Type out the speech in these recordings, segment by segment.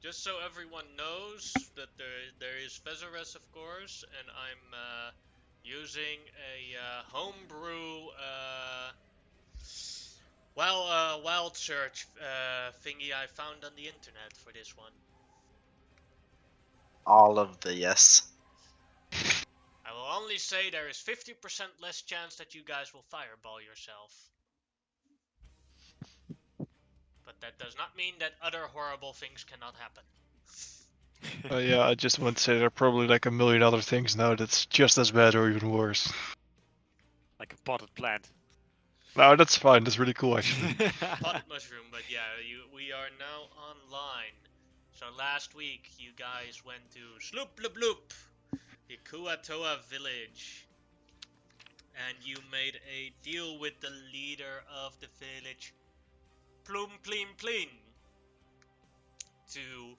Just so everyone knows that there is Fezares, of course, and I'm using a homebrew wild search thingy I found on the internet for this one. All of the yes. I will only say there is 50% less chance that you guys will fireball yourself. But that does not mean that other horrible things cannot happen. Yeah, I just want to say there are probably like a million other things now that's just as bad or even worse. Like a potted plant. No, that's fine. That's really cool, actually. Pot mushroom, but yeah, we are now online. So last week you guys went to Sloop Bloop Bloop, the Kuatoa village, and you made a deal with the leader of the village, Plum Plim Plin, to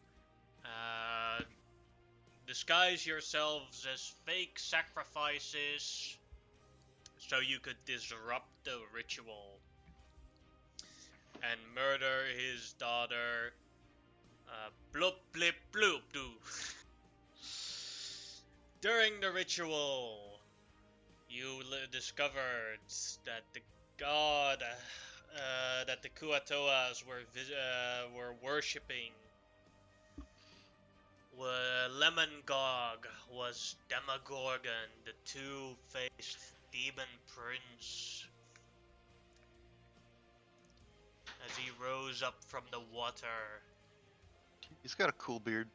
disguise yourselves as fake sacrifices so you could disrupt the ritual and murder his daughter, Bloop Blip Bloop Doo. During the ritual, you discovered that the god that the Kuatoas were worshipping, Lemongog, was Demogorgon, the two-faced demon prince. As he rose up from the water. He's got a cool beard.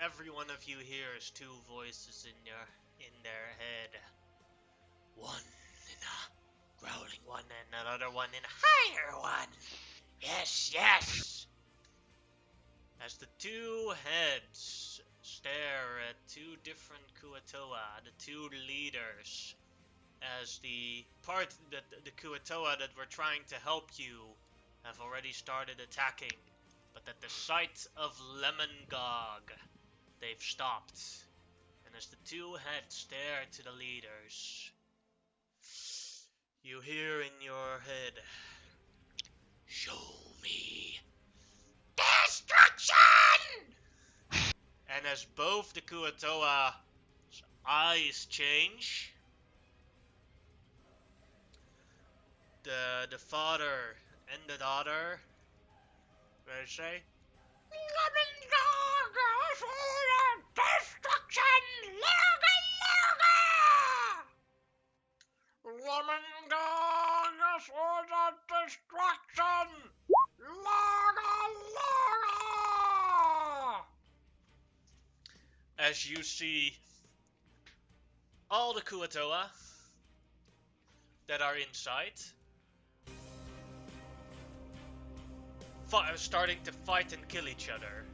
Every one of you hears two voices in their head. One in a growling one and another one in a higher one. Yes, yes. As the two heads stare at two different Kuatoa, the two leaders, as the Kuatoa that were trying to help you have already started attacking. But at the sight of Lemongog, they've stopped. And as the two heads stare to the leaders, you hear in your head, "Show me destruction!" And as both the Kuatoa's eyes change, the father and the daughter, they say, "Lemongog has ordered destruction! Loga, loga! Lemongog has ordered destruction! Loga, loga!" As you see all the Kuatoa that are in sight starting to fight and kill each other.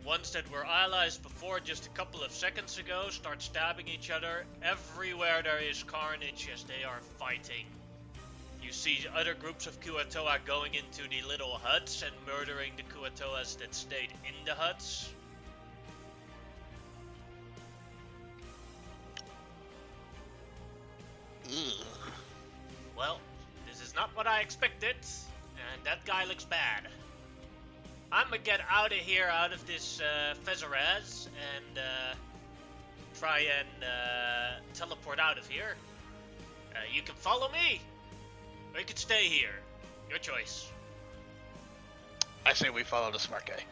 Ones that were allies before just a couple of seconds ago start stabbing each other. Everywhere there is carnage as they are fighting. You see other groups of Kuatoa going into the little huts and murdering the Kuatoas that stayed in the huts. Well, this is not what I expected, and that guy looks bad. I'm gonna get out of here, out of this Fezaraz, and try and teleport out of here. You can follow me, or you can stay here. Your choice. I say we follow the smart guy.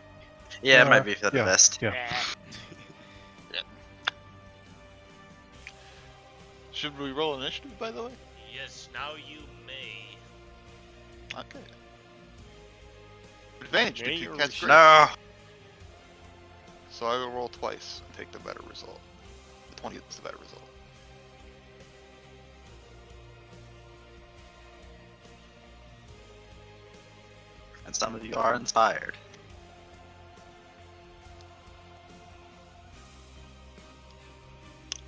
Yeah, it might be for the best. Yeah. Should we roll initiative, by the way? Yes, now you may. Okay. Advantage to keep catch grace. No! So I will roll twice and take the better result. The 20 is the better result. And some of you are inspired.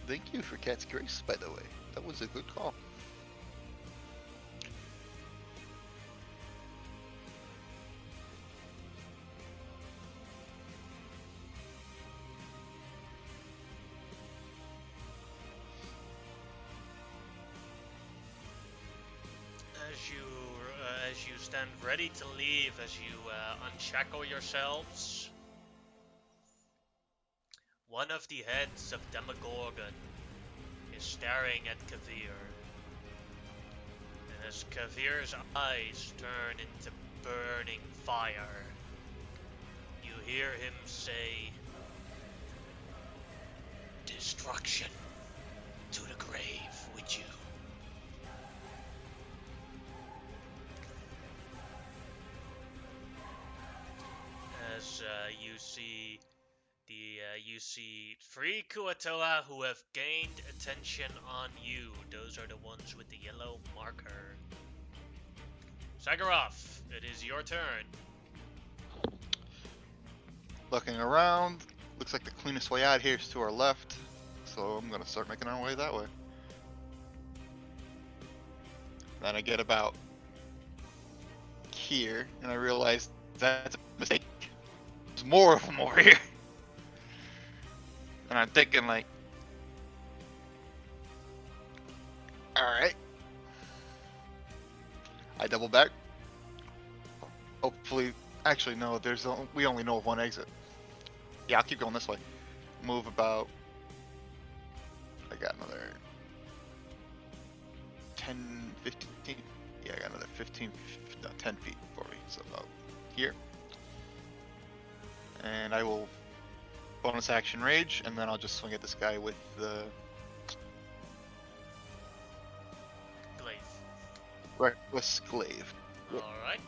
Thank you for Cat's Grace, by the way. That was a good call. as you stand ready to leave, as you unshackle yourselves, one of the heads of Demogorgon is staring at Kavir. And as Kavir's eyes turn into burning fire, you hear him say, "Destruction to the grave with you." As you see three Kuatoa who have gained attention on you. Those are the ones with the yellow marker. Sagarath, it is your turn. Looking around, looks like the cleanest way out here is to our left, so I'm gonna start making our way that way. Then I get about here, and I realize that's a mistake. There's more of them over here. And I'm thinking like, alright. I double back. Hopefully, actually no, we only know of one exit. Yeah, I'll keep going this way. Move about, I got another 10, 15, yeah, I got another 15, no, 10 feet for me, so about here. And I will bonus action rage, and then I'll just swing at this guy with the Glaive. reckless glaive. Alright.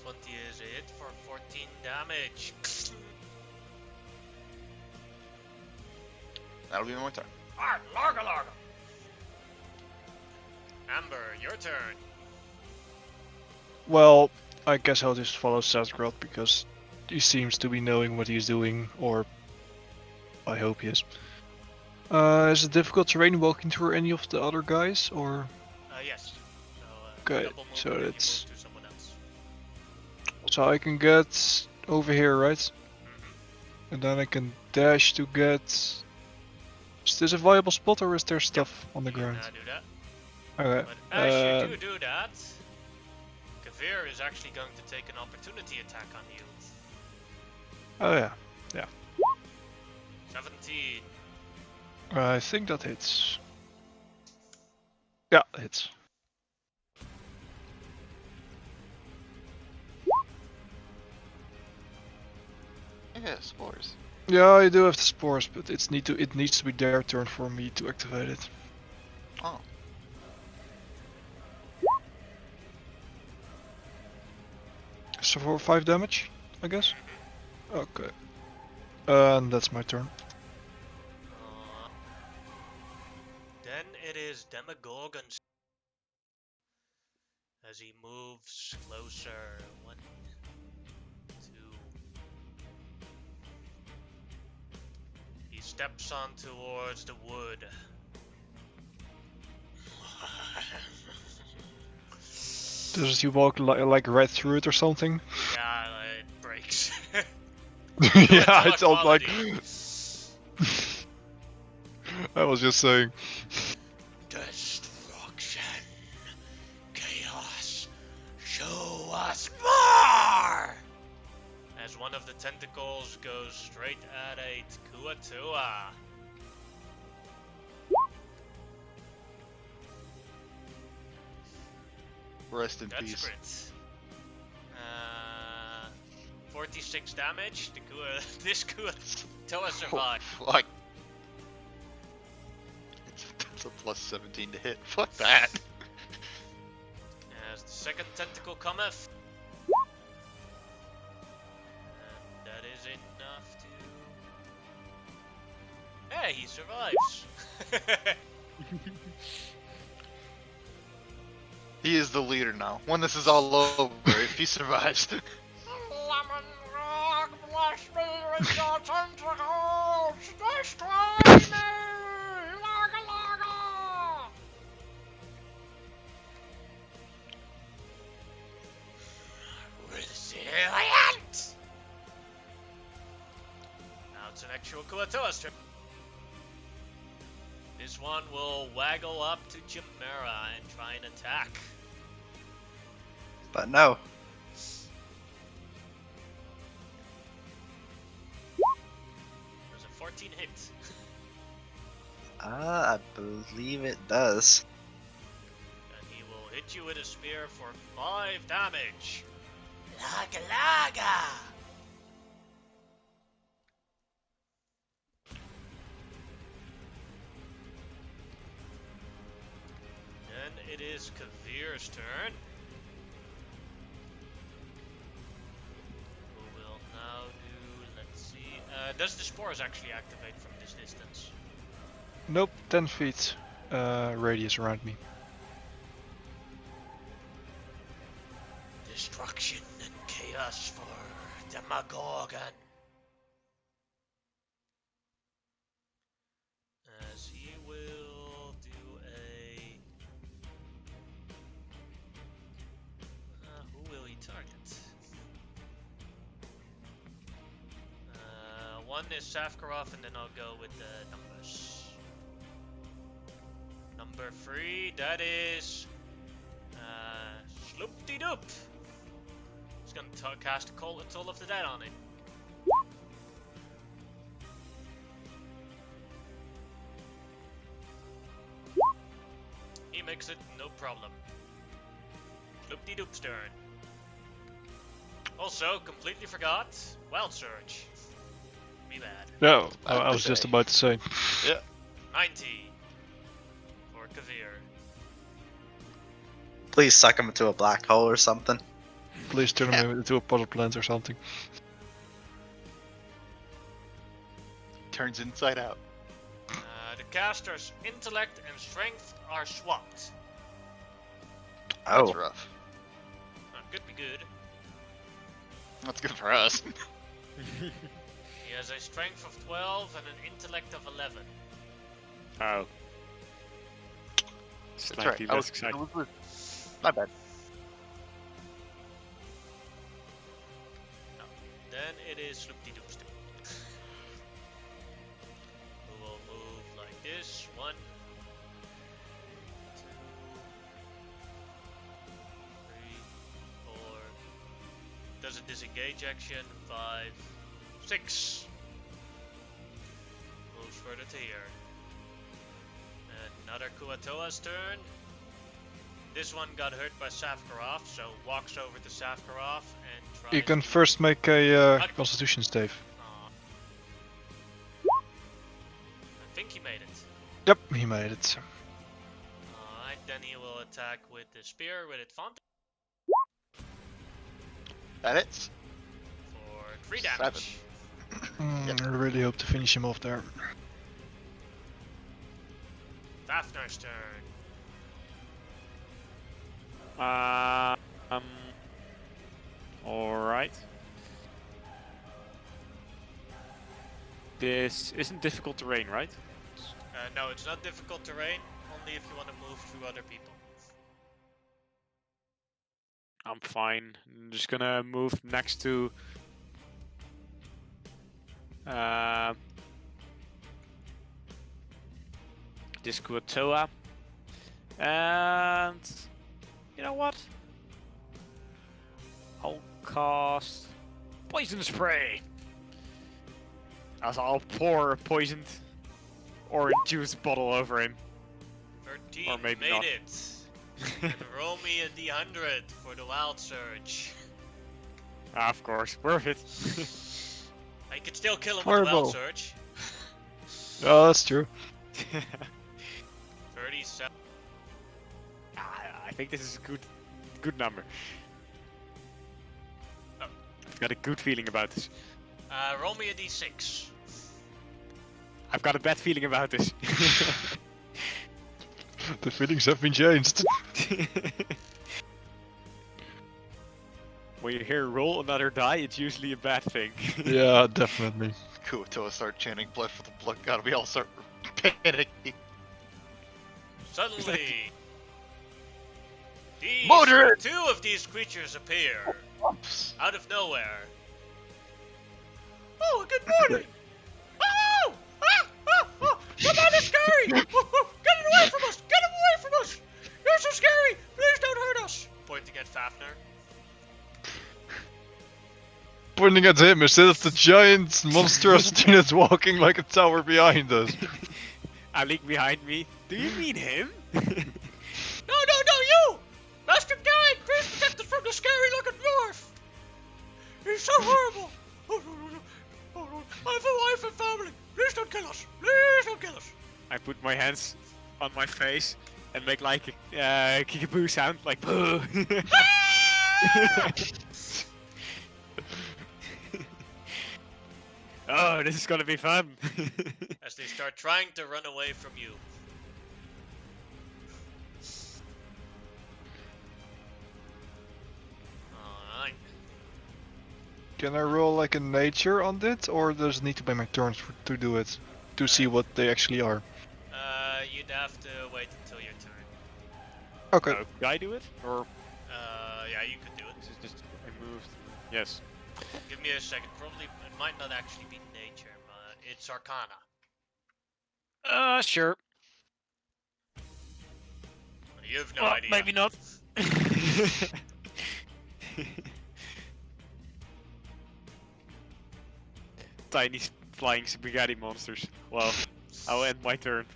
20 is a hit for 14 damage. That'll be my turn. Ah, larga larga. Amber, your turn. Well, I guess I'll just follow Sazgroth because he seems to be knowing what he's doing, or I hope he is. Is it difficult terrain walking through any of the other guys, or? Yes. So, Okay, double movement so if you it's- move to someone else. So I can get over here, right? Mm-hmm. And then I can dash to get... Is this a viable spot, or is there stuff on the You can ground? do that. Okay. But as you do that, Kavir is actually going to take an opportunity attack on you. Oh yeah. 17. I think that hits. Yeah, it hits. Yeah, spores. Yeah, I do have the spores, but it needs to be their turn for me to activate it. Oh. So for 5 damage, I guess? Okay. And that's my turn. Then it is Demogorgon's as he moves closer. 1, 2. He steps on towards the wood. Does he walk like right through it or something? Yeah, it breaks. Yeah, it's all like. Quality. I was just saying. Destruction. Chaos. Show us more! As one of the tentacles goes straight at a Kuatua. Rest in That's peace. crit. 46 damage. This Kuatoa survived. Oh, fuck. That's a plus 17 to hit. Fuck that. As the second tentacle cometh. And that is enough to... Hey, he survives. He is the leader now. When this is all over, if he survives. Lemon Rock, bless me with your tentacles! Destroy me! Laga laga! Resilient! Now it's an actual Kuatoa's turn. This one will waggle up to Chimera and try and attack. But no. There's a 14 hit. I believe it does. And he will hit you with a spear for 5 damage. Laga laga! Then it is Kavir's turn. Who will now do, let's see. Does the spores actually activate from this distance? Nope, 10 feet radius around me. Destruction and chaos for Demogorgon. As he will do a... who will he target? One is Safkarov, and then I'll go with the numbers. Number 3, that is... Sloop-de-doop! He's gonna cast a Toll of the Dead on it. He makes it, no problem. Sloop-de-doop's turn. Also, completely forgot, Wild Surge. Me bad. No, I was just about to say. 90 for Kavir. Please suck him into a black hole or something. Please turn him into a potted plant or something. Turns inside out. The caster's intellect and strength are swapped. Oh, That's rough. Could be good. That's good for us. He has a strength of 12 and an intellect of 11. Oh. That's Slightly right. less exciting. My bad. Then it is Sloop-de-doop's turn. Who will move like this. 1, 2, 3, 4. Does a disengage action. 5, 6. Moves further to here. Another Kuatoa's turn. This one got hurt by Safkarov, so walks over to Safkarov and tries You can to... first make a Constitution save. I think he made it. Yep, he made it. Alright, then he will attack with the spear with advantage That hits. for 3 damage. I really hope to finish him off there. Fafnir's turn. Alright. This isn't difficult terrain, right? No, it's not difficult terrain, only if you want to move through other people. I'm fine. I'm just gonna move next to this Kuatoa. And you know what? I'll cast Poison Spray. As I'll pour a poisoned orange juice bottle over him. 13, Or maybe made not. it. And roll me a d100 for the Wild Surge. Ah, of course, worth it. I could still kill him with the Wild Fireball. Surge. Oh, that's true. 37. I think this is a good number. Oh. I've got a good feeling about this. Roll me a d6. I've got a bad feeling about this. The feelings have been changed. When you hear roll another die, it's usually a bad thing. Yeah, definitely. Kuatoa start chanting blood for the blood god. We all start panicking. Suddenly, Moderate! 2 of these creatures appear out of nowhere. Oh, good morning! Oh! Ah! Oh! Oh! The man is scary! pointing at him instead of the giant monstrosity that's walking like a tower behind us. I look behind me. Do you mean him? No, you! Master Giant, please protect us from the scary looking dwarf! He's so horrible! Oh, no. I have a wife and family! Please don't kill us! Please don't kill us! I put my hands on my face and make like a kickaboo sound, like boo. Oh, this is gonna be fun. As they start trying to run away from you. Alright. Can I roll like a nature on it, or does it need to be my turns to do it? To see what they actually are. You'd have to wait until your turn. Okay. Could I do it? Or Yeah, you could do it. this is just I moved. Yes. Give me a second. Probably, it might not actually be nature, but it's Arcana. Sure. You have no Well, idea. maybe not. Tiny flying spaghetti monsters. Well, I'll end my turn.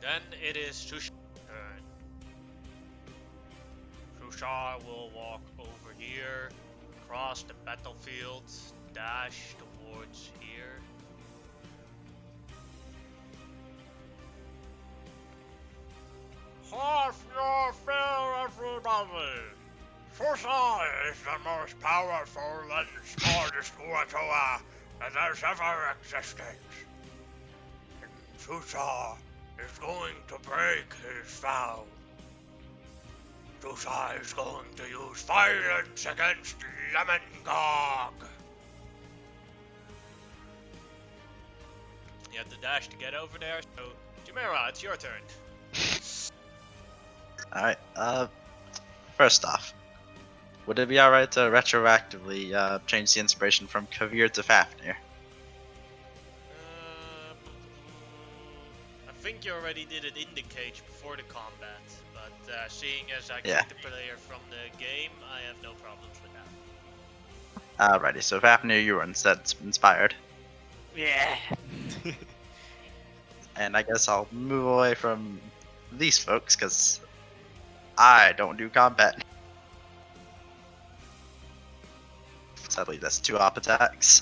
Then it is Susha's turn. Susha will walk over here, across the battlefield, dash towards here. Half your fill, everybody! Susha is the most powerful and smartest Kuatoa that has ever existed. And Susha is going to break his vow. Susha is going to use violence against Lemongog. You have to dash to get over there, so Chimera, it's your turn. Alright, first off, would it be alright to retroactively change the inspiration from Kavir to Fafnir? I think you already did it in the cage before the combat, but seeing as I Yeah. kicked the player from the game, I have no problems with that. Alrighty, so Fafnir, you were instead inspired. Yeah. And I guess I'll move away from these folks, because I don't do combat. Sadly, that's 2 op attacks.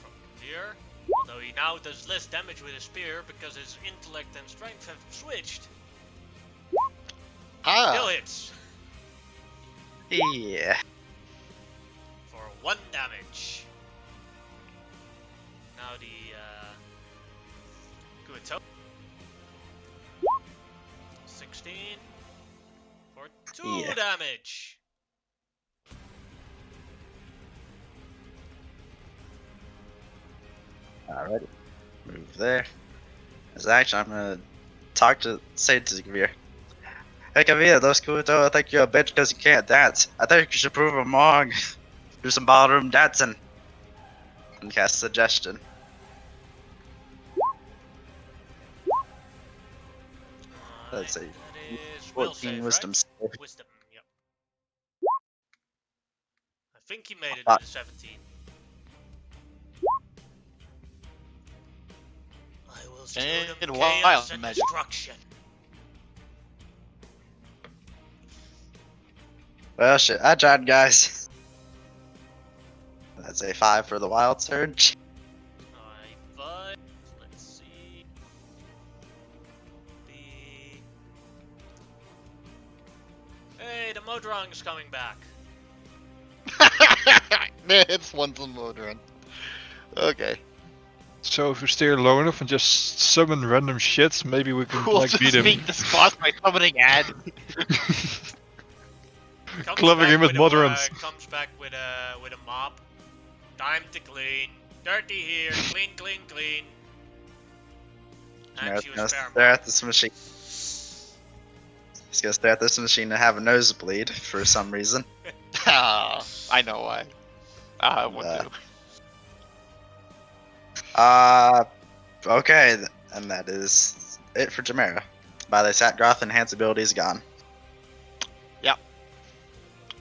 From here, although he now does less damage with his spear because his intellect and strength have switched. Still hits Yeah. for 1 damage. Now the Kuato. 16 for 2 Yeah. damage. Alrighty. Move there. As actually, I'm gonna say to Kavir. Hey Kavir, those Kuto think you're a bitch because you can't dance. I think you should prove them wrong. Do some ballroom dancing. And cast suggestion. Let's see. That is will 14 save, wisdom right? save. Wisdom, yep. I think he made it Ah. with a 17. I will strew them And chaos wild and magic. destruction. Well, shit, I tried, guys. That's a 5 for the wild surge. Alright, but let's see. Hey, the Modrong is coming back. It's one's a motor. Okay. So if we steer low enough and just summon random shit, maybe we can We'll like beat just him. beat this boss by summoning ad. Comes Clubbing back him with a, Modrons. comes back with a mop. Time to clean. Dirty here. Clean, clean, clean. I'm And she gonna was stare at this machine. He's gonna stare at this machine and have a nosebleed for some reason. Ah, I know why. I won't Uh, do. Okay, and that is it for Jamera. By the Satgroth, enhance ability is gone.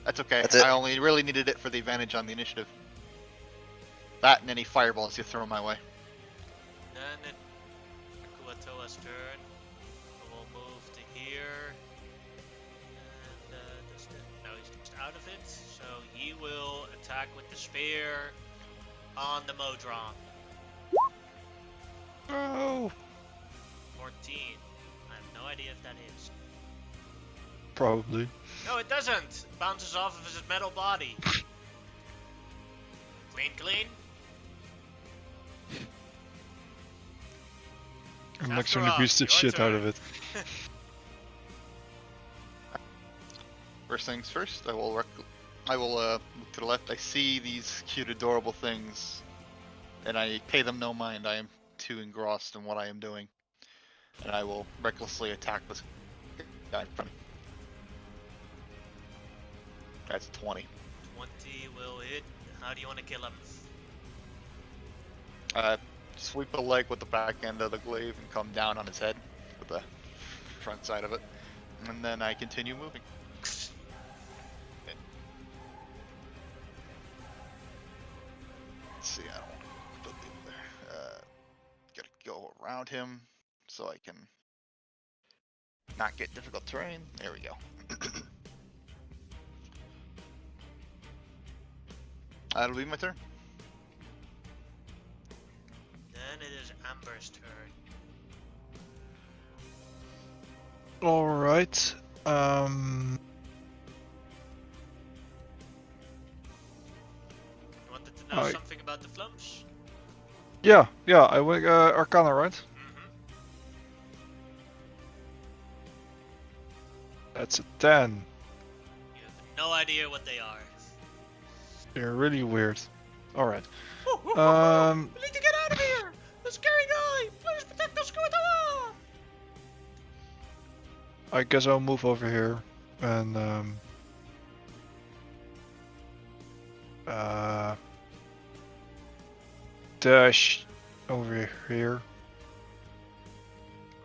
That's okay. That's it. I only really needed it for the advantage on the initiative. That and any fireballs you throw my way. Then it Kuatoa's turn. We'll move to here. And no, he's just out of it. So he will attack with the spear on the Modron. Oh, 14. I have no idea if that is. probably. No, it doesn't. It bounces off of his metal body. Clean. I'm After actually gonna all, beat the your shit out turn. of it. First things first, I will move to the left. I see these cute, adorable things, and I pay them no mind. I am too engrossed in what I am doing, and I will recklessly attack this guy in front of me. That's 20. 20 will hit. How do you want to kill him? Sweep a leg with the back end of the glaive and come down on his head with the front side of it, and then I continue moving. Let's see, I don't want to put it there. Gotta go around him so I can not get difficult terrain. There we go. That'll be my turn. Then it is Amber's turn. Alright. You wanted to know I- something about the flumps? Yeah, I went Arcana, right? Mm-hmm. That's a 10. You have no idea what they are. They're really weird. Alright. We need to get out of here! The scary guy! Please protect us, Kuatoa! I guess I'll move over here and dash over here.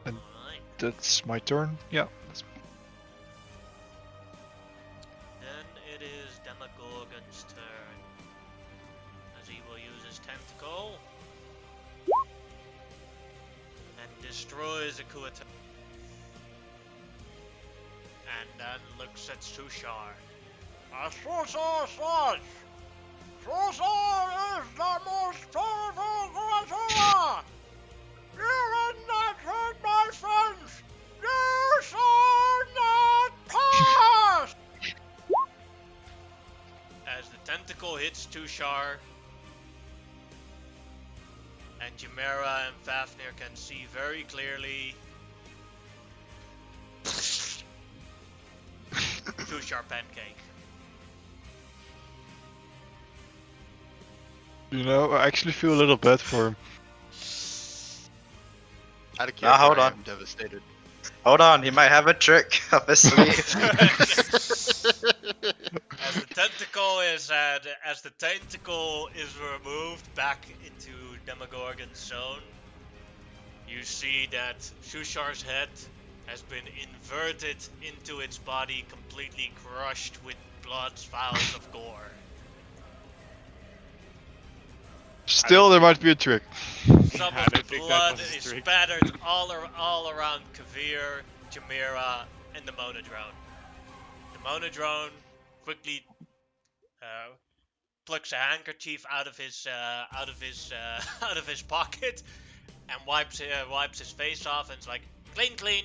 And Alright. that's my turn. Yeah. That's... Then it is Demogorgon's turn. As he will use his tentacle. And destroys a Kuatoa. And then looks at Sushar. Sushar says, Sushar is the most powerful Kuatoa! You will not hurt my friends! You shall not pass! As the tentacle hits Tushar, and Chimera and Fafnir can see very clearly Tushar pancake. You know, I actually feel a little bad for him. Out of Now, hold character, I on. am devastated. Hold on, he might have a trick up his sleeve. As the tentacle is removed back into Demogorgon's zone, you see that Shushar's head has been inverted into its body, completely crushed with blood vials of gore. Still, there might be a trick. Some I of the don't think that blood was a is trick. spattered all around Kavir, Chimera, and the Monodrone. The Monodrone quickly plucks a handkerchief out of his pocket and wipes his face off and is like, clean.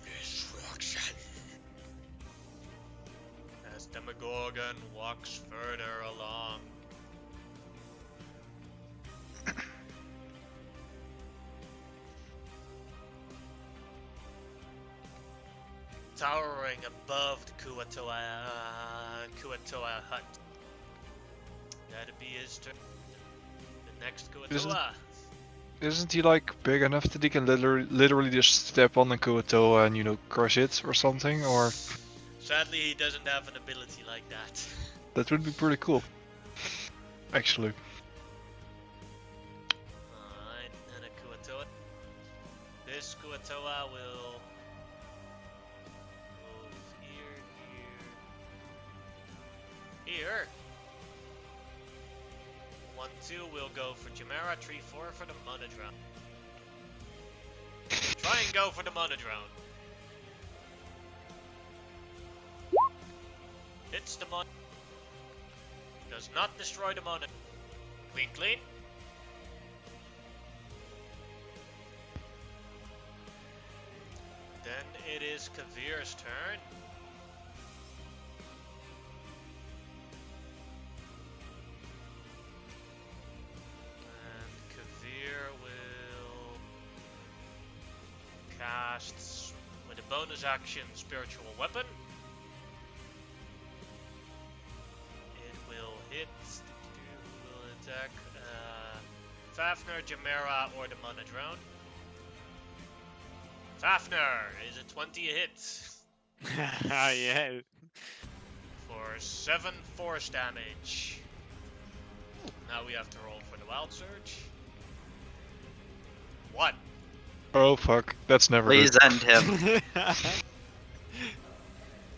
Destruction. As Demogorgon walks further along. Towering above the Kuatoa hut. That'd be his turn. The next Kuatoa. Isn't he like big enough that he can literally just step on the Kuatoa and, you know, crush it or something? Or Sadly, he doesn't have an ability like that. that would be pretty cool. actually. Alright, and a Kuatoa. This Kuatoa will move here. 1-2 will go for Chimera, 3-4 for the Monodrone. Try and go for the Monodrone. Hits the Mon. Does not destroy the Monodrone. Clean, clean. Then it is Kavir's turn. And Kavir will cast with a bonus action Spiritual Weapon. It will hit. Will attack Fafnir, Jamera, or the Monodrone. Fafnir is a 20 hit Yeah. for 7 force damage. Now we have to roll for the Wild Surge. What? Oh fuck, that's never Please good. end him.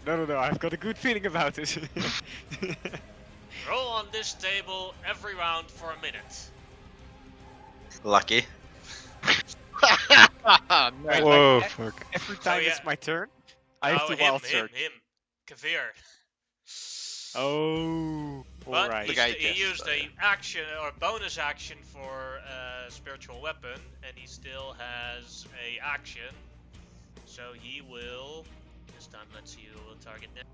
No, I've got a good feeling about this. Roll on this table every round for a minute. Lucky. Right, Whoa, like, fuck. every time yeah. it's my turn, I have to wild surge. him. Kavir. Oh, But alright. The guy he guessed, used so, a yeah. action or bonus action for Spiritual Weapon, and he still has a action. So he will. This time, let's see who will target him.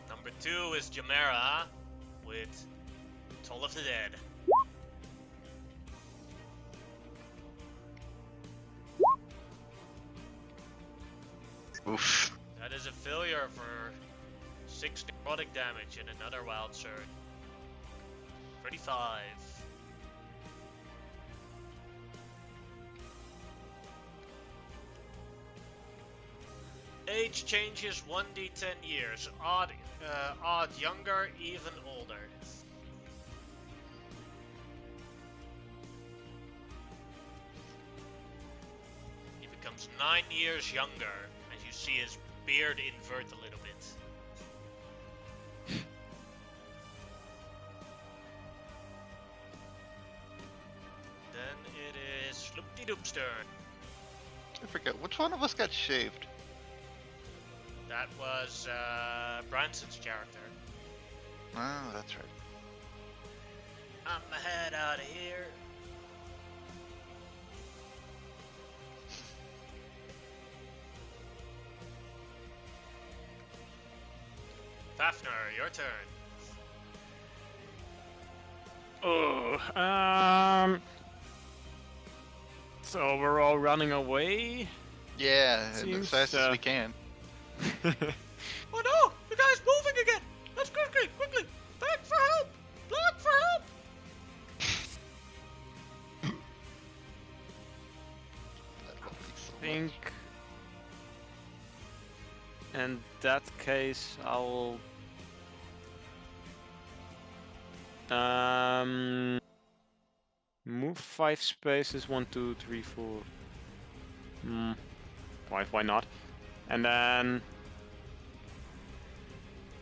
Number 2 is Jamera with Toll of the Dead. Oof. That is a failure for 6 necrotic damage and another Wild Surge. 35. Age changes 1d10 years. Odd younger, even older. He becomes 9 years younger, as you see his beard invert a little bit. Then it is Sloopty-Doop's turn. I forget, which one of us got shaved? That was Branson's character. Oh, that's right. I'm head out of here. Fafnir, your turn. So we're all running away. Yeah, and as Seems, fast as we can. Oh no! The guy's moving again! Let's quickly! Back for help! Back for help! think in that case I'll move 5 spaces, 1, 2, 3, 4. Why not? And then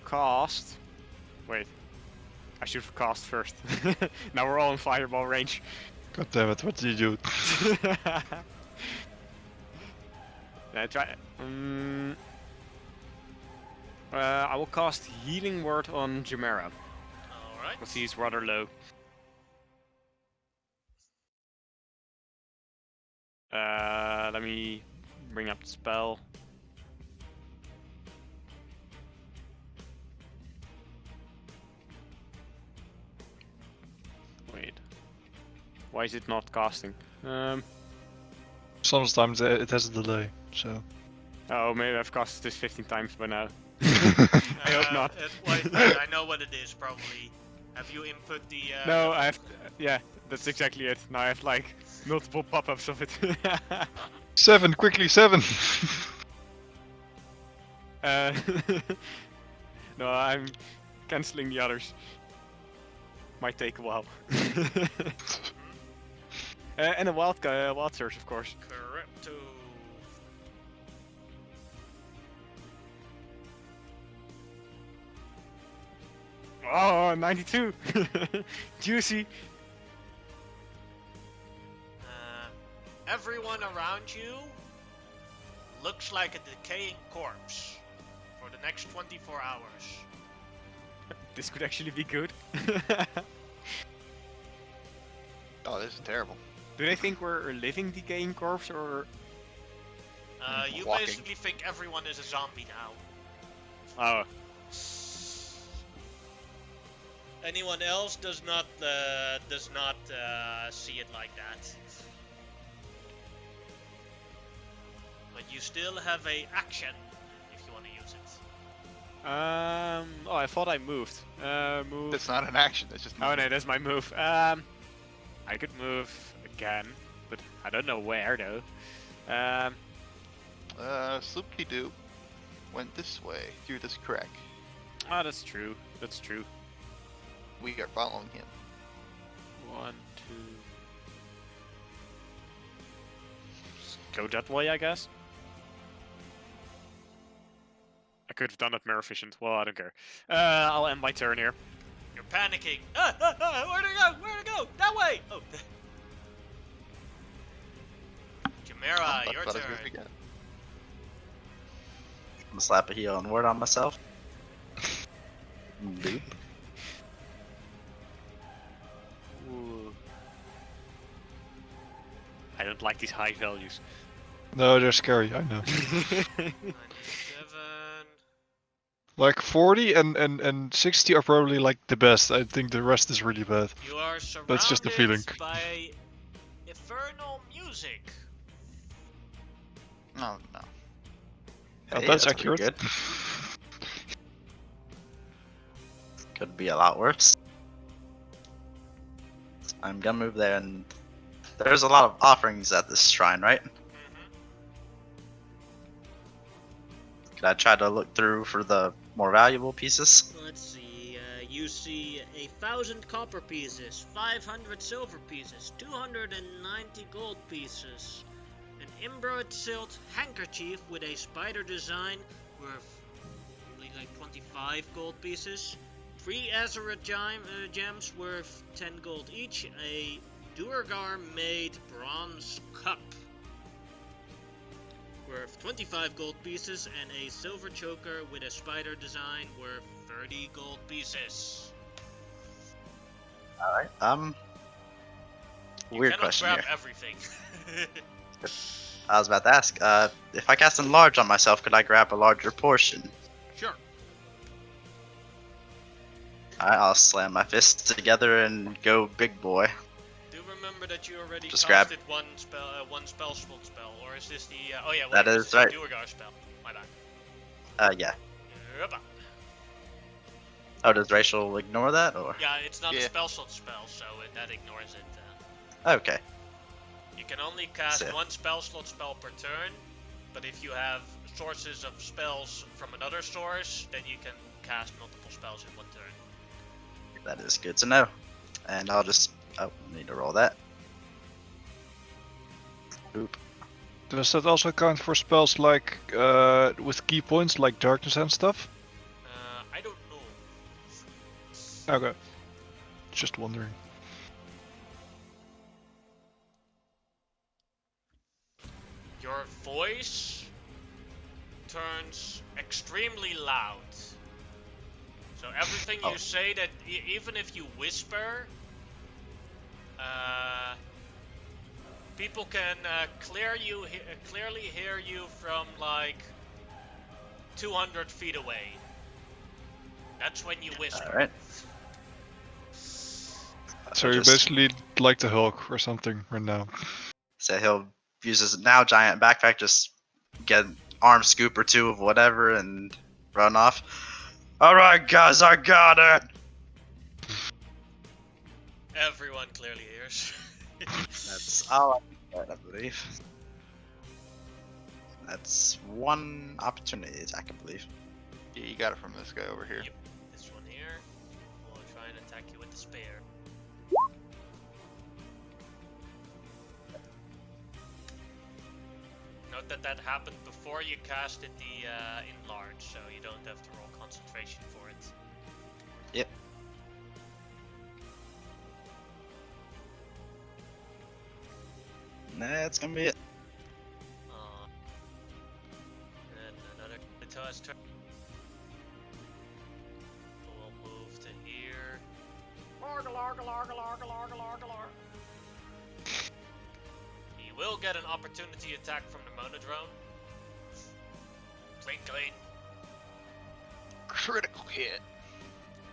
cast. Wait, I should have cast first. Now we're all in fireball range. God damn it, what did you do? I try. I will cast Healing Word on Jamera, Alright. because he's rather low. Let me bring up the spell. Wait. Why is it not casting? Sometimes it has a delay, so. Oh, maybe I've casted this 15 times by now. I hope not. I know what it is, probably. Have you input the... No, I have... Yeah, that's exactly it. Now I have, like, multiple pop-ups of it. 7, quickly, 7! No, I'm cancelling the others. Might take a while. And a wild search, of course. Correcto. Oh, 92! Juicy! Everyone around you looks like a decaying corpse for the next 24 hours. This could actually be good. Oh, this is terrible. Do they think we're a living decaying corpse, or... You Walking. basically think everyone is a zombie now. Oh. Anyone else does not see it like that. But you still have a action if you want to use it. Oh, I thought I moved. Move. That's not an action. That's just. Oh no, that's my move. I could move again, but I don't know where though. Sloopy-doo went this way through this crack. Oh, that's true. That's true. We are following him. 1, 2. Just go that way, I guess. I could have done it more efficient. Well, I don't care. I'll end my turn here. You're panicking. Where to go? Where to go? That way! Oh. Chimera, your Thought I was turn. gonna forget. I'm gonna slap a healing word on myself. Boop. Ooh. I don't like these high values. No, they're scary, I know. 97. Like 40 and 60 are probably like the best. I think the rest is really bad. You are surrounded That's just a feeling. by infernal music. No, no. Oh, Hey, that's pretty accurate. Good. Could be a lot worse. I'm gonna move there, and there's a lot of offerings at this shrine, right? Could I try to look through for the more valuable pieces? Let's see, you see 1,000 copper pieces, 500 silver pieces, 290 gold pieces, an embroidered silk handkerchief with a spider design worth only like 25 gold pieces, 3 Azurite gems worth 10 gold each, a Durgar made bronze cup worth 25 gold pieces, and a silver choker with a spider design worth 30 gold pieces. Alright, You weird cannot question grab here. everything. I was about to ask, if I cast Enlarge on myself, could I grab a larger portion? Sure. Alright, I'll slam my fists together and go big boy. Do remember that you already Just grab- casted one spell slot spell, or is this the? Oh yeah, That wait, is this the right. Duergar spell. My bad. Yeah. Yeppa. Oh, does Rachel ignore that, or? Yeah, it's not a Yeah. spell slot spell, so that ignores it. Okay. You can only cast So- one spell slot spell per turn, but if you have sources of spells from another source, then you can cast multiple spells in one turn. That is good to know. And I'll just... Oh, need to roll that. Oop. Does that also count for spells like with key points like darkness and stuff? I don't know. Okay. Just wondering. Your voice turns extremely loud. So everything you say, that even if you whisper, people can clearly hear you from like 200 feet away. That's when you whisper. Alright. So you're basically like the Hulk or something right now. So he'll use his now giant backpack, just get an arm scoop or two of whatever and run off. Alright guys, I got it! Everyone clearly hears. That's all I got, I believe. That's one opportunity attack, I believe. Yeah, you got it from this guy over here. Yep. This one here will try and attack attack you with the spear. Note that that happened before you casted the enlarge, so you don't have to roll concentration for it. Yep. That's gonna be it. Then another Katoa's turn. We'll move to here. Larga, larga, larga, larga, larga, larga, larga. He will get an opportunity attack from the monodrone. Clean, clean. Critical hit.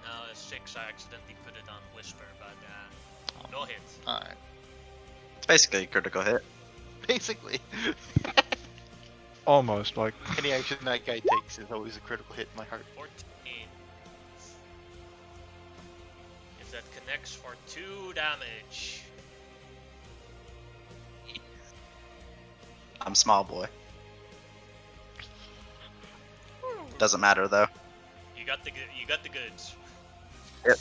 No, a 6, I accidentally put it on Whisper, but no hit. Alright. It's basically a critical hit. Basically. Almost, like. Any action that guy takes is always a critical hit in my heart. 14. If that connects for 2 damage. I'm small boy. Doesn't matter though. You got the goods. Yep.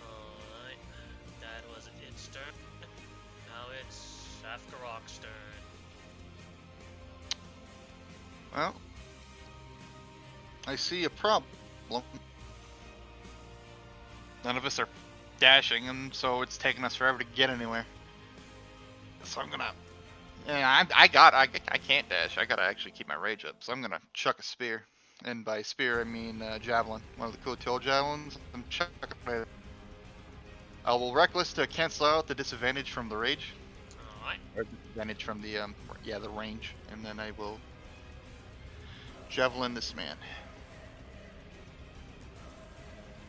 Alright. That was its turn. Now it's Afgarok's turn. Well, I see a problem. None of us are dashing, and so it's taking us forever to get anywhere. So I'm gonna. Yeah, I can't dash. I gotta actually keep my rage up. So I'm gonna chuck a spear, and by spear I mean javelin. One of the cool tail javelins. I'm chucking it. I will reckless to cancel out the disadvantage from the rage, Alright. or disadvantage from the the range, and then I will javelin this man.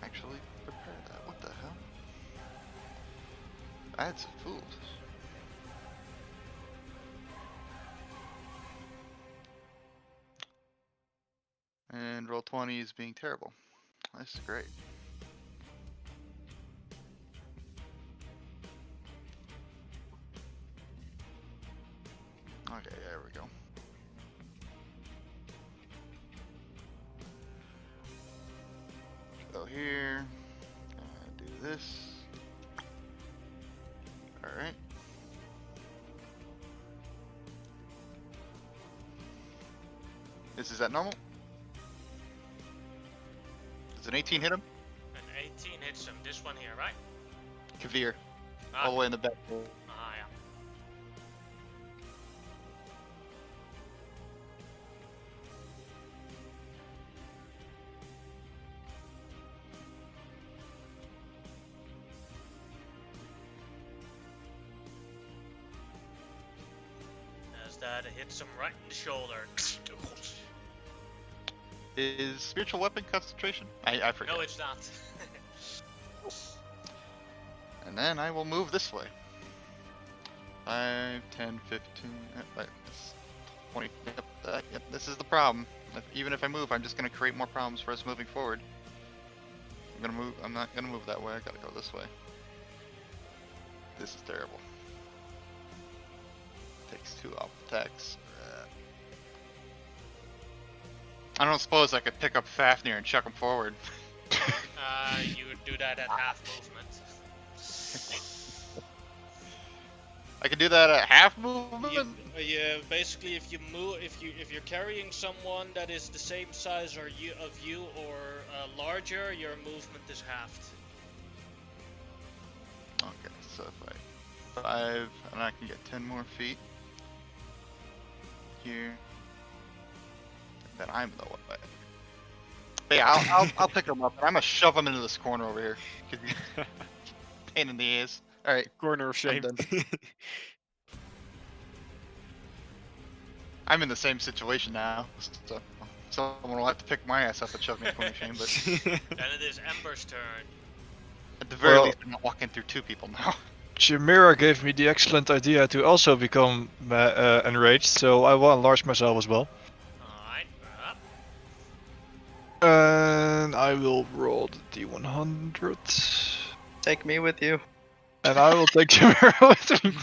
Actually, prepare that. What the hell? That's fools. And roll 20 is being terrible. That's great. Okay, there we go. Go here. Do this. Alright. This is that normal? Does an 18 hit him? An 18 hits him. This one here, right? Kavir. Ah, All the way in the back. Ah, yeah. As that hits him right in the shoulder. Is spiritual weapon concentration? I forget. No, it's not. And then I will move this way. 5, 10, 15, 20. Yep, this is the problem. Even if I move, I'm just going to create more problems for us moving forward. I'm not going to move that way. I got to go this way. This is terrible. Takes 2 off attacks. I don't suppose I could pick up Fafnir and chuck him forward. You would do that at half movement. I can do that at half movement? Yeah, basically, if you're carrying someone that is the same size or you or larger, your movement is halved. Okay, so if I 5, and I can get 10 more feet here, then I'm the way. But yeah, I'll pick him up. And I'm gonna shove him into this corner over here. 'Cause he's pain in the ass. All right, Corner of shame. done. I'm in the same situation now, so someone will have to pick my ass up and shove me in corner of shame. But Then it is Ember's turn. at the very Well- least, I'm not walking through 2 people now. Chimera gave me the excellent idea to also become enraged, so I will enlarge myself as well. Alright, up. And I will roll the D100. Take me with you. And I will take Chimera with me.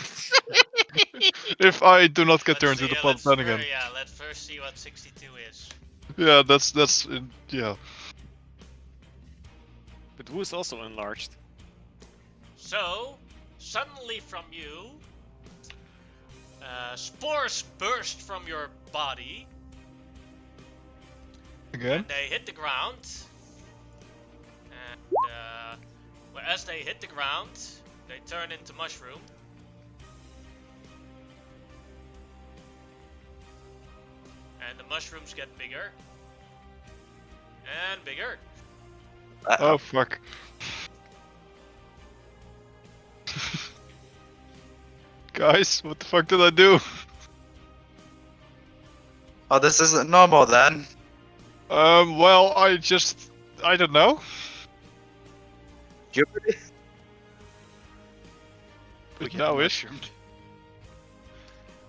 If I do not get turned into the plot plan again. Yeah, let's first see what 62 is. Yeah, that's yeah. but who's also enlarged? So, suddenly from you, spores burst from your body, Again? and they hit the ground. And as they hit the ground, they turn into mushroom. And the mushrooms get bigger. And bigger. Oh fuck. Guys, what the fuck did I do? Oh, this isn't normal then. Well, I don't know. Puberty? But get now is. mushroomed.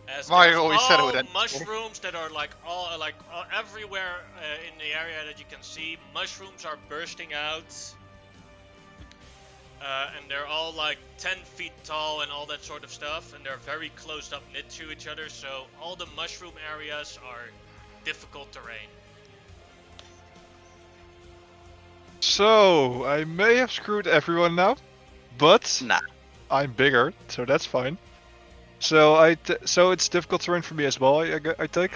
As Mario there's always said it all would end. mushrooms that are everywhere in the area that you can see. Mushrooms are bursting out, and they're all like 10 feet tall and all that sort of stuff. And they're very close up knit to each other, so all the mushroom areas are difficult terrain. So, I may have screwed everyone now, but Nah. I'm bigger, so that's fine. So so it's difficult terrain for me as well, I take.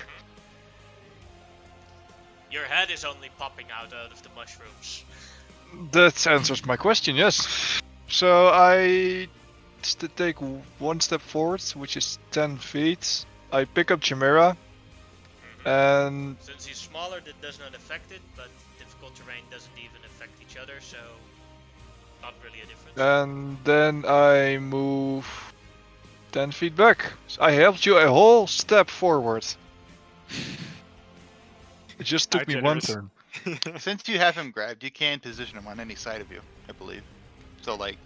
Your head is only popping out of the mushrooms. That answers my question, yes. So I take one step forward, which is 10 feet. I pick up Chimera, and Since he's smaller, that does not affect it, but difficult terrain doesn't even affect each other, so not really a difference. and then I move 10 feet back. I helped you a whole step forward. It just took How me one generous. turn. Since you have him grabbed, you can position him on any side of you, I believe. So like,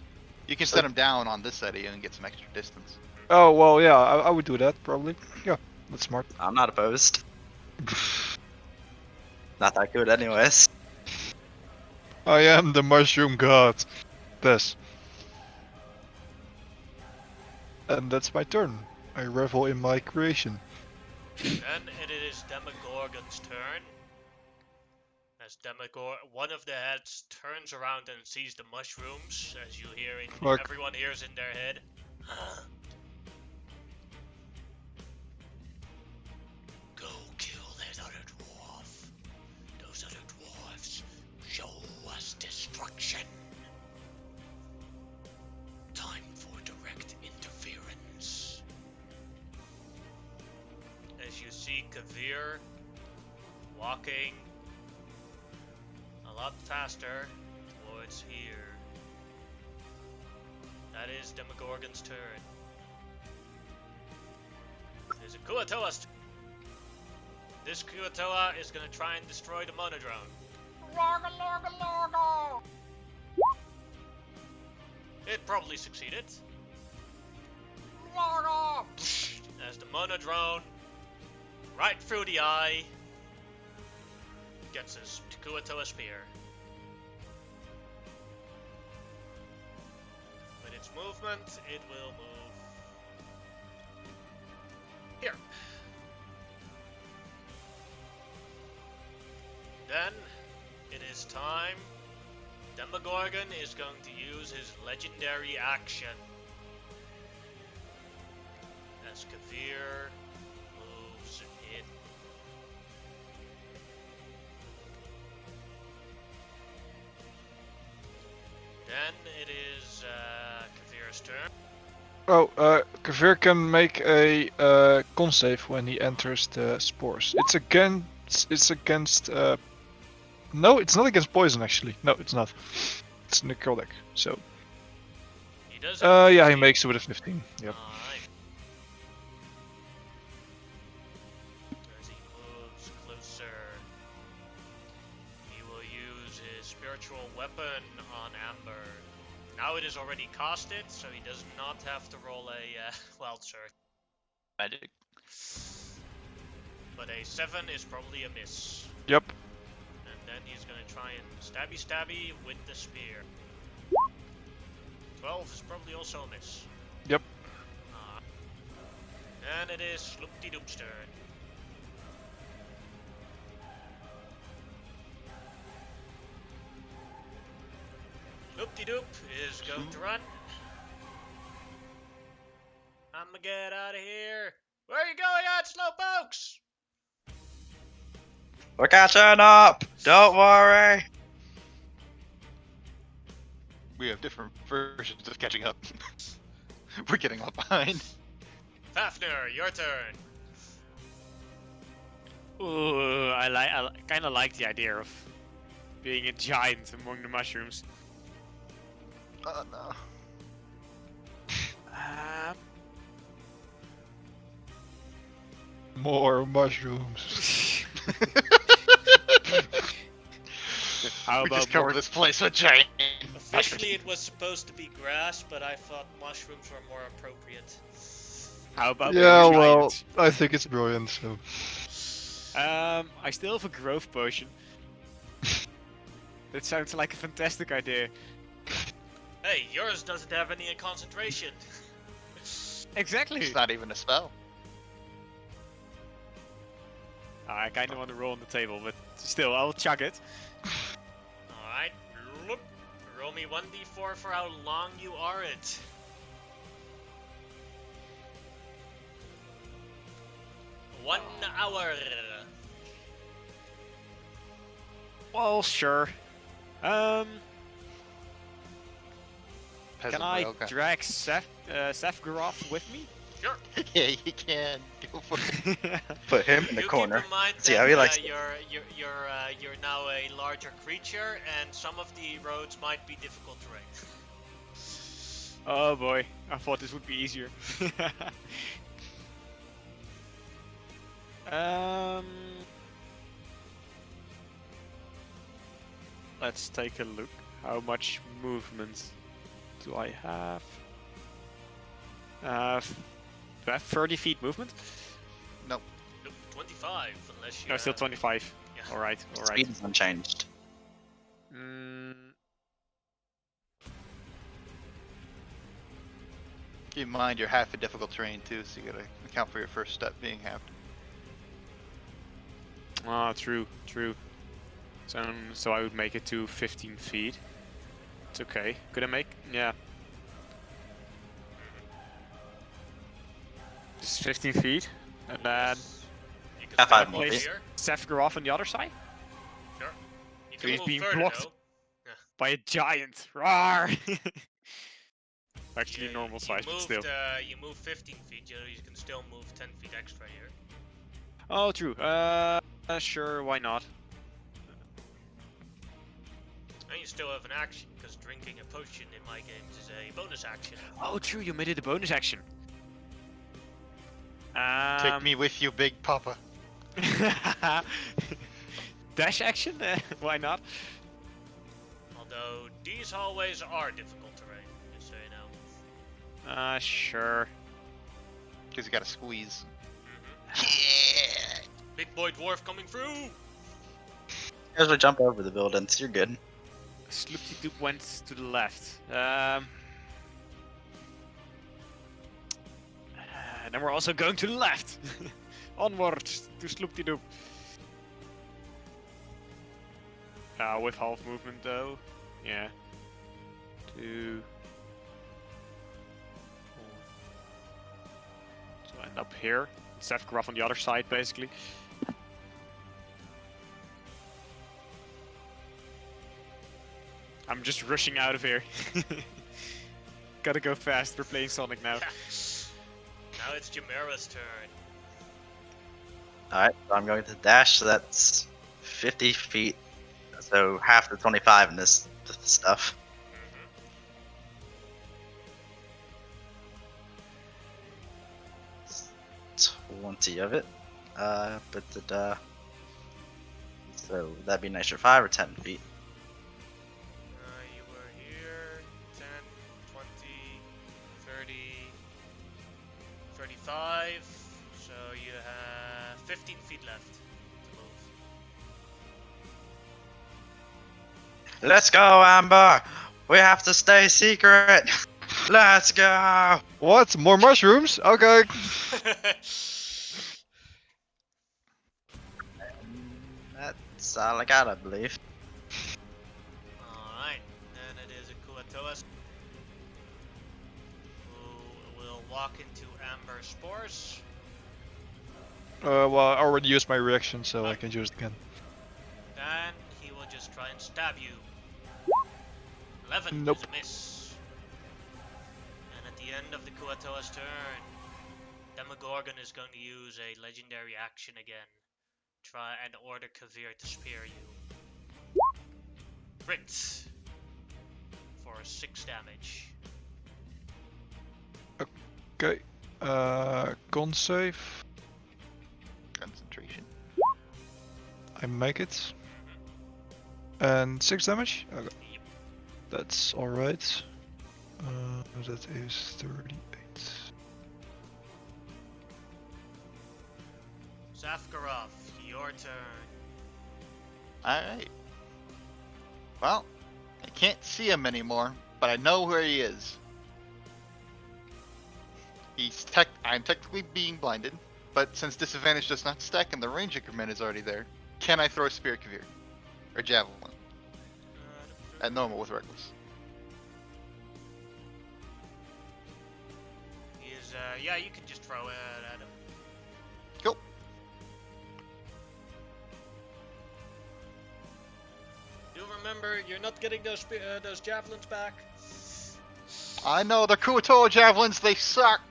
you can set him down on this side of you and get some extra distance. Oh, well, yeah, I would do that, probably. Yeah, that's smart. I'm not opposed. Not that good anyways. I am the mushroom god. This. And that's my turn. I revel in my creation. Then it is Demogorgon's turn. As one of the heads turns around and sees the mushrooms, as you hear Fuck. everyone hears in their head. Go kill that other dwarf. Those other dwarfs show us destruction. Time for direct interference. As you see Kavir walking a lot faster towards here. That is Demogorgon's turn. There's a Kuatoa's turn. This Kuatoa is gonna try and destroy the Monodrone. It probably succeeded. As the Monodrone, right through the eye, gets his Kuatoa spear. With its movement, it will move here. Then, it is time. Demogorgon is going to use his legendary action. As Kavir moves in. Then it is Kavir's turn. Oh, Kavir can make a con save when he enters the spores. It's against no, it's not against poison actually. No, it's not. It's necrotic. So He does. yeah, he makes it with a 15. Yep. Alright. As he moves closer, he will use his spiritual weapon on Amber. Now it is already casted, so he does not have to roll a wild search. Magic. But a 7 is probably a miss. Yep. And then he's gonna try and stabby with the spear. 12 is probably also a miss. Yep. And it is Sloopty-Doop's turn. Sloop-de-doop is going to run. I'ma get out of here. Where are you going at, Slowpokes? We're catching up! Don't worry! We have different versions of catching up. We're getting left behind. Fafnir, your turn. Ooh, I kind of like the idea of being a giant among the mushrooms. Oh no. More mushrooms. How We about just cover more? this place with giant Officially, it was supposed to be grass, but I thought mushrooms were more appropriate. How about Yeah, more well, giants? I think it's brilliant, so. I still have a growth potion. That sounds like a fantastic idea. Hey, yours doesn't have any concentration. Exactly. It's not even a spell. I kind of want to roll on the table, but still, I'll chug it. Alright, roll me 1d4 for how long you are it. One hour. Well, sure. Can Peasant I railgun. drag Sefgaroth with me? Sure. Yeah, you can. Go for it. Put him in the You corner. keep in mind See that how he likes it. you're now a larger creature, and some of the roads might be difficult terrain. Oh boy, I thought this would be easier. Let's take a look. How much movement do I have? Do I have 30 feet movement? Nope, 25 unless you. No, still 25. Yeah. Alright, alright. Speed is unchanged. Keep in mind you're half a difficult terrain too, so you gotta account for your first step being halved. Ah, true, true. So I would make it to 15 feet. It's okay. Could I make? Yeah. Just 15 feet, and then You can Have start five more move feet. here. Sefgaroth on the other side Sure. You So can he's move being further blocked. though. by a giant. Roar! Actually, You- normal size, but still. You move 15 feet. You can still move 10 feet extra here. Oh, true. Sure. Why not? And you still have an action, because drinking a potion in my games is a bonus action. Oh, true. You made it a bonus action. Take me with you, Big Papa. Dash action? Why not? Although these hallways are difficult terrain, just so you know. Sure. Because you gotta squeeze. Mhm. Big boy dwarf coming through. As we jump over the buildings, you're good. Sloopty went to the left. And then we're also going to the left. Onward to Sloopty-Doop. With half movement though. Yeah. 2. 4. So I end up here. Sefgaroth on the other side basically. I'm just rushing out of here. Gotta go fast, we're playing Sonic now. Now it's Jamera's turn. Alright, so I'm going to dash, so that's 50 feet. So half the 25 in this stuff. Mhm. 20 of it. So that'd be an extra 5 or 10 feet. You were here. 10, 20, 30, 35. So you have 15 feet left to move. Let's go, Amber! We have to stay secret! Let's go! What? More mushrooms? Okay. That's all I got, I believe. Alright, then it is Akuatoa Kuatoas, who will walk into Amber Spores. Well, I already used my reaction, so I can use it again. Then he will just try and stab you. 11 Nope. is a miss. And at the end of the Kuatoa's turn, Demogorgon is going to use a legendary action again. Try and order Kavir to spear you. Crit for 6 damage. Okay. Con save. Concentration. I make it. And 6 damage? Okay. Yep. That's alright. That is 38. Zafkarov, your turn. Alright. Well, I can't see him anymore, but I know where he is. I'm technically being blinded, but since disadvantage does not stack and the range increment is already there, can I throw a spear Kavir? Or javelin? At normal with reckless. He's, yeah, you can just throw it at him. Cool. Do remember, you're not getting those javelins back. I know, the Kuatoa javelins, they suck!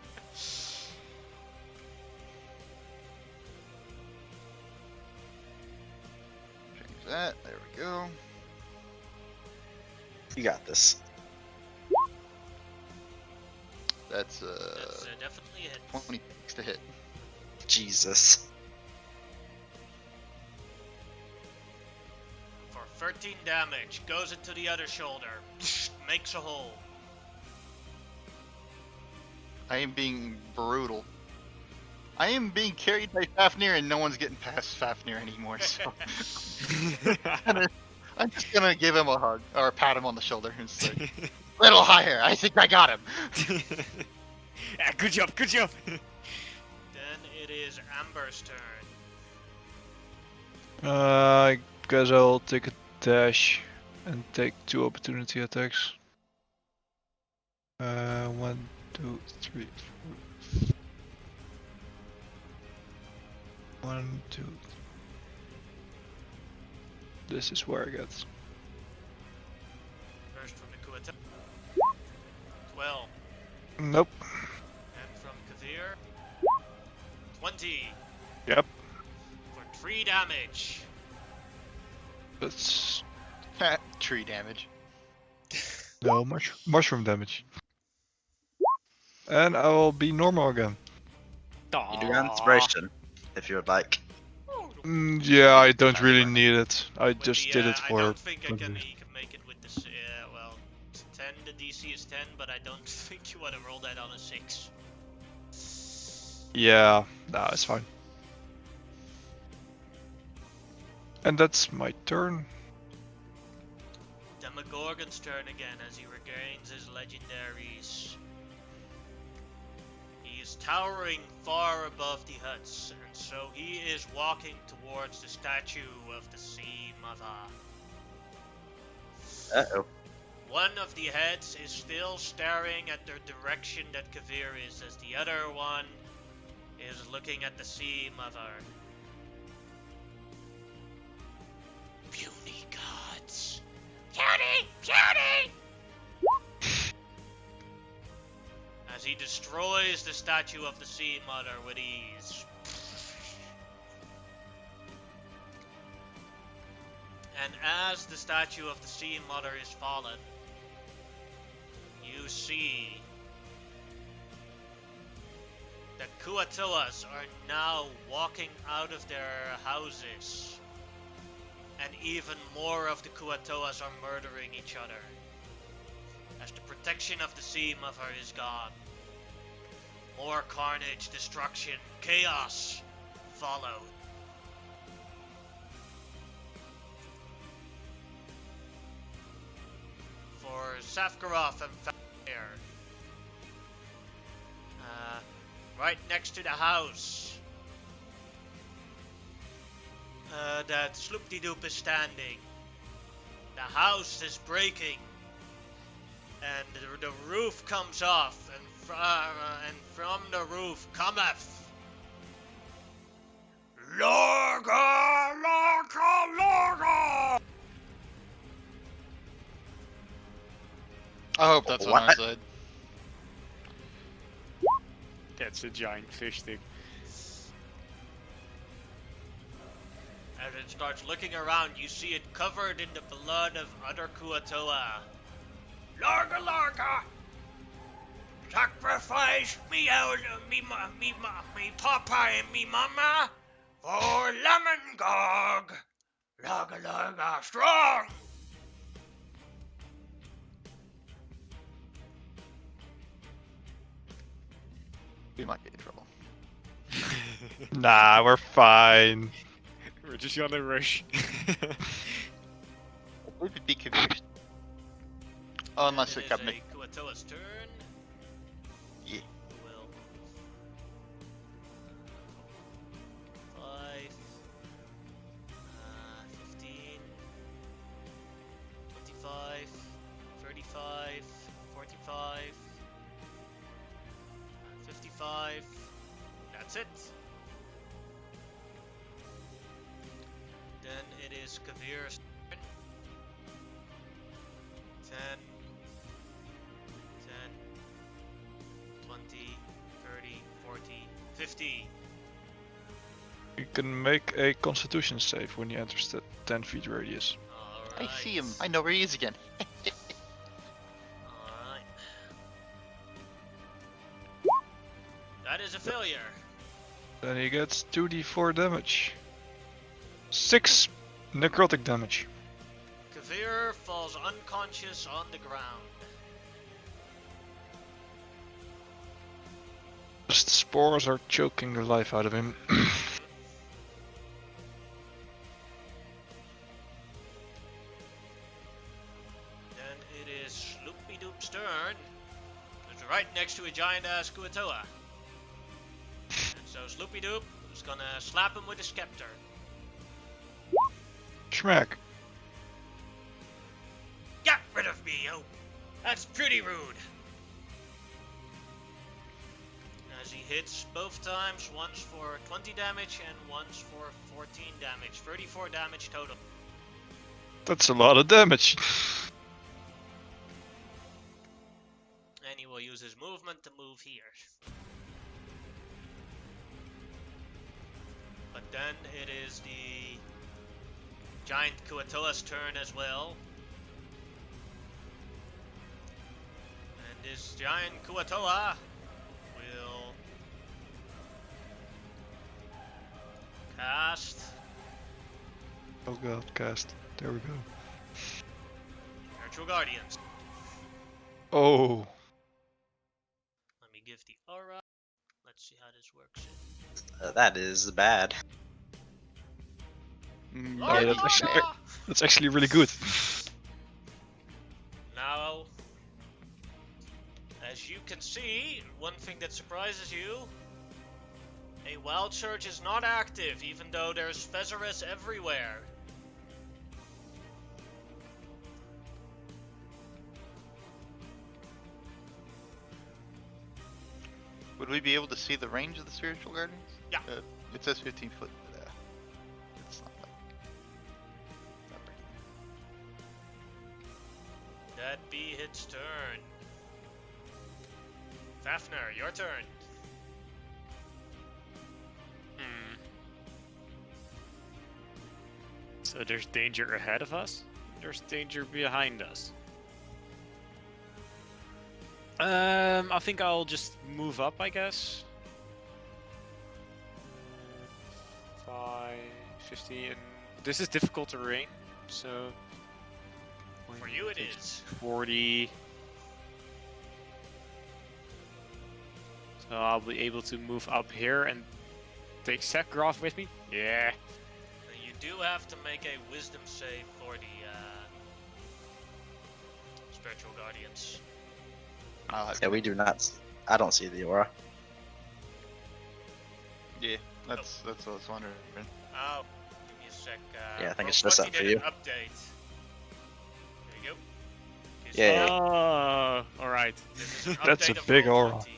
Change that, there we go. You got this. That's Definitely a hit. 26 to hit. Jesus. For 13 damage, goes into the other shoulder, makes a hole. I am being brutal. I am being carried by Fafnir and no one's getting past Fafnir anymore, so... I'm just gonna give him a hug, or pat him on the shoulder and say, little higher, I think I got him! Yeah, good job, good job! Then it is Amber's turn. I guess I'll take a dash and take 2 opportunity attacks. 1, 2, 3, 4. 1, 2. This is where I get. First from the Kuata. 12. Nope. And from Kavir. 20. Yep. For 3 damage. That's Tree damage. no mushroom damage. And I will be normal again. You do have inspiration, if you would like. Yeah, I don't really need it. I With just the, did it I for. don't think you can make it with this. Well, 10. The DC is 10, but I don't think you want to roll that on a 6. Yeah, nah, it's fine. And that's my turn. Demogorgon's turn again as he regains his legendaries. He is towering far above the huts, and so he is walking towards the statue of the Sea Mother. Uh-oh. One of the heads is still staring at the direction that Kavir is, as the other one is looking at the Sea Mother. Puny gods. Puny! Puny! As he destroys the statue of the Sea Mother with ease. And as the statue of the Sea Mother is fallen, you see that Kuatoas are now walking out of their houses. And even more of the Kuatoas are murdering each other. As the protection of the Sea Mother is gone. More carnage, destruction, chaos follow. For Safkarov and Fafnir. Right next to the house that Sloop-de-Doop is standing. The house is breaking. and the roof comes off, and from the roof cometh Lorga, Lorga, Lorga! I hope that's what I What? said. That's a giant fish stick. As it starts looking around, you see it covered in the blood of other Kuatoa. Larga, Larga! Sacrifice me out of me papa and me mama for Lemon Gog! Larga, Larga, strong! We might get in trouble. Nah, we're fine. We're just gonna rush. We could be confused. Oh, unless It it is kept a me. Kuatoa's turn. Yeah. Who will 5, 15, 25, 35, 45, 55. That's it. Then it is Kavir's turn. 10, 20, 30, 40, 50. You can make a Constitution save when you enter the 10 feet radius. Alright. I see him. I know where he is again. Alright. That is a failure. Then he gets 2d4 damage. 6 necrotic damage. Kavir falls unconscious on the ground. Just spores are choking the life out of him. Then it is Sloopy Doop's turn. It's right next to a giant ass Kuatoa. And so Sloopy Doop is gonna slap him with a scepter. Schmack. Get rid of me, yo! That's pretty rude. As he hits both times, once for 20 damage and once for 14 damage. 34 damage total. That's a lot of damage. And he will use his movement to move here. But then it is the giant Kuatoa's turn as well. And this giant Kuatoa will cast Oh god, cast. There we go. Virtual Guardians. Oh. Let me give the aura. Let's see how this works. That is bad. Yeah, that's actually really good. Now, as you can see, one thing that surprises you, a wild surge is not active, even though there's Fezaris everywhere. Would we be able to see the range of the spiritual guardians? Yeah. It says 15 foot. But, it's not like that big. That be its turn. Fafnir, your turn. So there's danger ahead of us. There's danger behind us. I think I'll just move up, I guess. 5, 15. This is difficult terrain, so. For you it is. 40. So I'll be able to move up here and take Sephiroth with me. Yeah. You do have to make a wisdom save for the spiritual guardians. Yeah, we do not. I don't see the aura. Yeah, that's what I was wondering. Oh, give me a sec. Yeah, I think Rogue it's just 20 up for did you. an update. There you go. His Yeah. Oh, alright. This is an That's a update of big Roll aura. 20.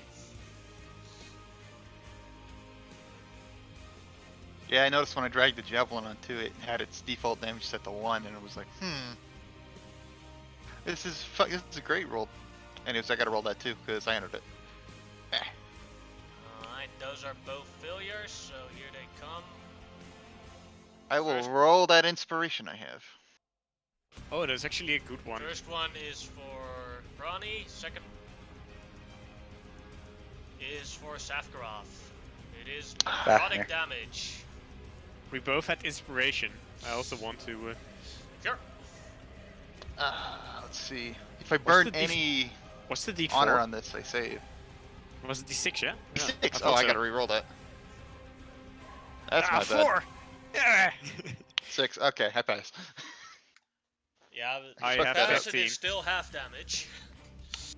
Yeah, I noticed when I dragged the javelin onto it, it had its default damage set to 1, and it was like, this is a great roll. Anyways, I gotta roll that too, because I entered it. Alright, those are both failures, so here they come. I will First- roll that inspiration I have. Oh, that's actually a good one. First one is for Ronnie, second is for Safkarov. It is Fafnir. necrotic damage. We both had inspiration. I also want to. Sure. Let's see. If I What's burn the def- any What's the D4? honor on this, I save. Was it D6? Yeah. Yeah, 6. thought Oh, I so. gotta re-roll that. That's my bad. 4. Yeah. 6. Okay, I pass. Yeah, I but have pass it 15. is still half damage.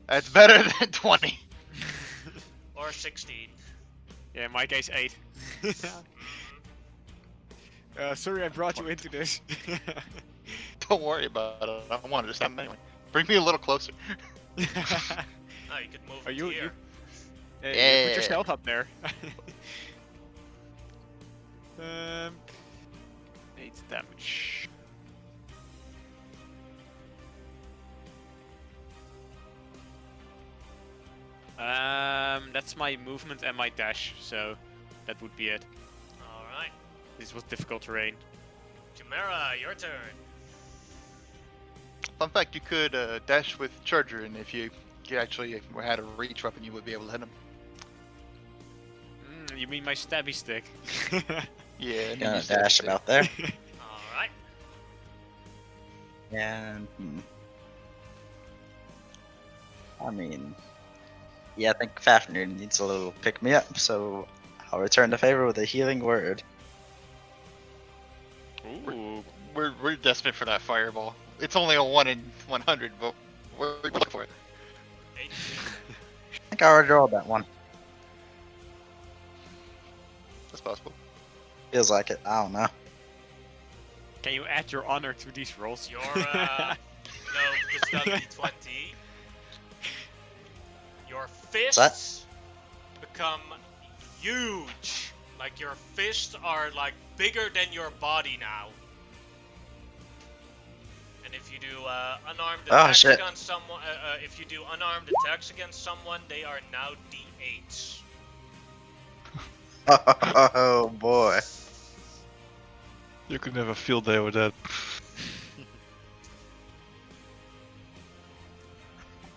That's better than 20. Or 16. Yeah, in my case 8. Sorry I brought you into this. Don't worry about it. I don't want to just happen anyway. Bring me a little closer. Oh, you could move Are it you here. Put Yeah. yourself up there. 8 damage. That's my movement and my dash, so that would be it. Alright. This was difficult terrain. Chimera, your turn. Fun fact, you could dash with Charger, and if you actually had a reach weapon, you would be able to hit him. You mean my stabby stick? Yeah, and then Gonna you said dash it. about there. Alright. And I mean, yeah, I think Fafnir needs a little pick me up, so I'll return the favor with a healing word. Ooh. We're desperate for that fireball. It's only a 1 in 100, but we're looking for it. 18. I think I already rolled that one. That's possible. Feels like it. I don't know. Can you add your honor to these rolls? Your, no, it's not D20. Your fists become huge. Like, your fists are, like, bigger than your body now. And if you do unarmed Oh, attacks shit. against someone, if you do unarmed attacks against someone, they are now D8s. Oh boy. You could have a field day with that.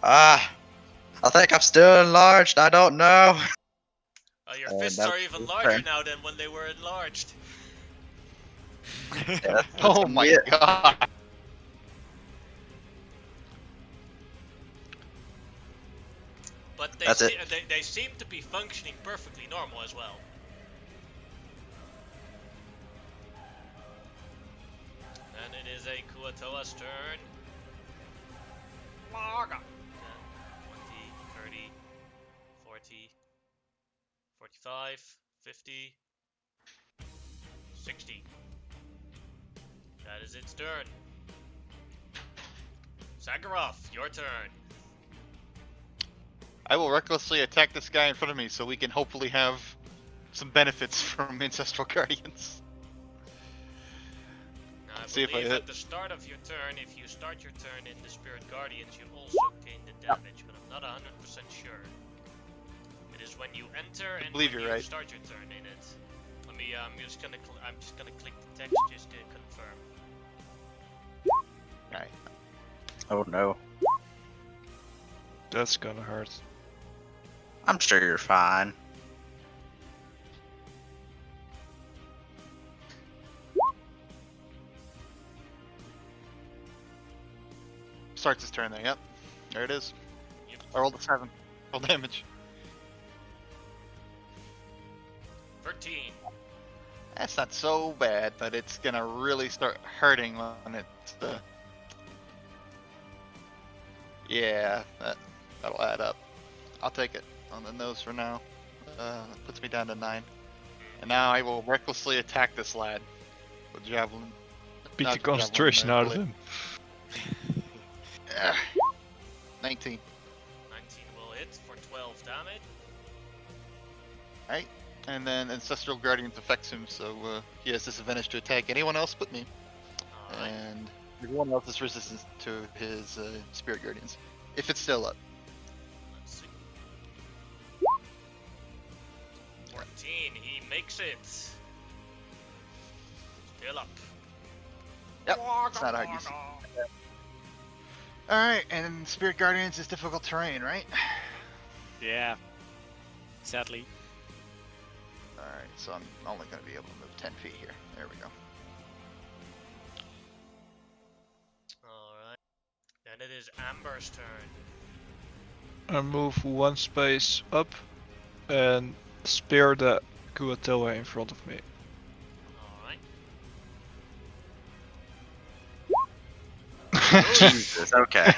I think I'm still enlarged. I don't know. Your fists that's are even his larger turn. now than when they were enlarged. Yeah, that's Oh gonna my be it. god. But That's it. they seem to be functioning perfectly normal as well. And it is a Kuatoa's turn. 10, 20, 30, 40, 45, 50, 60. That is its turn. Sakharov, your turn. I will recklessly attack this guy in front of me so we can hopefully have some benefits from Ancestral Guardians. Now, I See if I believe hit. at the start of your turn, if you start your turn in the Spirit Guardians, you also gain the damage, but I'm not 100% sure. It is when you enter and believe when you're you right. start your turn in it. Let me. I'm just gonna click the text just to confirm. Alright. Oh no. That's gonna hurt. I'm sure you're fine. Starts his turn there, yep. There it is. Yep. I rolled a 7. Roll damage. 13. That's not so bad, but it's gonna really start hurting when it's yeah, that'll add up. I'll take it on the nose for now. That puts me down to 9. And now I will recklessly attack this lad with javelin. Beat Not the javelin, concentration out of bullet. him. Ugh. 19. 19 will hit for 12 damage. Alright. And then Ancestral Guardians affects him, so he has disadvantage to attack anyone else but me. Alright. And everyone else is resistant to his Spirit Guardians. If it's still up. Let's see. 14, he makes it. Still up. Yep, it's not hard to see. Alright, and Spirit Guardians is difficult terrain, right? Yeah. Sadly. Alright, so I'm only going to be able to move 10 feet here. There we go. Alright. Then it is Amber's turn. I move one space up and spear the Kuatoa in front of me. Alright. Jesus, okay.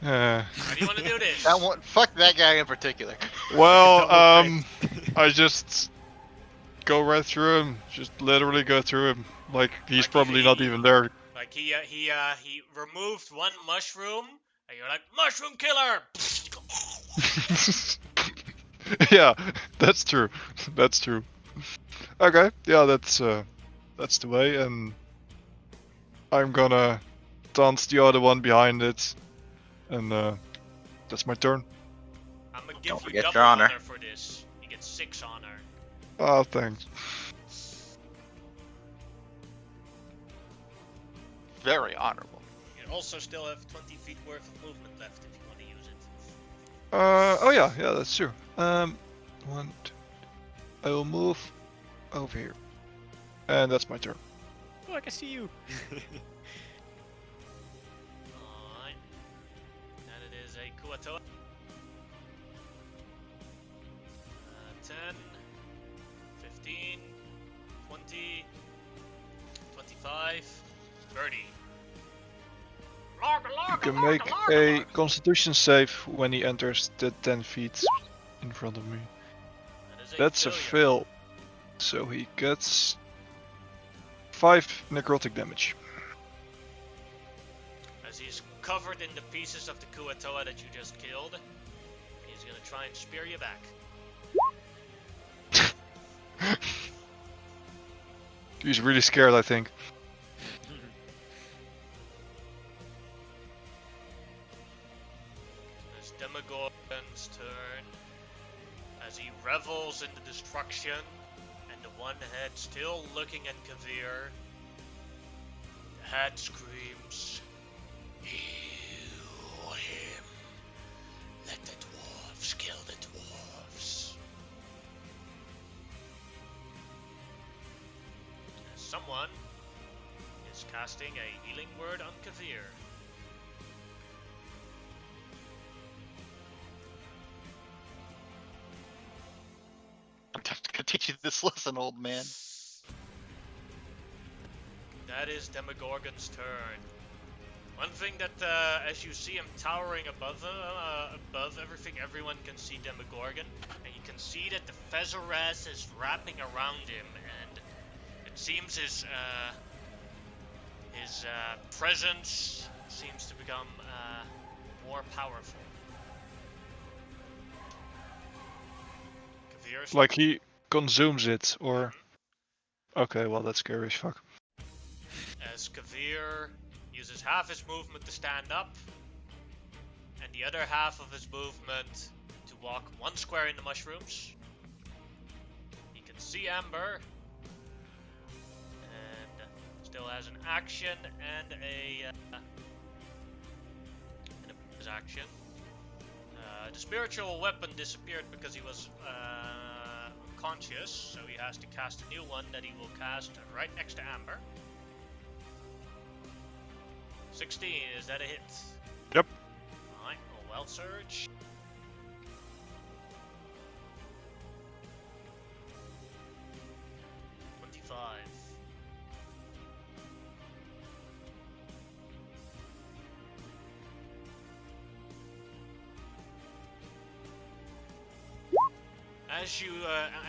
Uh, How do you want to do this? That one, fuck that guy in particular. well, Double I just go right through him. Just literally go through him. Like he's Like probably not even there. Like he removed one mushroom, and you're like, mushroom killer! Yeah, that's true. That's true. Okay, yeah, that's the way, and I'm gonna dance the other one behind it, and that's my turn. I'm gonna give Don't you forget double your honor. for this. You get 6 honor. Oh, thanks. Very honorable. You also still have 20 feet worth of movement left if you want to use it. Oh yeah, that's true. One, two. I will move over here, and that's my turn. Oh, I can see you. Alright. And it is a Kuatoa. 10, 15, 20, 25, 30. You can make a Constitution save when he enters the 10 feet in front of me. That is That's a failure. fail. So he gets 5 necrotic damage. As he's covered in the pieces of the Kuatoa that you just killed, he's gonna try and spear you back. He's really scared, I think. It's Demogorgon's turn as he revels in the destruction, and the one head still looking at Kavir. The head screams, "Heal him! Let the dwarves kill the dwarves!" As someone is casting a healing word on Kavir. I'm gonna teach you this lesson, old man. That is Demogorgon's turn. One thing that, as you see him towering above everything, everyone can see Demogorgon, and you can see that the Fezzeraz is wrapping around him, and it seems his presence seems to become more powerful. Kavir's Like he consumes it, or... Okay, well that's scary as fuck. as Kavir uses half his movement to stand up, and the other half of his movement to walk 1 square in the mushrooms. He can see Amber, and still has an action and a bonus action. The spiritual weapon disappeared because he was unconscious, so he has to cast a new one that he will cast right next to Amber. 16, is that a hit? Yep. Alright, a well surge.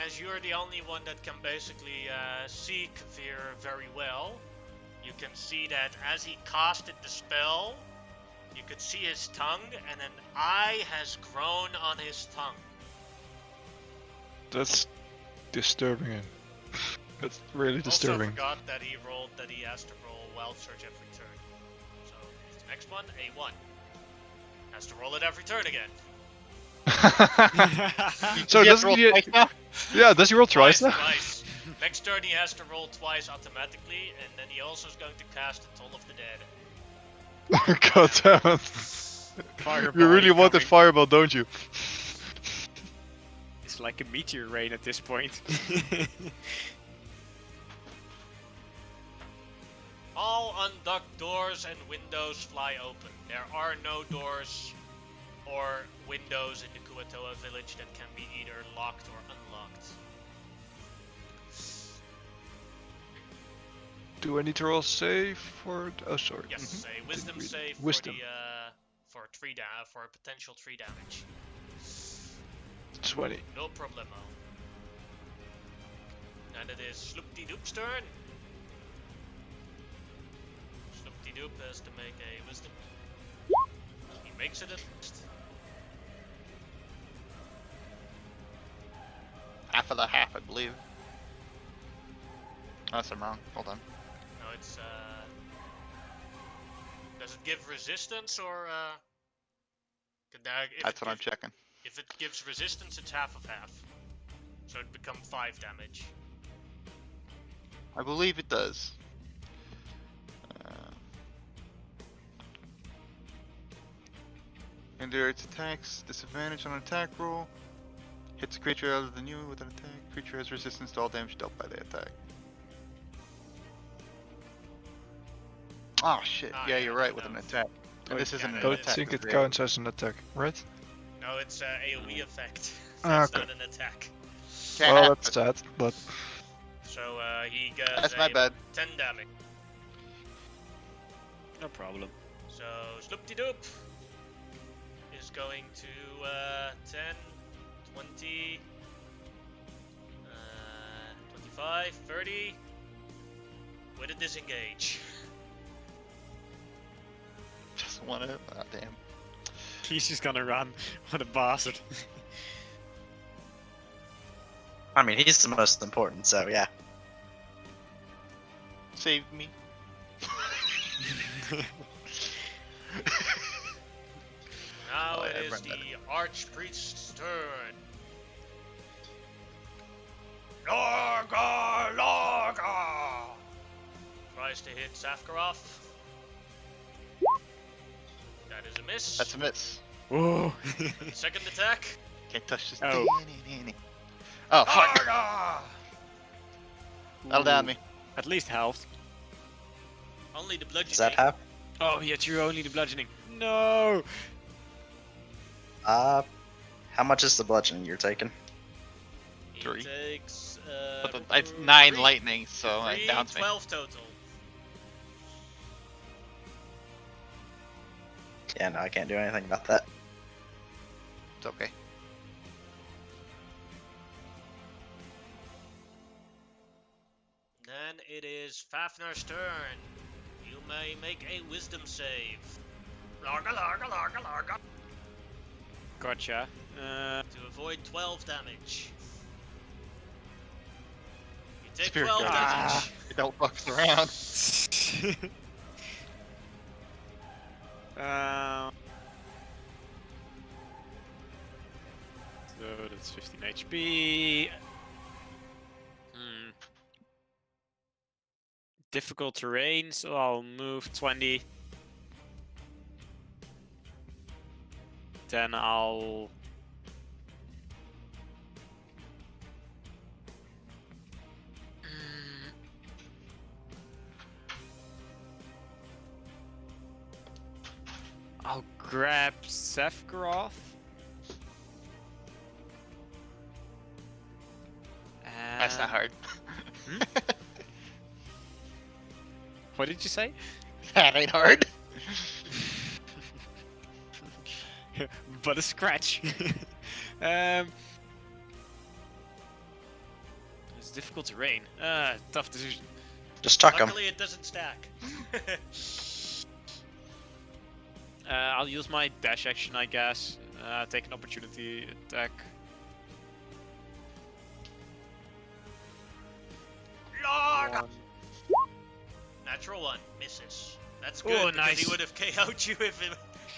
As you're the only one that can basically see Kavir very well, you can see that as he casted the spell, You could see his tongue, and an eye has grown on his tongue. That's disturbing. That's really disturbing. Also forgot that he has to roll wild surge every turn. So the next one, A1. Has to roll it every turn again. So You does roll he? twice now? Yeah, does he roll twice now? Twice. Next turn he has to roll twice automatically, and then he also is going to cast the Toll of the Dead. God damn it! Fireball You really want the incoming. fireball, don't you? It's like a meteor rain at this point. All unducked doors and windows fly open. There are no doors or windows in the Kuatoa village that can be either locked or unlocked. Do I need to roll save for? Oh, sorry. Yes, a wisdom Didn't read. save Wisdom. for for a potential 3 damage. 20. No problemo. And it is Sloop-de-Doop's turn. Sloop-de-Doop has to make a wisdom. He makes it at least. Half of the half, I believe. Unless I'm wrong. Hold on. No, it's does it give resistance or if That's it what I'm gives- checking. If it gives resistance, it's half of half. So it'd become 5 damage. I believe it does. Endure its attacks. Disadvantage on attack roll. Hits a creature other than you with an attack. Creature has resistance to all damage dealt by the attack. Oh shit! Ah, Yeah, yeah, you're right no, with an no. attack. And this isn't yeah, an no, I attack. think this it is counts as an attack, right? No, it's AoE effect. Ah, That's okay. not an attack. Can't Well, happen. that's sad, but So he gets That's my bad. 10 damage. No problem. So Sloop-de-Doop is going to 10, 20, 25, 30 with a disengage. Just want to. Oh, damn. He's just gonna run. What a bastard. I mean, he's the most important, so yeah. Save me. Now Oh, it yeah, is right, the Archpriest's turn. Larga! Larga! Tries to hit Safkaroff. That is a miss. That's a miss. Whoa. The second attack. Can't touch this. Oh. Oh fuck! Larga! That'll down me. At least health. Only the bludgeoning. Does that have? Oh, yeah, true. Only the bludgeoning. No. How much is the bludgeoning you're taking? He 3. takes But it's 9 three- lightning, so it three, downs me. 12 total. Yeah, no, I can't do anything about that. It's okay. Then it is Fafnir's turn. You may make a wisdom save. Larga, larga, larga, larga. Gotcha. To avoid 12 damage. You take Spirit 12 guardian. damage. Don't fuck around. So that's 15 HP. Difficult terrain, so I'll move 20. Then I'll... I'll grab Sephiroth. That's not hard. Hmm? What did you say? That ain't hard. But a scratch. It's difficult terrain. Tough decision. Just chuck him. Luckily, it doesn't stack. I'll use my dash action, I guess. Take an opportunity attack. Lord! One. Natural 1 misses. That's good Oh, because nice. he would have KO'd you if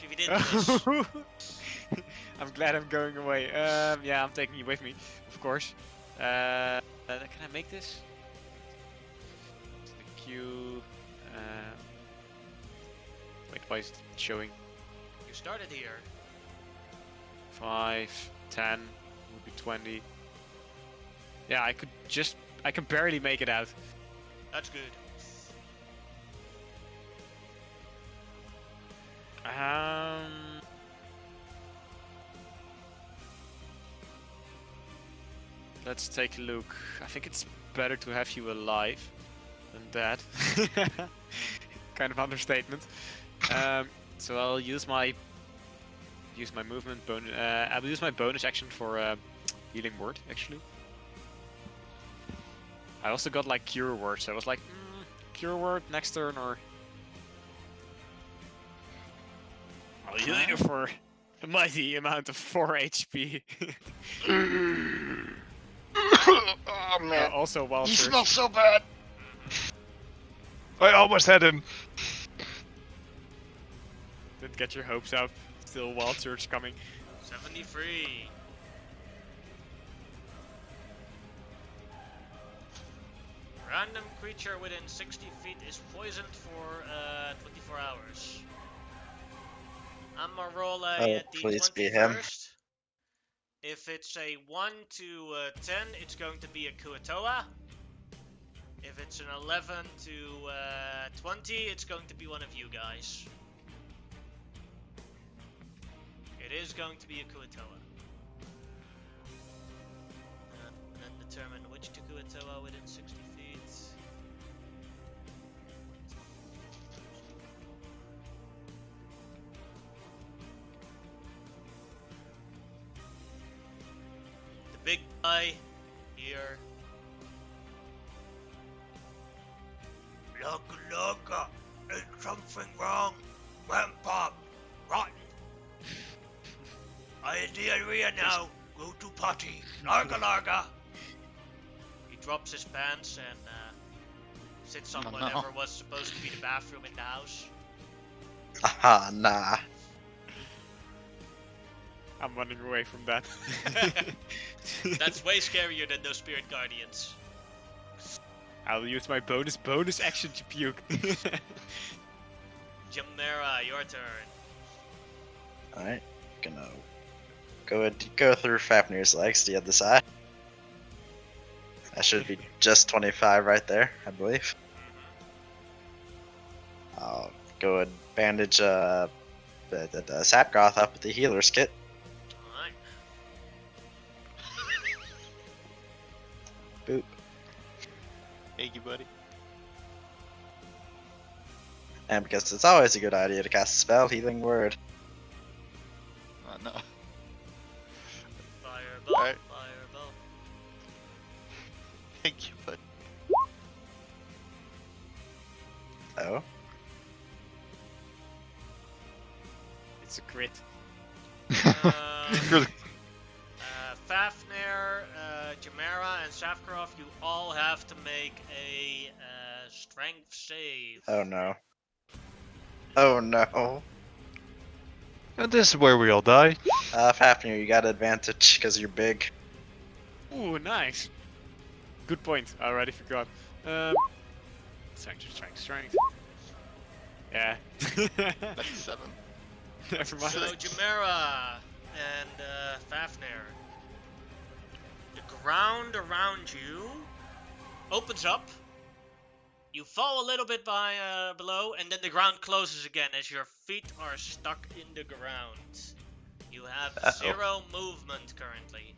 he didn't miss. I'm glad I'm going away. Yeah, I'm taking you with me, of course. Can I make this? It's the Q. Wait, why is it showing? You started here. 5, 10, would be 20. Yeah, I can barely make it out. That's good. Let's take a look. I think it's better to have you alive than dead. Kind of understatement. So I'll use my movement bonus. I will use my bonus action for healing word. Actually, I also got like cure word. So I was like, cure word next turn, or I'll heal you for a mighty amount of 4 HP. Oh man, Also, while he smells so bad. I almost had him. didn't get your hopes up. Still, wild surge coming. 73. Random creature within 60 feet is poisoned for 24 hours. I'm gonna roll a Oh, please d20 be him. first. If it's a 1 to 10, it's going to be a Kuatoa. If it's an 11 to 20, it's going to be one of you guys. It is going to be a Kuatoa. And then determine which to Kuatoa within 60 feet. The big guy here. Look, there's something wrong. Grandpa, rotten. I had diarrhea now. Go to potty. Larga. He drops his pants and sits on Oh, no. whatever was supposed to be the bathroom in the house. Haha, nah. I'm running away from that. That's way scarier than those spirit guardians. I'll use my bonus action to puke. Jamera, your turn. Alright, gonna go through Fafnir's legs to the other side. That should be just 25 right there, I believe. I'll go and bandage the Sapgroth up with the healer's kit. Alright. Boop. Thank you, buddy. And because it's always a good idea to cast a spell, Healing Word. Oh no. Fireball, Alright. fireball. Thank you, buddy. Oh. It's a crit. Fafnir, Jamera, and Safkaroff, you all have to make a strength save. Oh no. Oh no. And this is where we all die. Fafnir, you got advantage because you're big. Ooh, nice. Good point. I already forgot. Strength. Yeah. 97. Never mind. So Jamera and Fafnir, the ground around you opens up. You fall a little bit below, and then the ground closes again as your feet are stuck in the ground. You have Uh-oh. 0 movement currently.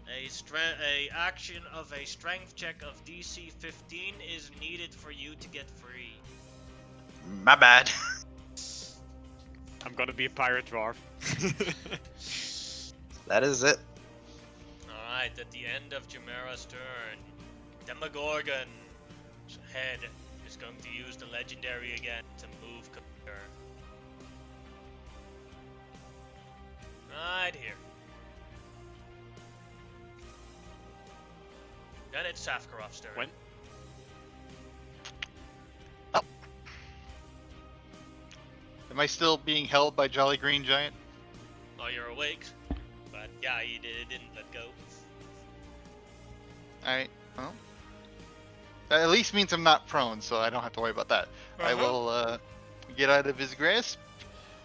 A action of a strength check of DC 15 is needed for you to get free. My bad. I'm gonna be a pirate dwarf. That is it. Alright, at the end of Jamera's turn, Demogorgon's head is going to use the legendary again to move Right here. Then it's Safkarov's turn. When? Am I still being held by Jolly Green Giant? Oh, you're awake. But yeah, he didn't let go. Alright, well. That at least means I'm not prone, so I don't have to worry about that. I will get out of his grasp,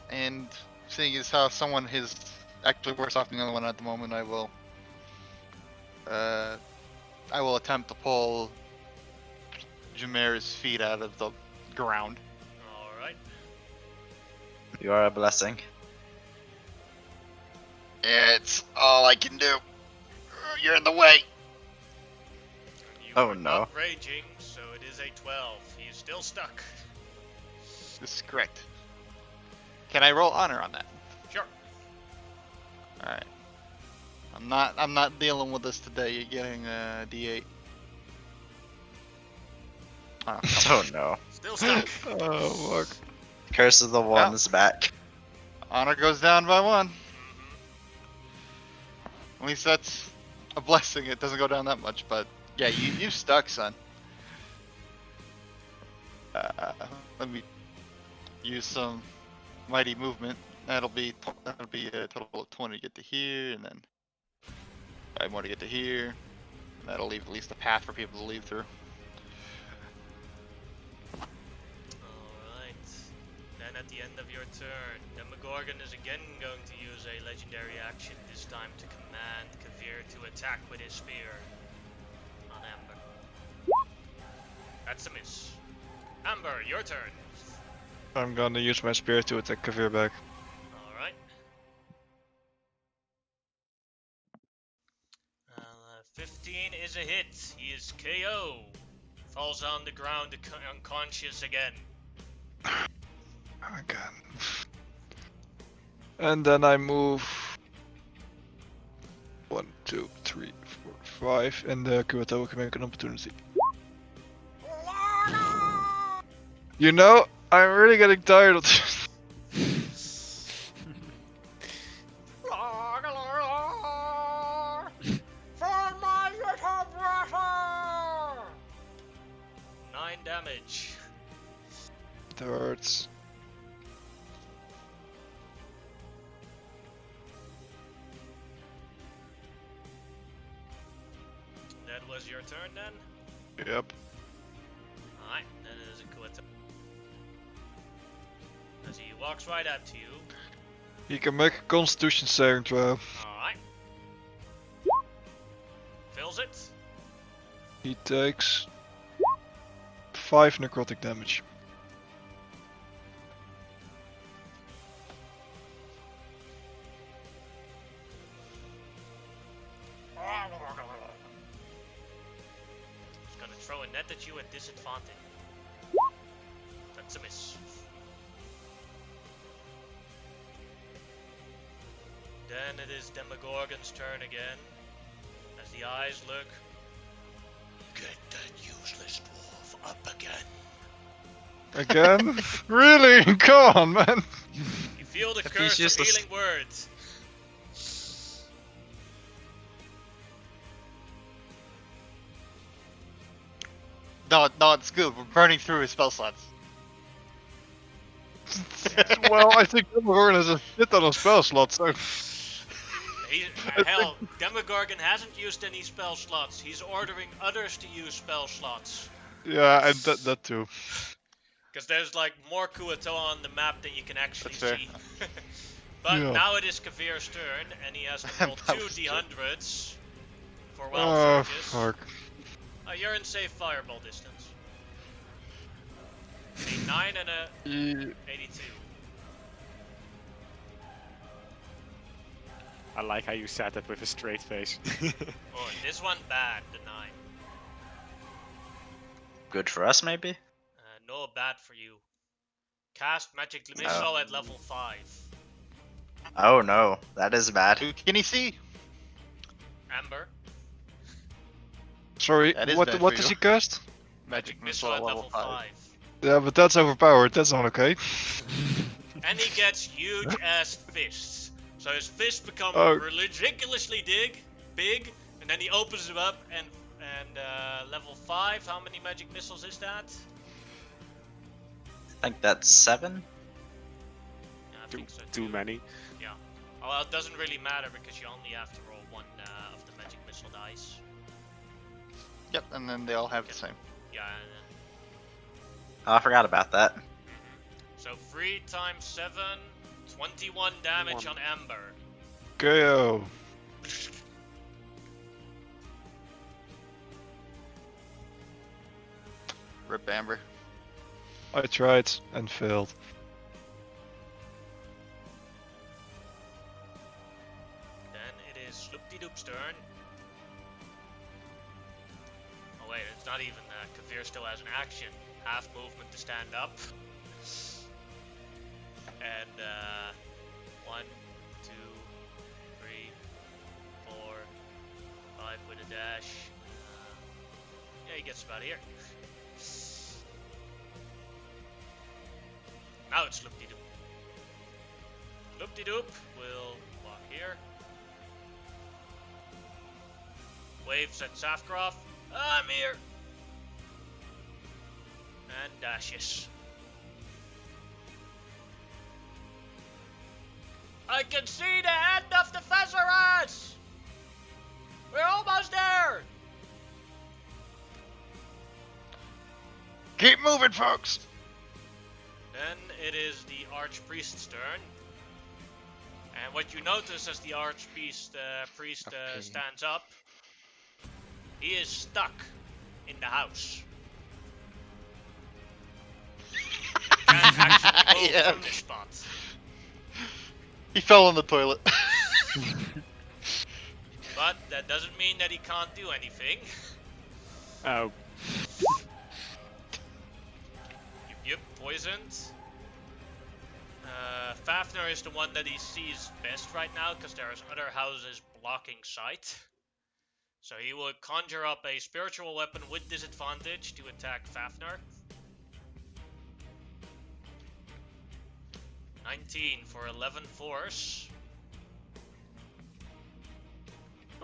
and seeing as how someone is actually worse off than the other one at the moment, I will attempt to pull Jameer's feet out of the ground. Alright. You are a blessing. It's all I can do. You're in the way. You Oh, are no. not raging, so it is a 12. He is still stuck. This is correct. Can I roll honor on that? Sure. Alright. I'm not dealing with this today. You're getting a D8. Oh, Oh no. Still stuck. Oh fuck. Curse of the One is back. honor goes down by 1. Mhm. At least that's a blessing. It doesn't go down that much, but yeah, you stuck, son. Let me use some mighty movement. That'll be a total of 20 to get to here, and then 5 more to get to here. And that'll leave at least a path for people to leave through. Alright. Then at the end of your turn, Demogorgon is again going to use a legendary action, this time to command Kavir to attack with his spear on Amber. That's a miss. Amber, your turn. I'm gonna use my spear to attack Kavir back. Alright. 15 is a hit. He is KO. Falls on the ground unconscious again. Oh my god. And then I move 1, 2, 3, 4, 5, and the Kuroto can make an opportunity. You know, I'm really getting tired of this. 9 damage. It hurts. That was your turn then? Yep. Alright, then it is a Kuroto. As he walks right up to you. He can make a Constitution saving throw. Alright. Fills it. He takes 5 necrotic damage. He's gonna throw a net at you at disadvantage. That's a miss. Then it is Demogorgon's turn again. As the eyes look. Get that useless dwarf up again. Again? Really? Come on, man. You feel the If he's curse of useless- healing words. No, it's good. We're burning through his spell slots. Well, I think Demogorgon has a shit ton of spell slots, so... Hell, Demogorgon hasn't used any spell slots. He's ordering others to use spell slots. Yeah, and that too. Because there's like more Kuato on the map than you can actually That's fair. see. But Yeah. now it is Kavir's turn, and he has to roll That 2 was true. D100s for well Oh, surges. fuck. You're in safe fireball distance. A 9 and a He- 82. I like how you said that with a straight face. Oh, this one bad, the 9. Good for us, maybe? No bad for you. Cast magic missile at level 5. Oh no, that is bad. Who can he see? Amber, Sorry, That is what bad what for does you. he cast? magic missile at level 5. Yeah, but that's overpowered. That's not okay. And he gets huge ass fists. So his fists become Oh. ridiculously big, and then he opens them up and level 5. How many magic missiles is that? I think that's 7. Yeah, I think so Too many. Yeah. Well, it doesn't really matter because you only have to roll one of the magic missile dice. Yep, and then they all have the same. Yeah. Oh, I forgot about that. So 3 times 7, 21 damage on Ember. KO. Rip Amber. I tried and failed. Then it is Sloop-de-Doop's turn. Oh wait, it's not even. Kavir still has an action. Half movement to stand up. And 1, 2, 3, 4, 5 with a dash. Yeah, he gets about here. Now it's Sloop-de-Doop. Sloop-de-Doop will walk here. Waves at Safgroth. I'm here! And dashes. I can see the end of the Fezzarats! We're almost there! Keep moving, folks! Then it is the Archpriest's turn. And what you notice as the Archpriest Okay. stands up, he is stuck in the house. Can't actually move Yeah. from this spot. He fell in the toilet. But that doesn't mean that he can't do anything. Oh. Yep, poisoned. Fafnir is the one that he sees best right now because there's other houses blocking sight. So he will conjure up a spiritual weapon with disadvantage to attack Fafnir. 19 for 11 force.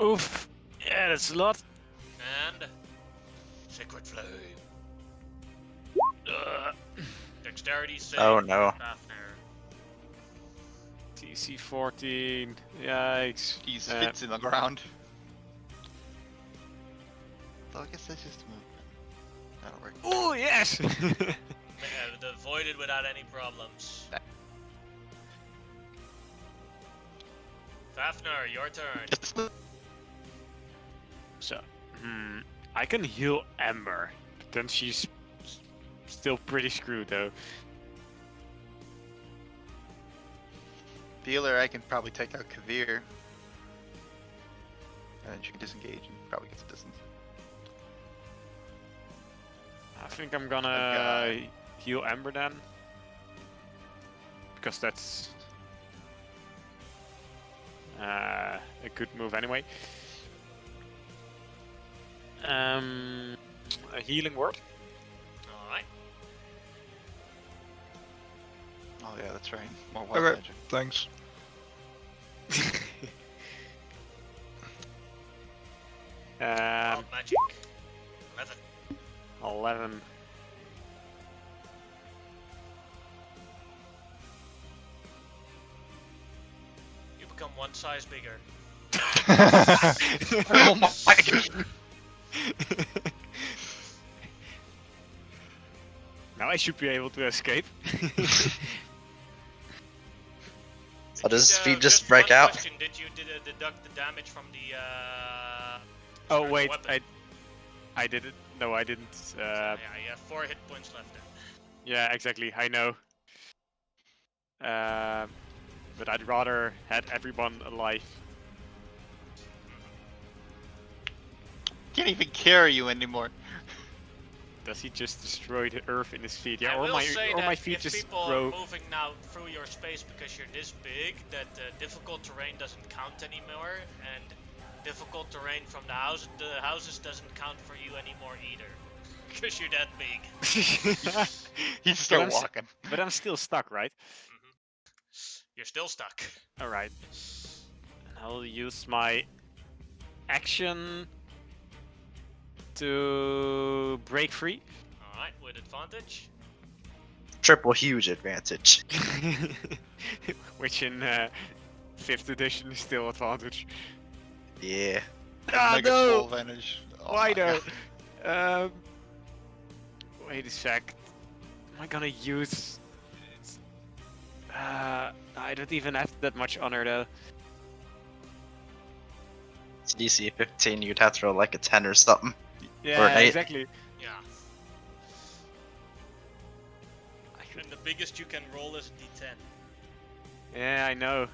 Oof. Yeah, that's a lot. And Sacred Flame. Dexterity save. Oh, no. Fafnir. TC 14. Yikes. He spits in the ground. So I guess that's just a movement. That'll work. Oh yes. Avoided without any problems. Fafnir, your turn. So, I can heal Ember, but then she's still pretty screwed though. Dealer, I can probably take out Kavir. And then she can disengage and probably get some distance. I think I'm gonna heal Ember then, because that's a good move anyway. A healing word. Alright. Oh yeah, that's right. More wild Okay, magic. thanks. Wild magic. 11. 11. You become one size bigger. Oh my god! Now I should be able to escape. So does his feet just one break out? question, did you deduct the damage from the Oh spiritual wait, weapon? I didn't. No, I didn't. Yeah, you have 4 hit points left then. Yeah, exactly. I know. But I'd rather had everyone alive. Can't even carry you anymore. Does he just destroy the earth in his feet? Yeah, I or will say my that feet if just people grow. are moving now through your space because you're this big, that difficult terrain doesn't count anymore, and difficult terrain from the houses doesn't count for you anymore either. Because you're that big. He's still I'm s- walking. But I'm still stuck, right? You're still stuck. Alright. And I'll use my action to break free. Alright, with advantage. Triple huge advantage. Which in 5th edition is still advantage. Yeah. Ah, Mega no! full advantage. Oh Why my no? God. Wait a sec. Am I gonna use... I don't even have that much honor though. It's DC 15, you'd have to roll like a 10 or something. Yeah, an 8. exactly. Yeah. And the biggest you can roll is a D10. Yeah, I know.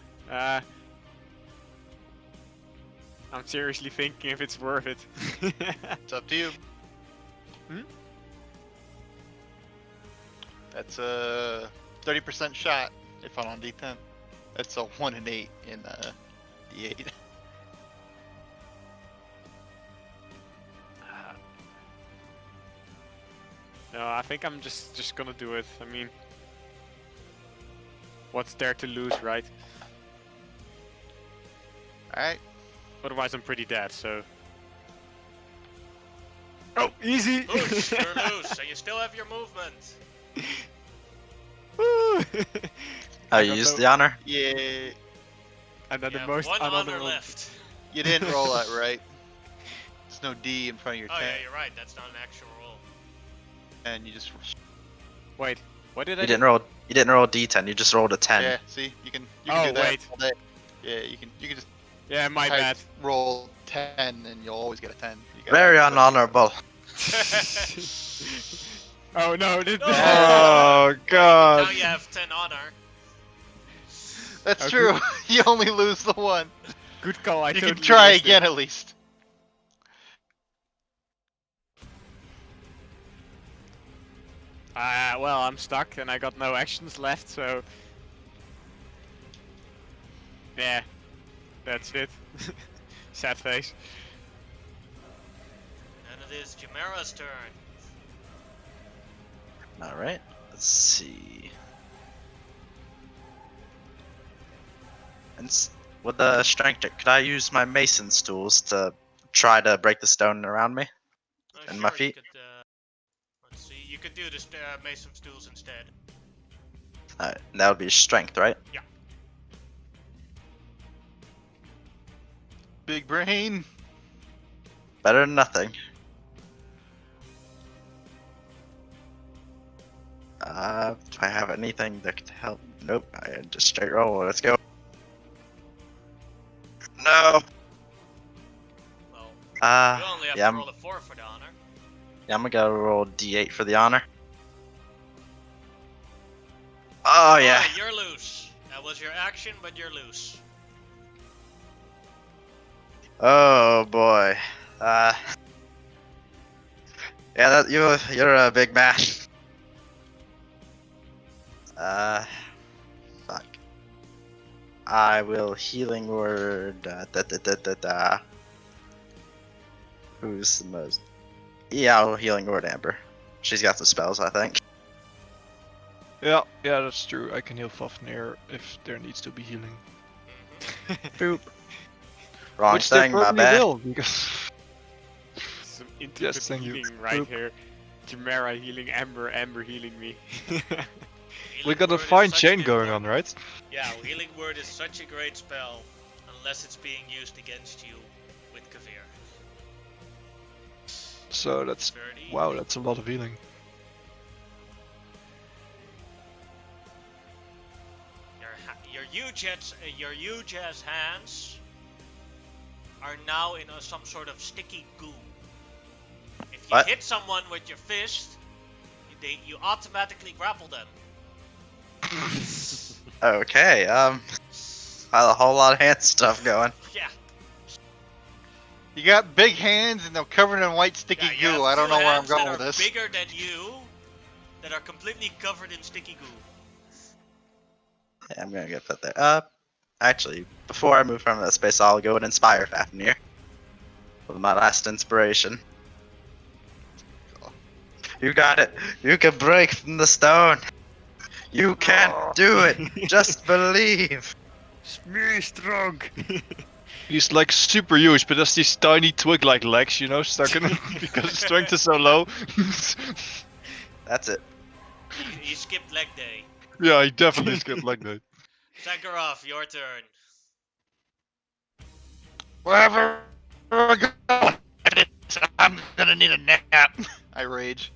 I'm seriously thinking if it's worth it. It's up to you. Hmm? That's a 30% shot if I'm on D10. That's a 1 in 8 in D8. No, I think I'm just gonna do it. I mean, what's there to lose, right? Alright. Otherwise, I'm pretty dead. So. Oh, easy! Loose, you're loose, and you still have your movement. Woo! Oh, I you got used no- the honor? Yeah. And then You the have most one honor unhonorable. left. You didn't roll that right. There's no D in front of your Oh 10. yeah, you're right. That's not an actual roll. And you just. Wait, what did I You do? didn't roll a D10, you just rolled a 10. Yeah, see? You can Oh, do that wait. all day. Yeah, you can just Yeah, my type bad. roll 10 and you'll always get a 10. You gotta Very have- unhonorable. Oh no! No. Oh Now god. you have 10 honor. That's Okay. true. You only lose the one. Good call. I You totally can try missed it. again at least. Well, I'm stuck and I got no actions left, so. Yeah, that's it. Sad face. And it is Chimera's turn. Alright, let's see. And with the strength check, could I use my mason's tools to try to break the stone around me? And my Sure, feet? You could, let's see. You could do this Mason's tools instead. Alright, that would be strength, right? Big brain. Better than nothing. Do I have anything that could help? Nope, I just straight roll. Let's go. No. Well, Uh, you only have yeah, to I'm, roll a 4 for the honor. yeah, I'm gonna roll D8 for the honor. Oh yeah. Alright, you're loose. That was your action, but you're loose. Oh boy. Yeah, that you're a big man. Fuck. I will healing word. Who's the most? Yeah, I'll healing word Amber. She's got the spells, I think. Yeah, that's true. I can heal Fafnir if there needs to be healing. Boop. Wrong Which there thing, my probably bad. will, because Some intimate Yes, thank you. healing right Boop. here. Chimera healing Amber, Amber healing me. we Healing got a word is fine such chain an going important- on, right? Yeah, healing word is such a great spell, unless it's being used against you with Kavir. So that's 30. wow, that's a lot of healing. Your huge ass hands are now in some sort of sticky goo. If you What? hit someone with your fist, you automatically grapple them. Okay, a whole lot of hand stuff going. Yeah. You got big hands and they're covered in white sticky Yeah, you goo. have I don't two know where I'm hands going that with are this. bigger than you, that are completely covered in sticky goo. Yeah, I'm gonna get put there. Actually, before I move from that space, I'll go and inspire Fafnir with my last inspiration. You got it. You can break from the stone. You can do it. Just believe. Me strong. He's like super huge, but has these tiny twig-like legs, you know, stuck in him because his strength is so low. That's it. He skipped leg day. Yeah, he definitely skipped leg day. Sakharov, your turn. Wherever I go, I'm gonna need a nap. I rage.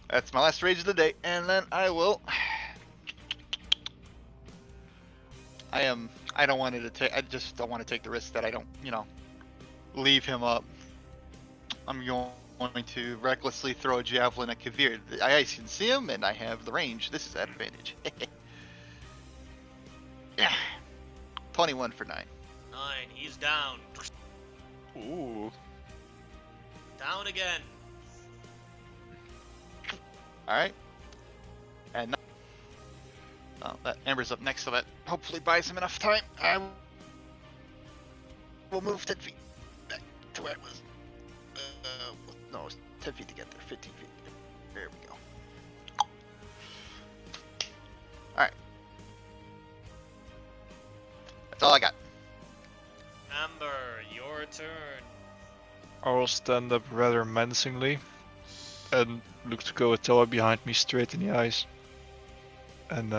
That's my last rage of the day, and then I will. I don't want to take. I just don't want to take the risk that I don't, leave him up. I'm going to recklessly throw a javelin at Kavir. I can see him, and I have the range. This is an advantage. Yeah. 21 for 9. 9, he's down. Ooh. Down again. Alright. And that Amber's up next, so that hopefully buys him enough time. I will move 10 feet back to where I was. No, it's 10 feet to get there, 15 feet. There we go. Alright. That's all I got. Amber, your turn. I will stand up rather menacingly and look to go at Toa behind me straight in the eyes. And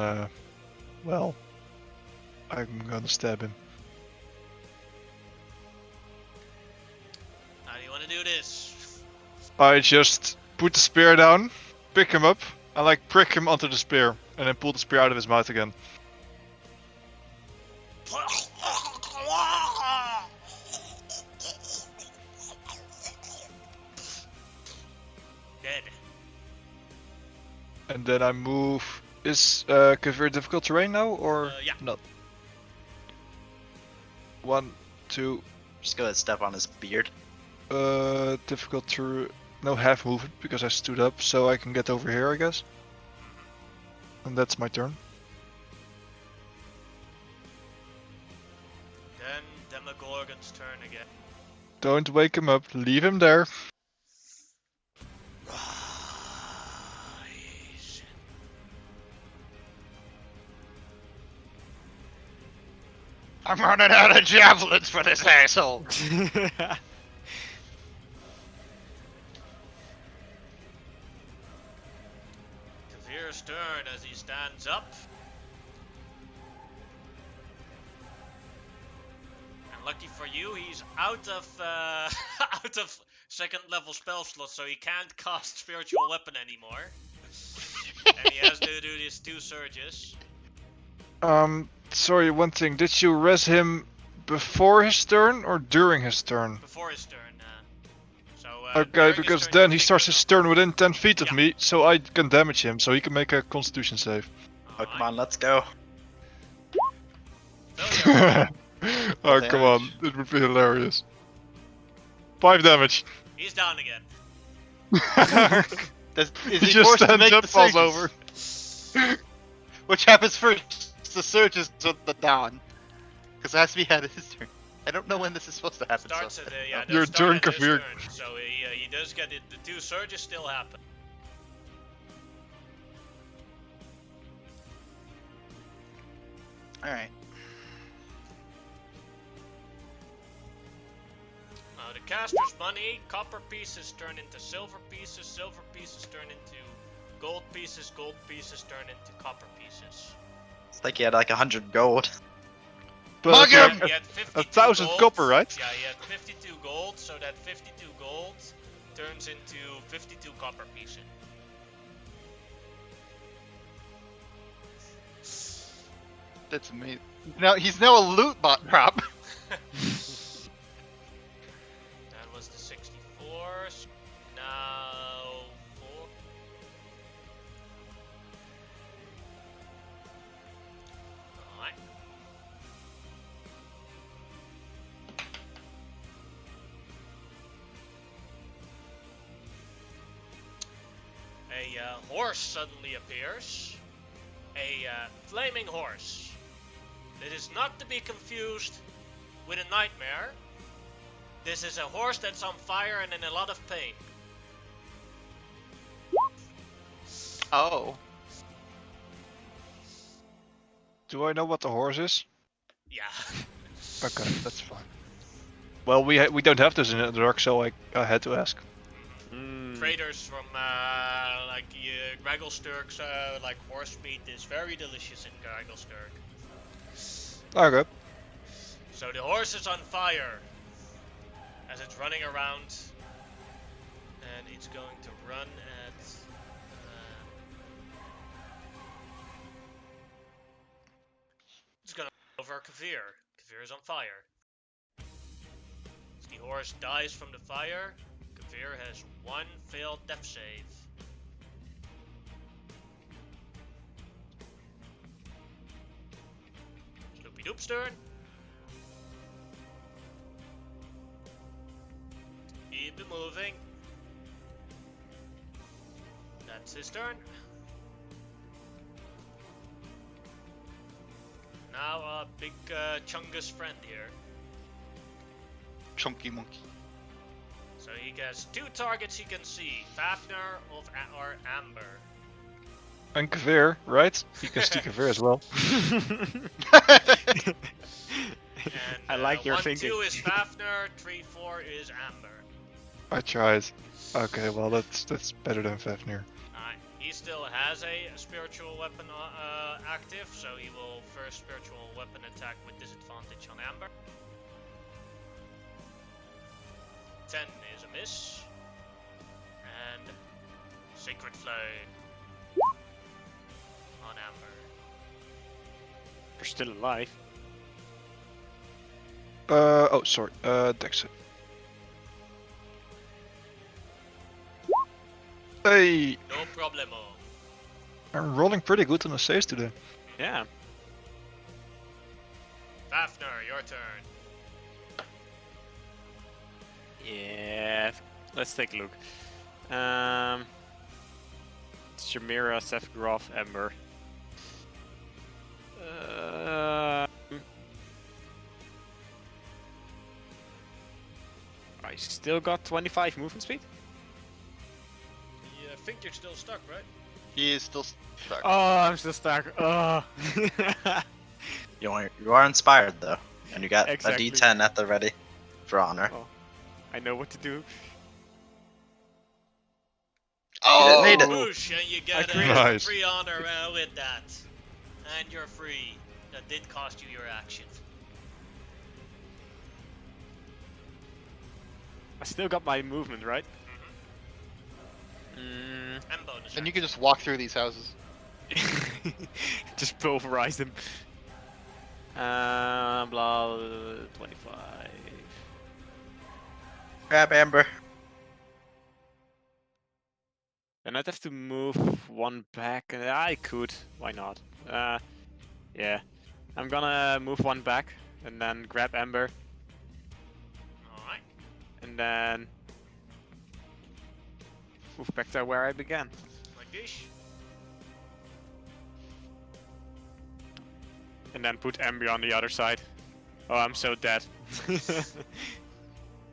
well, I'm gonna stab him. How do you want to do this? I just put the spear down, pick him up, and like prick him onto the spear, and then pull the spear out of his mouth again. Dead. And then I move. Is Kavir difficult terrain now, or Yeah. not? 1, 2. Just go ahead and step on his beard. Difficult to no half movement because I stood up, so I can get over here, I guess. And that's my turn. Then Demogorgon's turn again. Don't wake him up. Leave him there. Rise. I'm running out of javelins for this asshole. Kavir's turn as he stands up. And lucky for you, he's out of out of second level spell slot, so he can't cast spiritual weapon anymore. And he has to do these 2 surges. Sorry, one thing. Did you res him before his turn or during his turn? Before his turn. Okay, during his because turn, then he'll he take starts one his up. turn within 10 feet of Yeah. me, so I can damage him, so he can make a constitution save. Oh, come on, let's go. Failure. Oh, come on. It would be hilarious. 5 damage. He's down again. Is He he just forced to stands make up, the falls surges? over. Which happens first? The surges or the down? Because it has to be had his turn. I don't know when this is supposed to happen. Starts so. at yeah, Your does start turn, at his Kavir. turn, so he does get it. The 2 surges still happen. Alright. The caster's money, copper pieces turn into silver pieces turn into gold pieces turn into copper pieces. It's like he had like 100 gold. But Mug like, him! He had 52 1,000 gold. copper, right? Yeah, he had 52 gold, so that 52 gold turns into 52 copper pieces. That's amazing. He's now a loot bot prop. That was the 64. Now 4. Alright. A horse suddenly appears. A flaming horse. It is not to be confused with a nightmare. This is a horse that's on fire and in a lot of pain. Oh. Do I know what the horse is? Yeah. Okay, that's fine. Well, we don't have this in the dark, so I had to ask. Traders from like Gragglesturg's like horse meat is very delicious in Gragglesturg. Okay. So the horse is on fire as it's running around, and it's going to run at. It's gonna over Kavir. Kavir is on fire. As the horse dies from the fire, Kavir has one failed death save. Sloopy Doop's turn. Keep it moving. That's his turn. Now big Chungus friend here. Chunky monkey. So he gets 2 targets he can see. Fafnir or Amber. And Kavir, right? You can see Kavir as well. And, I like your 1, thinking. 2 is Fafnir, 3, 4 is Amber. I tried. Okay, well that's better than Fafnir. He still has a spiritual weapon active, so he will first spiritual weapon attack with disadvantage on Amber. 10 is a miss. And Sacred Flame on Amber. You're still alive. Oh, sorry. Dex save. Hey, No problemo. I'm rolling pretty good on the saves today. Yeah. Fafnir, your turn. Yeah. Let's take a look. Shamira, Sephiroth, Ember. I still got 25 movement speed. Yeah, I think you're still stuck, right? He is still stuck. Oh, I'm still stuck. Oh. You are inspired though, and you got Exactly. a D10 at the ready for honor. Oh, I know what to do. You didn't need it. Boosh, and you get agree. Nice. free honor with that. And you're free. That did cost you your action. I still got my movement, right? And bonus. And you can just walk through these houses. Just pulverize them. Blah, 25. Grab Amber. And I'd have to move one back. I could. Why not? Yeah. I'm gonna move one back and then grab Ember Alright. and then move back to where I began. Like this. And then put Ember on the other side. Oh, I'm so dead.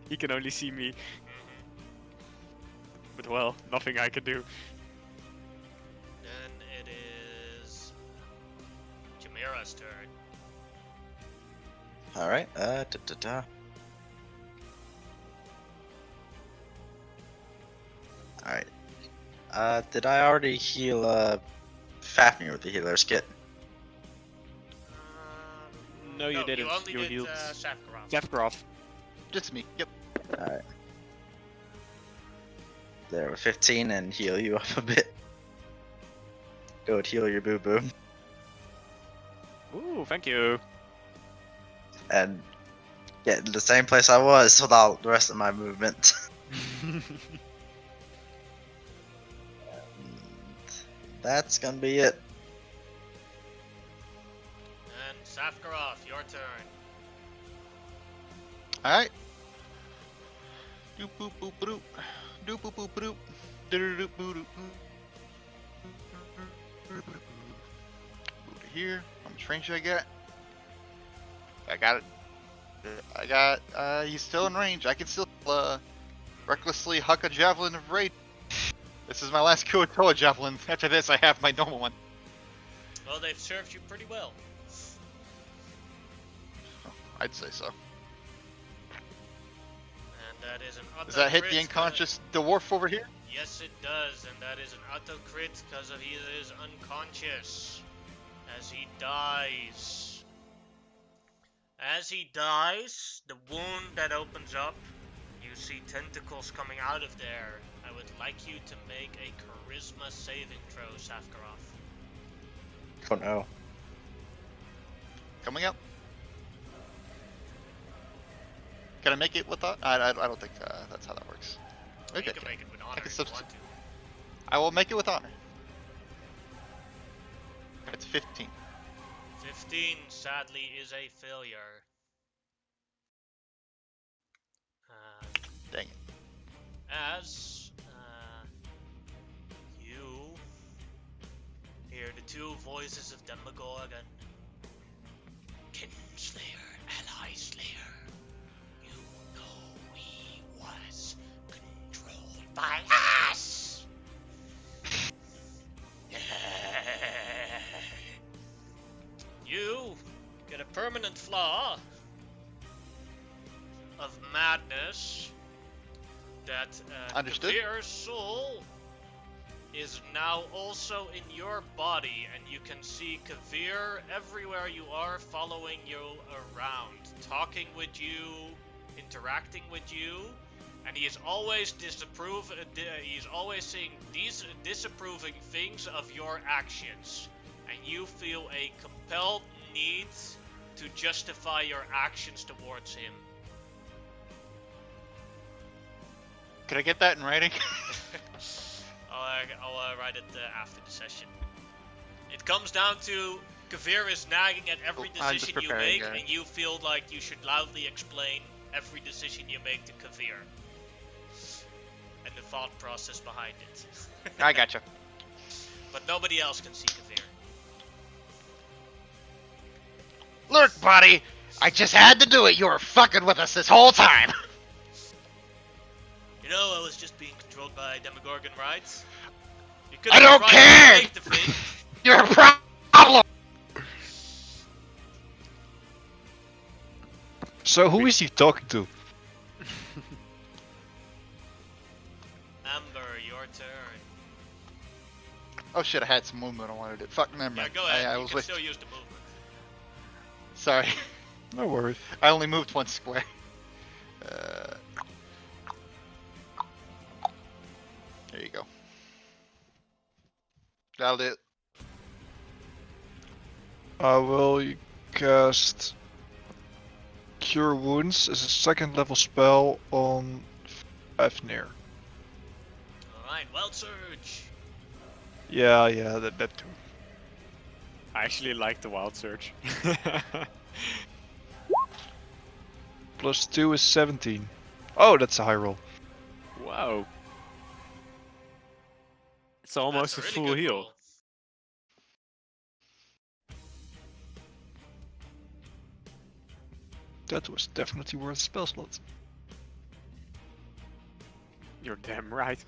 He can only see me. But well, nothing I can do. Then it is Jamira's turn. Alright, Alright. Did I already heal Fafnir with the healer's kit? No, you didn't. You only You did healed Sephiroth. Sephiroth. Just me. Yep. Alright. There, with 15 and heal you up a bit. Go and heal your boo boo. Ooh, thank you. And get in the same place I was without the rest of my movement. And that's gonna be it. And Sephiroth, your turn. Alright. Doop boop boop boop. Doop boop boop boop. Doop boop boop boop. Move to here. How much range do I get? I got it. He's still in range. I can still recklessly huck a javelin of rage. This is my last Kuatoa javelin. After this, I have my normal one. Well, they've served you pretty well. I'd say so. And that is an auto Does that hit crit, the unconscious dwarf over here? Yes, it does, and that is an auto crit because he is unconscious. As he dies. As he dies, the wound that opens up, you see tentacles coming out of there. I would like you to make a charisma saving throw, Safkarov. Oh no. Coming up. Can I make it with that? I don't think that's how that works. You Okay. can make it with honor can if you substitute. want to. I will make it with honor. It's 15. 15, sadly, is a failure. Dang it. As you hear the two voices of Demogorgon. Kinslayer, Ally Slayer, you know he was controlled by us! You get a permanent flaw of madness that Understood. Kavir's soul is now also in your body, and you can see Kavir everywhere you are, following you around, talking with you, interacting with you, and he is always he's always saying these disapproving things of your actions, and you feel a compelled need to justify your actions towards him. Can I get that in writing? I'll write it after the session. It comes down to Kavir is nagging at every I'm just decision you preparing, make, guys. and you feel like you should loudly explain every decision you make to Kavir. And the thought process behind it. I gotcha. But nobody else can see Kavir. Look, buddy, I just had to do it. You were fucking with us this whole time. You know, I was just being controlled by Demogorgon, right? You I don't try to care! make the thing. You're a problem. So who is he talking to? Amber, your turn. Oh shit, I had some movement I wanted to do. Fuck, never Yeah, mind. go ahead. I You was can wasting. still use the movement. Sorry. No worries. I only moved one square. There you go. That'll do it. I will cast Cure Wounds as a second level spell on Fafnir. Alright, Wild Surge. Yeah, that too. I actually like the wild surge. Plus 2 is 17. Oh, that's a high roll. Wow. It's almost That's a really full good heal. roll. That was definitely worth a spell slot. You're damn right.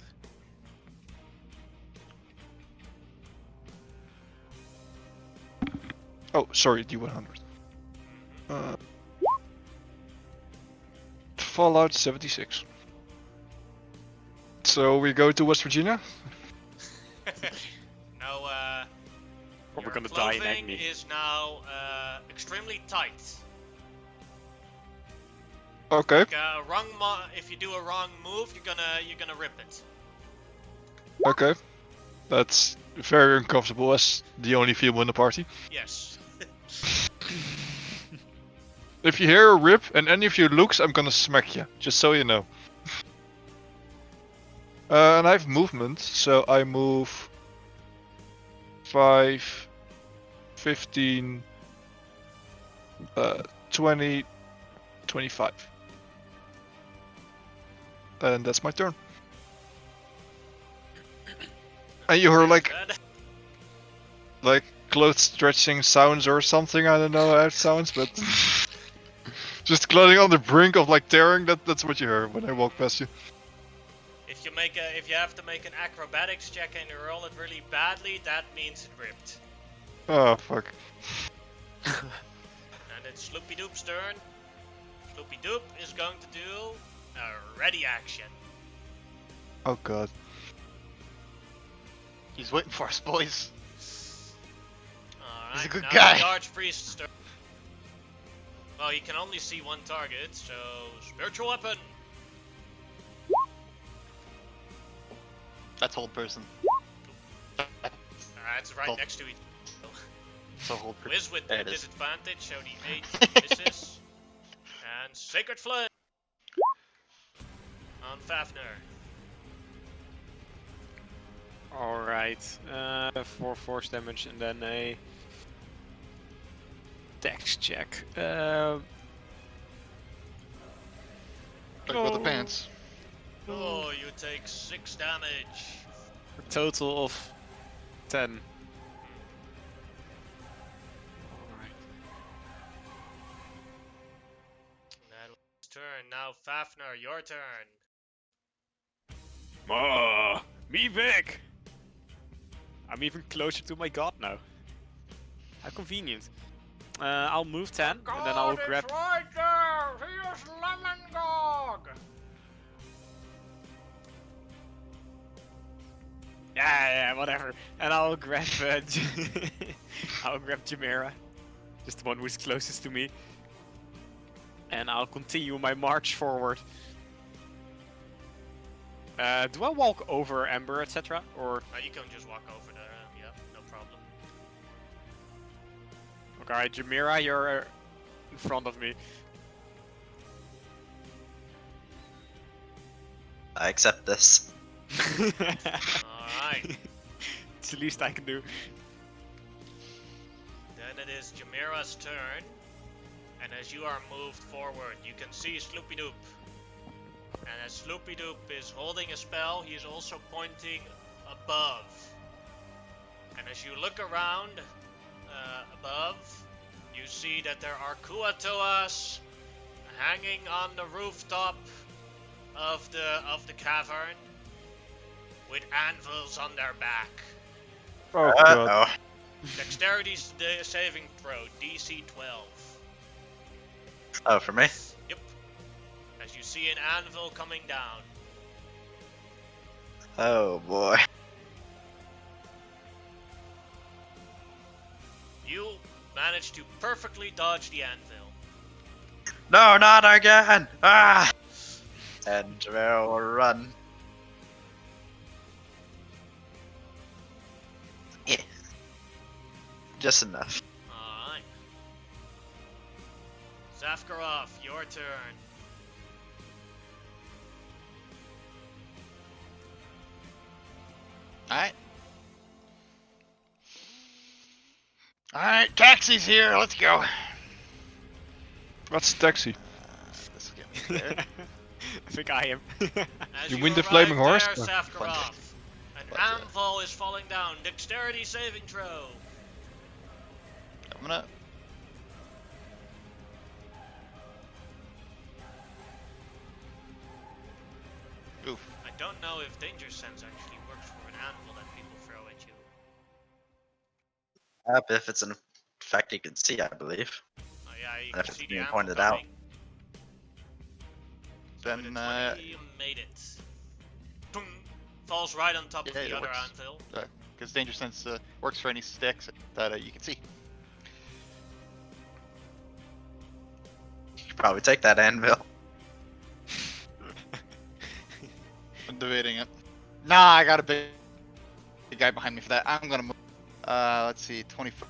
Oh, sorry, D100. Fallout 76. So we go to West Virginia? No, Or we're your gonna die in clothing agony. is now extremely tight. Okay, Like, if you do a wrong move, you're gonna rip it. okay. That's very uncomfortable as the only female in the party. Yes. If you hear a rip and any of you looks, I'm gonna smack you, just so you know. And I have movement, so I move 5, 15, 20, 25. And that's my turn. And you hear like clothes stretching sounds or something, I don't know how it sounds, but just clothing on the brink of like tearing, that's what you hear when I walk past you. If you have to make an acrobatics check and you roll it really badly, that means it ripped. Oh fuck. And it's Sloopy Doop's turn. Sloopy Doop is going to do a ready action. Oh god. He's waiting for us, boys. Alright, He's a good now guy. The Archpriest's turn. Well, he can only see one target, so spiritual weapon. That's hold person. It's right Well- next to each. So hold person. Wiz with There it is. disadvantage, so the 8 misses. And Sacred Flame on Fafnir. Alright, 4 force damage and then a dex check. Talk about the No. pants. Oh, you take 6 damage. A total of 10. Alright. That was his turn. Now Fafnir, your turn. Me big! I'm even closer to my god now. How convenient. I'll move 10 and then I'll grab. right there. He is Lemon Gog. Yeah, whatever. And I'll grab. I'll grab Chimera, just the one who's closest to me. And I'll continue my march forward. Do I walk over Ember, etc., or? You can just walk over there. Yeah, no problem. Okay, Chimera, you're in front of me. I accept this. Alright. It's the least I can do. Then it is Jamira's turn. And as you are moved forward, you can see Sloopy Doop. And as Sloopy Doop is holding a spell, he is also pointing above. And as you look around above, you see that there are Kuatoas hanging on the rooftop of the cavern with anvils on their back. Oh god. Uh-oh. Dexterity saving throw, DC 12. Oh, for me? Yep. As you see an anvil coming down. Oh boy. You manage to perfectly dodge the anvil. No, not again! Ah! And Jamera will run. Yeah. Just enough. Alright. Zafkarov, your turn. Alright. Alright, taxi's here, let's go. What's taxi? This will get me there. I think I am. As You win the arrive flaming horse? there, Zafkarov, an Punch it. anvil is falling down. Dexterity saving throw. Coming up. Oof. I don't know if danger sense actually works for an anvil that people throw at you. If it's an effect you can see, I believe. Oh yeah, you If can it's see the being anvil pointed out. coming. So with Then, a 20, you made it. Boom! Falls right on top of Yeah, the it other works. anvil. because danger sense works for any sticks that you can see. You should probably take that anvil. I'm debating it. Nah, I got a big guy behind me for that. I'm gonna move. Let's see, 25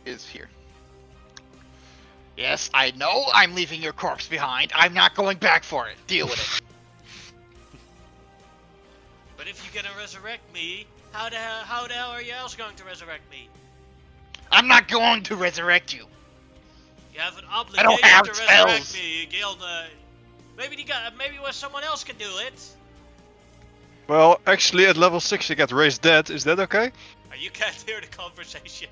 is here. Yes, I know I'm leaving your corpse behind. I'm not going back for it. Deal with it. But if you're gonna resurrect me, how the hell are you else going to resurrect me? I'm not going to resurrect you. You have an I obligation don't have to resurrect spells. me, Guild. Maybe someone else can do it. Well, actually, at level 6 you get raised dead. Is that okay? You can't hear the conversation.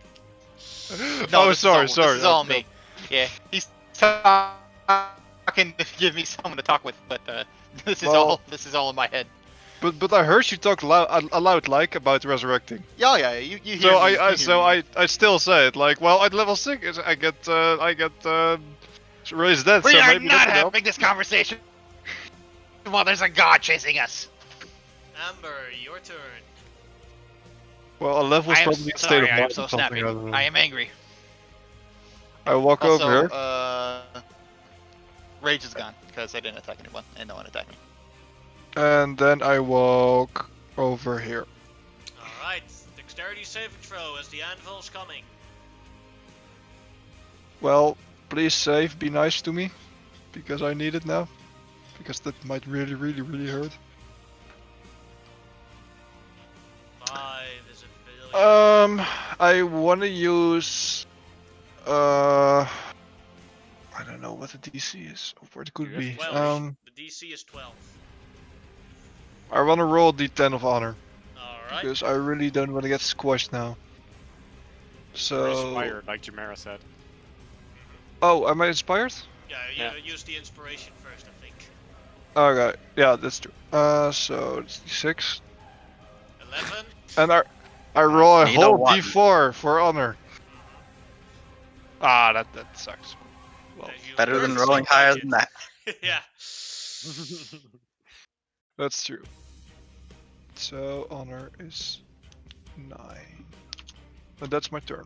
Oh, this is sorry, all, sorry. This is all no. me. Yeah, he's talking fucking give me someone to talk with, but this is Well- all in my head. But I heard you talk aloud like about resurrecting. Yeah, yeah, you hear So me. I still say it like, well, at level 6 I get raised dead. We so are maybe not that would help. having this conversation while there's a god chasing us. Amber, your turn. Well, a level I is am probably a state sorry, of I mind am so or something. snappy. I don't know. I am angry. I walk Also, over here, rage is gone because I didn't attack anyone, and no one attacked me. and then I walk over here. Alright, dexterity saving throw as the anvil's coming. Well, please save. Be nice to me, because I need it now. Because that might really, really, really hurt. 5 is a failure. I want to use. I don't know what the DC is, or what it could You have be. 12. The DC is 12. I want to roll D10 of honor Alright. because I really don't want to get squashed now. Or So. inspired, like Jamera said. Oh, am I inspired? Yeah, Yeah. use the inspiration first, I think. Okay, yeah, that's true. So it's D6, 11. and I roll a Need a whole one. D4 for honor. Ah, that sucks. Well, Then you Better than purposely rolling higher dodge than that. it. Yeah. that's true. So honor is 9, and that's my turn.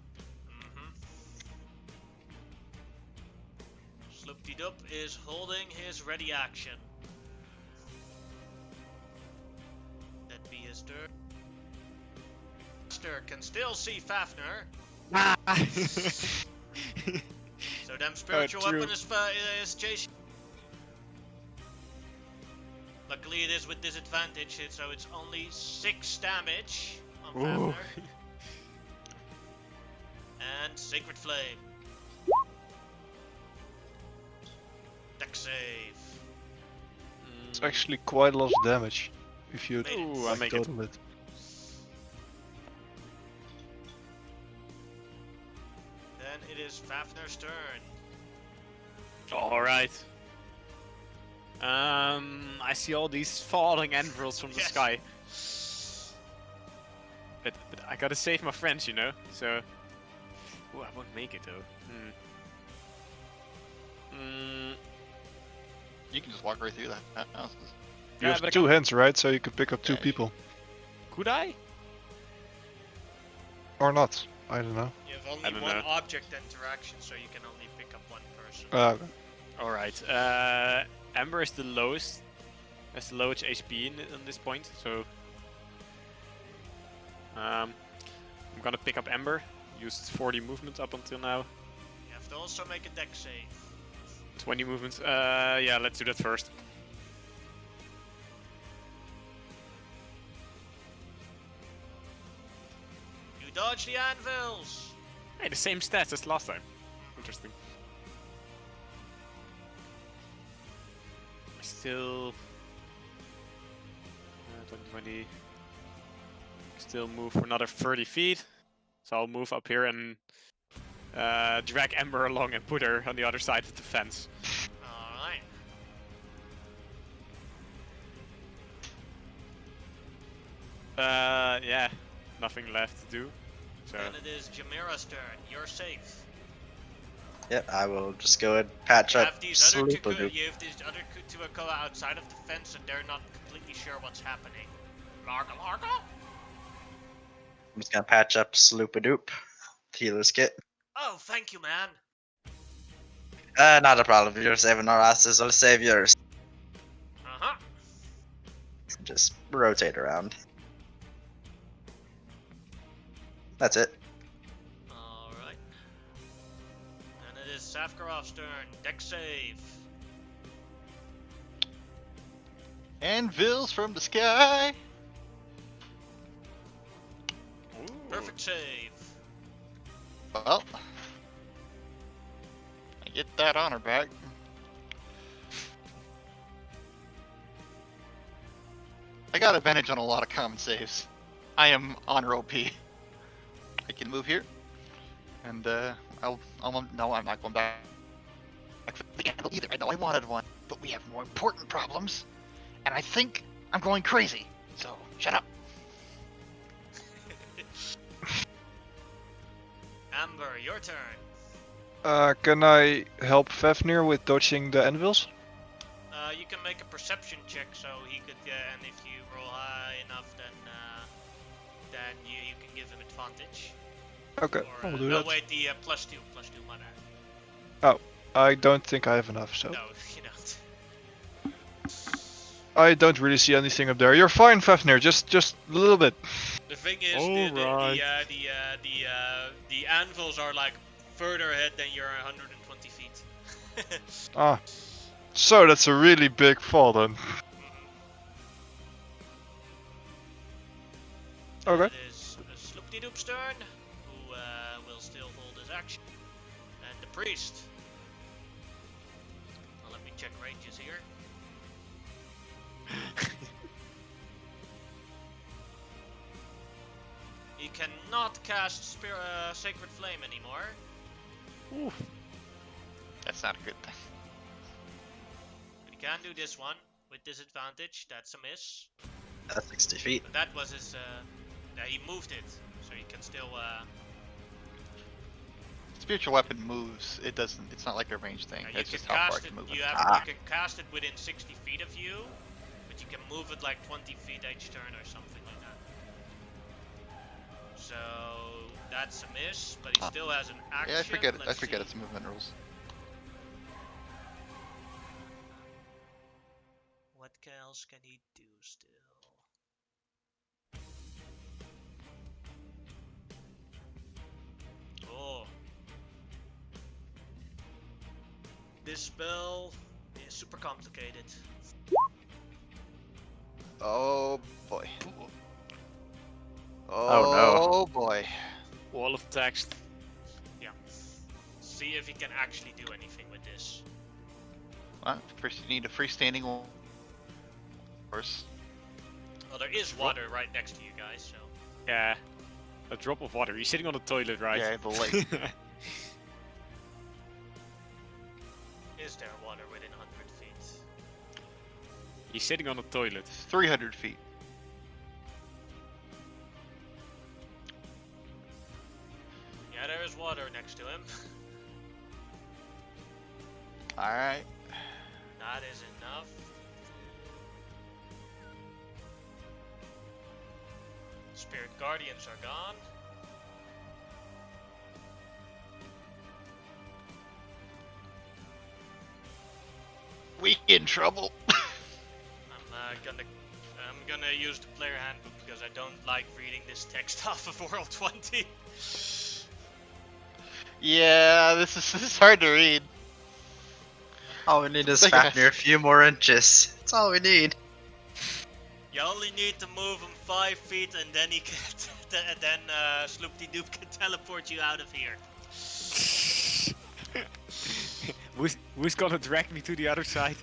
Sloop-de-Doop is holding his ready action. That be his turn. Master can still see Fafnir, so them spiritual true. weapon is chasing. Luckily it is with disadvantage, so it's only 6 damage on Ooh. Fafnir. And Sacred Flame. Deck save. It's actually quite a lot of damage if you Made it. Ooh, I like, make it. total it. Then it is Fafnir's turn. Alright. I see all these falling anvils from the Yes. sky. But I gotta save my friends, you know? So. Ooh, I won't make it though. You can just walk right through that house. You Yeah, have but I 2 hands, right? So you could pick up 2 Yeah. people. Could I? Or not. I don't know. You have I only don't one know. object interaction, so you can only pick up one person. Alright. Ember is the lowest. Has the lowest HP in this point, so. I'm gonna pick up Ember. Used 40 movement up until now. You have to also make a deck save. 20 movements. Yeah, let's do that first. You dodge the anvils! Hey, the same stats as last time. Interesting. Still. 20. Still move for another 30 feet. So I'll move up here and drag Ember along and put her on the other side of the fence. Alright. Yeah, nothing left to do. So Then it is Jamira's turn. You're safe. Yep, I will just go and patch You up have these other two, Sloop-a-doop. you have these other two go outside of the fence, and they're not completely sure what's happening. Larga, larga. I'm just gonna patch up Sloop-a-doop. Healer's kit. Oh, thank you, man. Not a problem. If you're saving our asses, I'll save yours. Uh-huh. Just rotate around. That's it. Alright. And it is Safkarov's turn. Deck save. Anvils from the sky. Perfect save. Well, I get that honor back. I got advantage on a lot of common saves. I am honor OP. I can move here, and no, I'm not going back. I couldn't handle either. I know I wanted one, but we have more important problems, and I think I'm going crazy. So shut up. Amber, your turn. Can I help Fafnir with dodging the anvils? You can make a perception check, so he could, and if you roll high enough, then you can give him advantage. Okay, Or, I'll do no, that. wait, the plus two, my bad. I don't think I have enough, so. No, you don't. I don't really see anything up there. You're fine, Fafnir, just a little bit. The thing is, Alright. the anvils are like further ahead than your 120 feet. Ah. So that's a really big fall then. Okay. It is Sloopty-Doop's turn, who will still hold his action. And the priest. Well, let me check ranges here. He cannot cast Sacred Flame anymore. Oof. That's not a good thing. But he can do this one with disadvantage. That's a miss. That's 60 feet. But that was his. Yeah, he moved it, so he can still. Spiritual weapon moves. It doesn't. It's not like a range thing. You It's can just how far cast it it. can move. You can cast it within 60 feet of you, but you can move it like 20 feet each turn or something like that. So that's a miss, but he still has an action. Yeah, I forget it. I Let's forget see. its movement rules. What else can he do still? Oh. This spell is super complicated. Oh boy. Oh, boy. Wall of text. Yeah. See if he can actually do anything with this. Well, first you need a freestanding wall. Of course. Well, there is water right next to you guys, so. Yeah. A drop of water. You're sitting on the toilet, right? Yeah, the lake. Is there water within 100 feet? He's sitting on the toilet. 300 feet. Yeah, there is water next to him. Alright. That is enough. Spirit Guardians are gone. We in trouble. I'm gonna use the player handbook because I don't like reading this text off of World 20. Yeah, this is hard to read. all we need is Look at Fafnir a few more inches. That's all we need. You only need to move him 5 feet, and then he can, then Sloopty-Doop can teleport you out of here. Who's gonna drag me to the other side?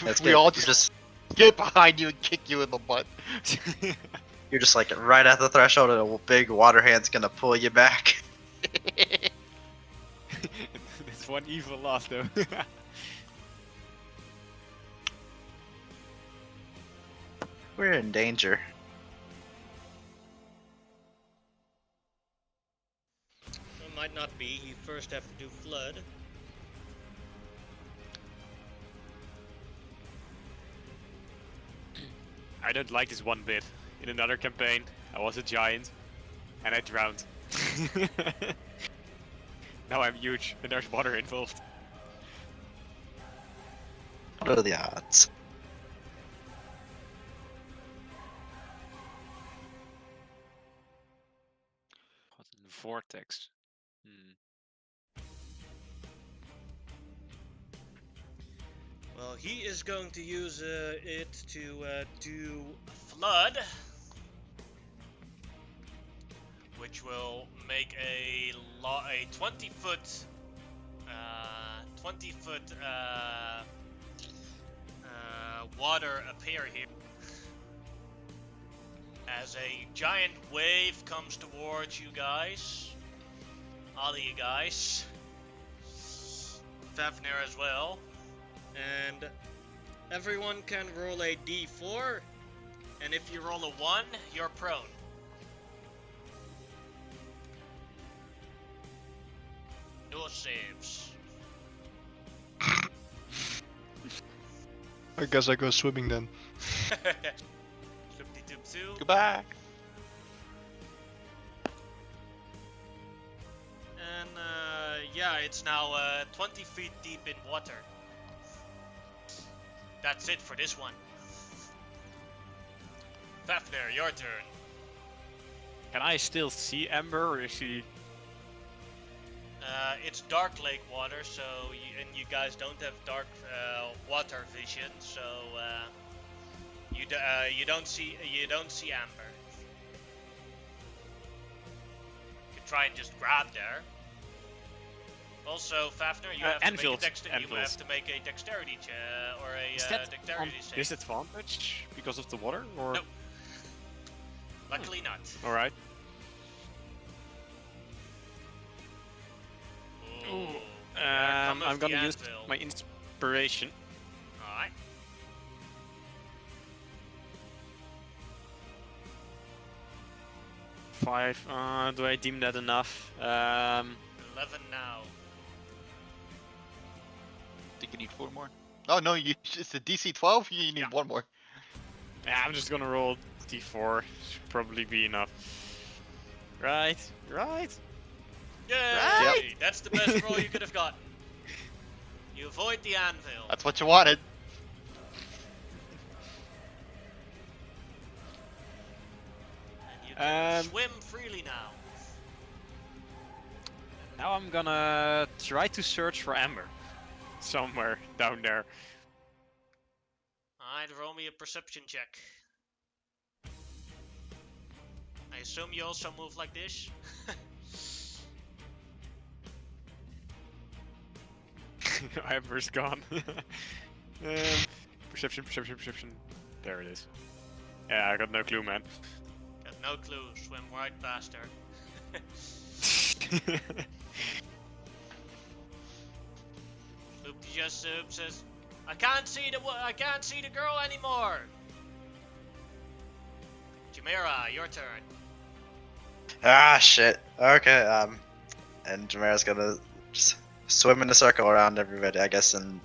That's We good. all You're just get behind you and kick you in the butt. You're just like right at the threshold, and a big water hand's gonna pull you back. It's one evil laugh though. We're in danger. It might not be. You first have to do Flood. I don't like this one bit. In another campaign, I was a giant, and I drowned. Now I'm huge, and there's water involved. What are the odds? What in the vortex? Hmm. Well, he is going to use it to do Flood, which will make a 20-foot water appear here. As a giant wave comes towards you guys, all of you guys. Fafnir as well. And everyone can roll a d4. And if you roll a 1, you're prone. No saves. I guess I go swimming then. Floopty-doop-doo. Goodbye. And yeah, it's now 20 feet deep in water. That's it for this one. Fafnir, your turn. Can I still see Ember, or is she? It's dark lake water, so and you guys don't have dark water vision, so you don't see Amber. You can try and just grab there. Also, Fafnir, you have to make a dexterity check or a Is that dexterity save. disadvantage because of the water, or? Nope. Luckily not. All right. Ooh. I'm gonna use my inspiration. Alright. Five. Do I deem that enough? 11 now. Think you need 4 more? Oh no, it's a DC 12. You need 1 more. Yeah, I'm just gonna roll d4. Should probably be enough. Right. Yay! Right? That's the best roll you could have gotten. You avoid the anvil. That's what you wanted. And you can swim freely now. Now I'm gonna try to search for Amber. Somewhere down there. Alright, roll me a perception check. I assume you also move like this? Amber's gone. Perception. There it is. Yeah, I got no clue, man. Got no clue. Swim right past her. Loop just says, I can't see the girl anymore. Chimera, your turn. Ah, shit. Okay, and Jamera's gonna just swim in a circle around everybody, I guess, and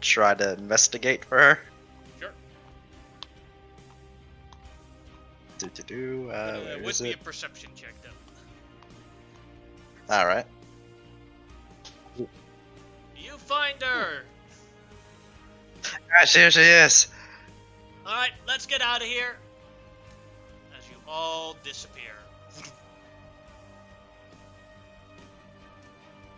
try to investigate for her. Sure. Where Would is be it? a perception check though. Alright. You find her. Ah, here she is. All right, let's get out of here. As you all disappear.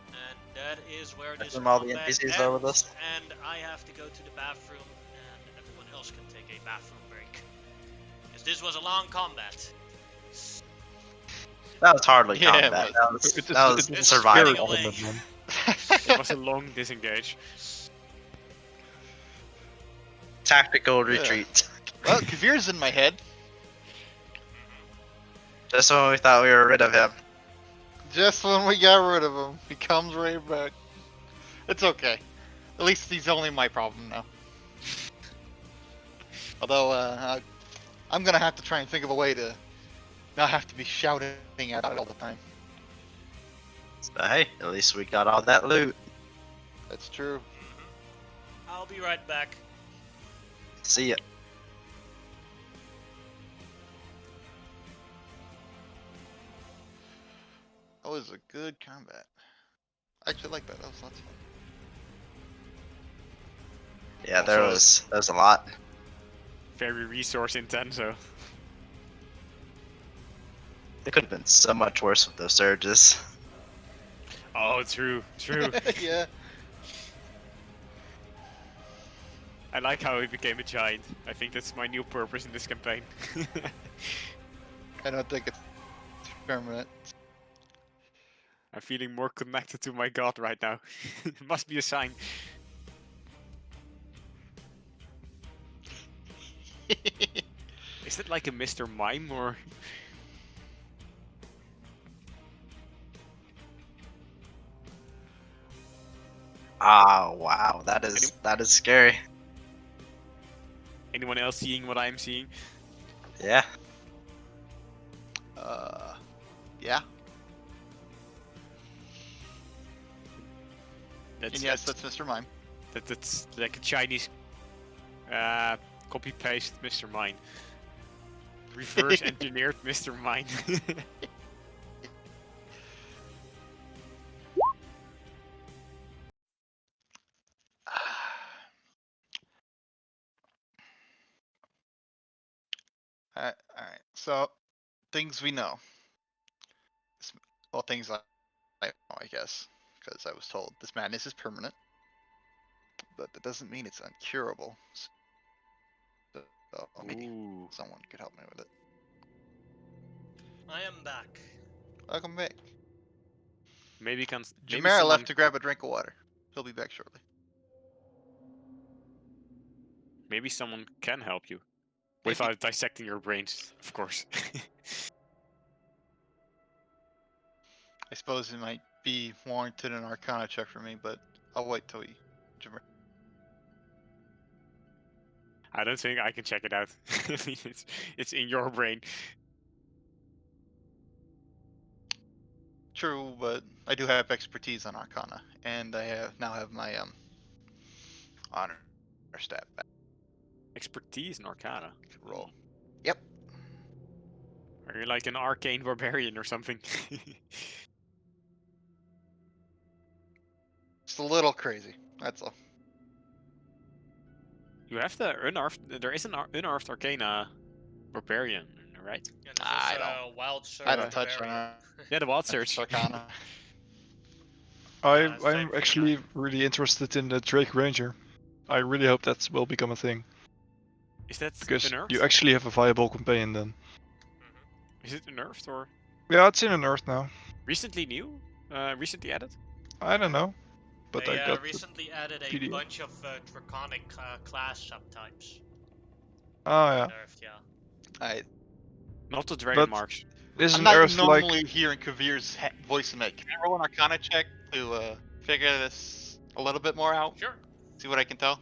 And that is where this Assume all the combat NPCs are with ends, us. and I have to go to the bathroom, and everyone else can take a bathroom break. Because this was a long combat. That was hardly Yeah, combat. it That was, It's that was This was survival. running away. element, man. It was a long disengage. Tactical retreat. Well, Kavir's in my head. Just when we thought we were rid of him. Just when we got rid of him, he comes right back. It's okay. At least he's only my problem now. Although, I'm gonna have to try and think of a way to not have to be shouting at it all the time. So, hey, at least we got all that loot. That's true. I'll be right back. See ya. That was a good combat. I actually like that. That was lots of fun. Yeah, there Also- was a lot. Very resource intensive. It could have been so much worse with those surges. Oh, true. Yeah. I like how he became a giant. I think that's my new purpose in this campaign. I don't think it's permanent. I'm feeling more connected to my god right now. It must be a sign. Is it like a Mr. Mime or? Oh wow, that is scary. Anyone else seeing what I'm seeing? Yeah. Yeah. That's And yes, that's Mr. Mime. that's like a Chinese copy paste Mr. Mine. Reverse engineered Mr. Mine. Alright, alright. So, things we know. Well, things I know, I guess. Because I was told this madness is permanent. But that doesn't mean it's uncurable. So, maybe Ooh. someone could help me with it. I am back. Welcome back. Maybe Jamera someone left to grab a drink of water. He'll be back shortly. maybe someone can help you. Maybe. Without dissecting your brains, of course. I suppose it might be warranted an Arcana check for me, but I'll wait till Jamera. I don't think I can check it out. I mean, it's in your brain. True, but I do have expertise on Arcana, and I now have my honor stat back. Expertise in Arcana. Roll. Yep. Are you like an arcane barbarian or something? Just a little crazy. That's all. You have the unearthed. There is an unearthed arcana barbarian, right? Yeah, there's I also a wild search I don't touch barbarian. Yeah, the wild search. Arcana. Same I'm thing, actually really interested in the Drake Ranger. I really hope that will become a thing. Is that Because unearthed? you actually have a viable companion then. Mhm. Is it unearthed or Yeah, it's in Unearth now. recently new? Recently added? I don't know. But They I got the recently added a PDF. bunch of draconic class subtypes. Oh yeah. Nerfed, yeah. Not the dragon But marks. this is I'm an not Earth like normally hearing Kavir's voice in it. Can I roll an Arcana check to figure this a little bit more out? Sure. See what I can tell.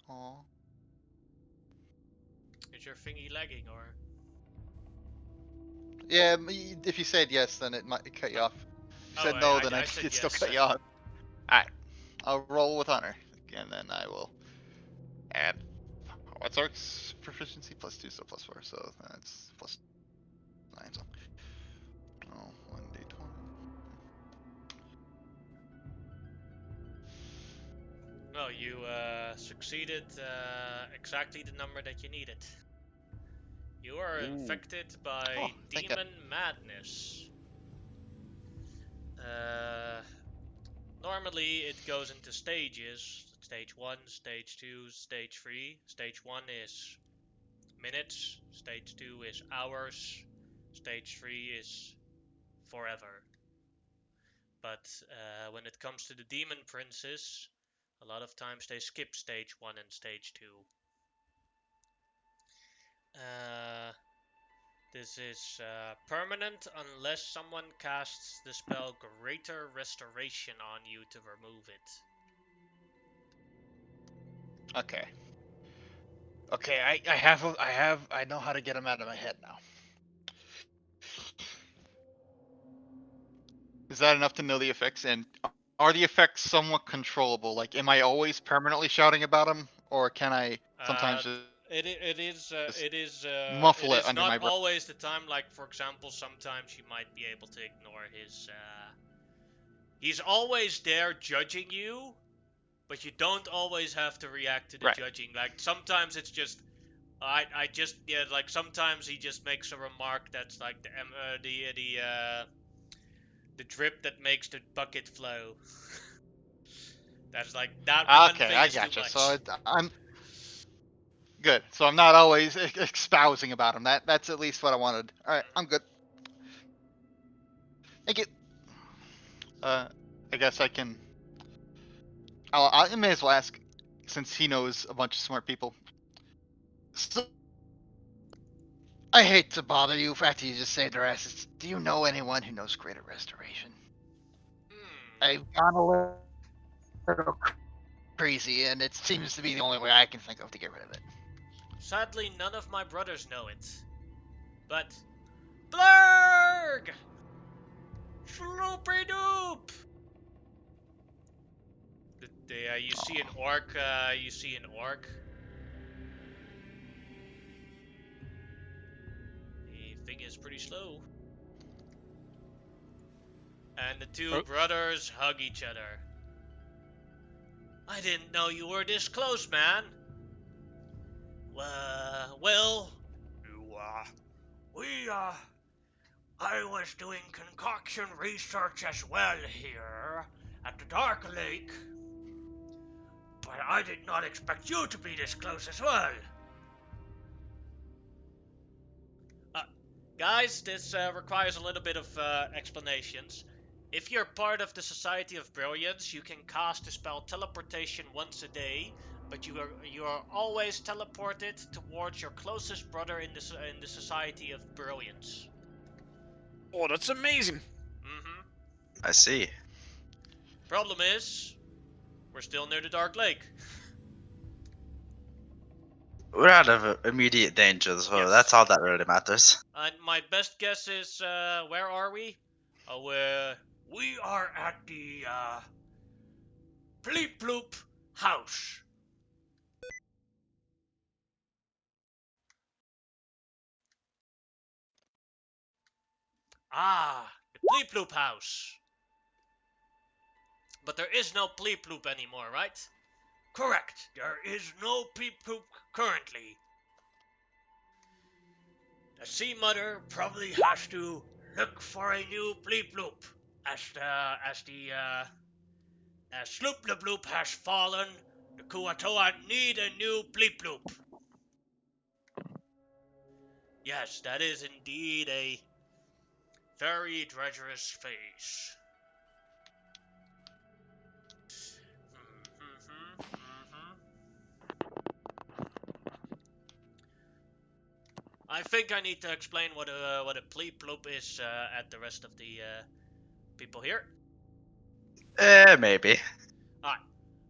Aw. Is your thingy lagging or? Yeah, if you said yes, then it might cut you off. If you Oh, said no, I then I said could still yes, cut you off. Alright. I'll roll with honor. And then I will add what's Arc's proficiency? +2, so +4. So that's +9. So oh, 1d20. No, you succeeded exactly the number that you needed. You are infected by Oh, thank God. demon madness. Normally it goes into stages. Stage 1, stage 2, stage 3. Stage 1 is minutes, stage 2 is hours, stage 3 is forever. But when it comes to the demon princes, a lot of times they skip stage 1 and stage 2. This is permanent unless someone casts the spell Greater Restoration on you to remove it. Okay. Okay, I know how to get them out of my head now. Is that enough to know the effects? And are the effects somewhat controllable? Like, am I always permanently shouting about them, or can I sometimes just muffle it under not my breath? always the time. Like, for example, sometimes you might be able to ignore his. He's always there judging you, but you don't always have to react to the Right. judging. Like, sometimes it's just. I just like sometimes he just makes a remark that's like the drip that makes the bucket flow. That's like that one Okay, thing I is too gotcha. much. So I'm good. So I'm not always espousing about them. That's at least what I wanted. All right, I'm good. Thank you. I guess I can. I may as well ask. since he knows a bunch of smart people. So, I hate to bother you after you just saved our asses. Do you know anyone who knows greater restoration? Hmm. I've gone a little crazy, and it seems to be the only way I can think of to get rid of it. Sadly, none of my brothers know it. But Blurg! Sloopy doop! You see an orc. You see an orc. The thing is pretty slow. And the two Oh. brothers hug each other. I didn't know you were this close, man. Well, I was doing concoction research as well here at the Dark Lake, but I did not expect you to be this close as well. Guys, this requires a little bit of explanations. If you're part of the Society of Brilliance, you can cast the spell Teleportation once a day, but you are always teleported towards your closest brother in the Society of Brilliance. Oh, that's amazing. Mm-hmm. I see. Problem is, we're still near the Dark Lake. We're out of immediate danger, so Yes. that's all that really matters. And my best guess is, where are we? We are at the, Bleep Bloop house. Ah, the Bleep Bloop house. But there is no Bleep Bloop anymore, right? Correct. There is no Bleep Bloop currently. The Sea Mother probably has to look for a new Bleep Bloop as Sloop the Bloop has fallen. The Kuatoa need a new Bleep Bloop. Yes, that is indeed a very treacherous phase. I think I need to explain what a Bleep Bloop is at the rest of the people here. Maybe. Alright,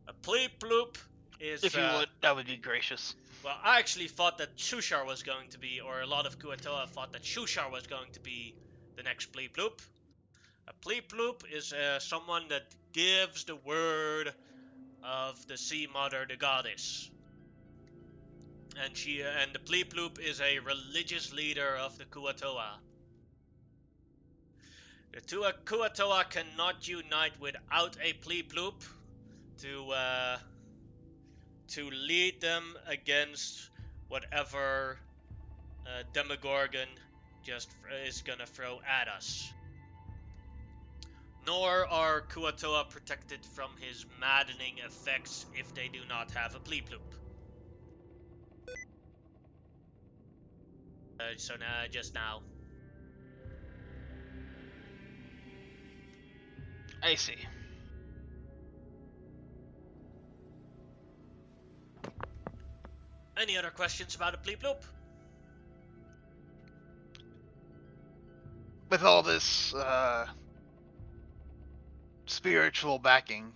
a Bleep Bloop is... If you would, that would be gracious. Well, I actually thought that Shushar was going to be, or a lot of Kuatoa thought that Shushar was going to be the next Bleep Bloop. A Bleep Bloop is someone that gives the word of the Sea Mother, the goddess. And the Bleep Bloop is a religious leader of the Kuatoa. The two Kuatoa cannot unite without a Bleep Bloop to lead them against whatever Demogorgon just is gonna throw at us. Nor are Kuatoa protected from his maddening effects if they do not have a Bleep Bloop. So now, just now. I see. Any other questions about a Bleep Bloop? With all this spiritual backing,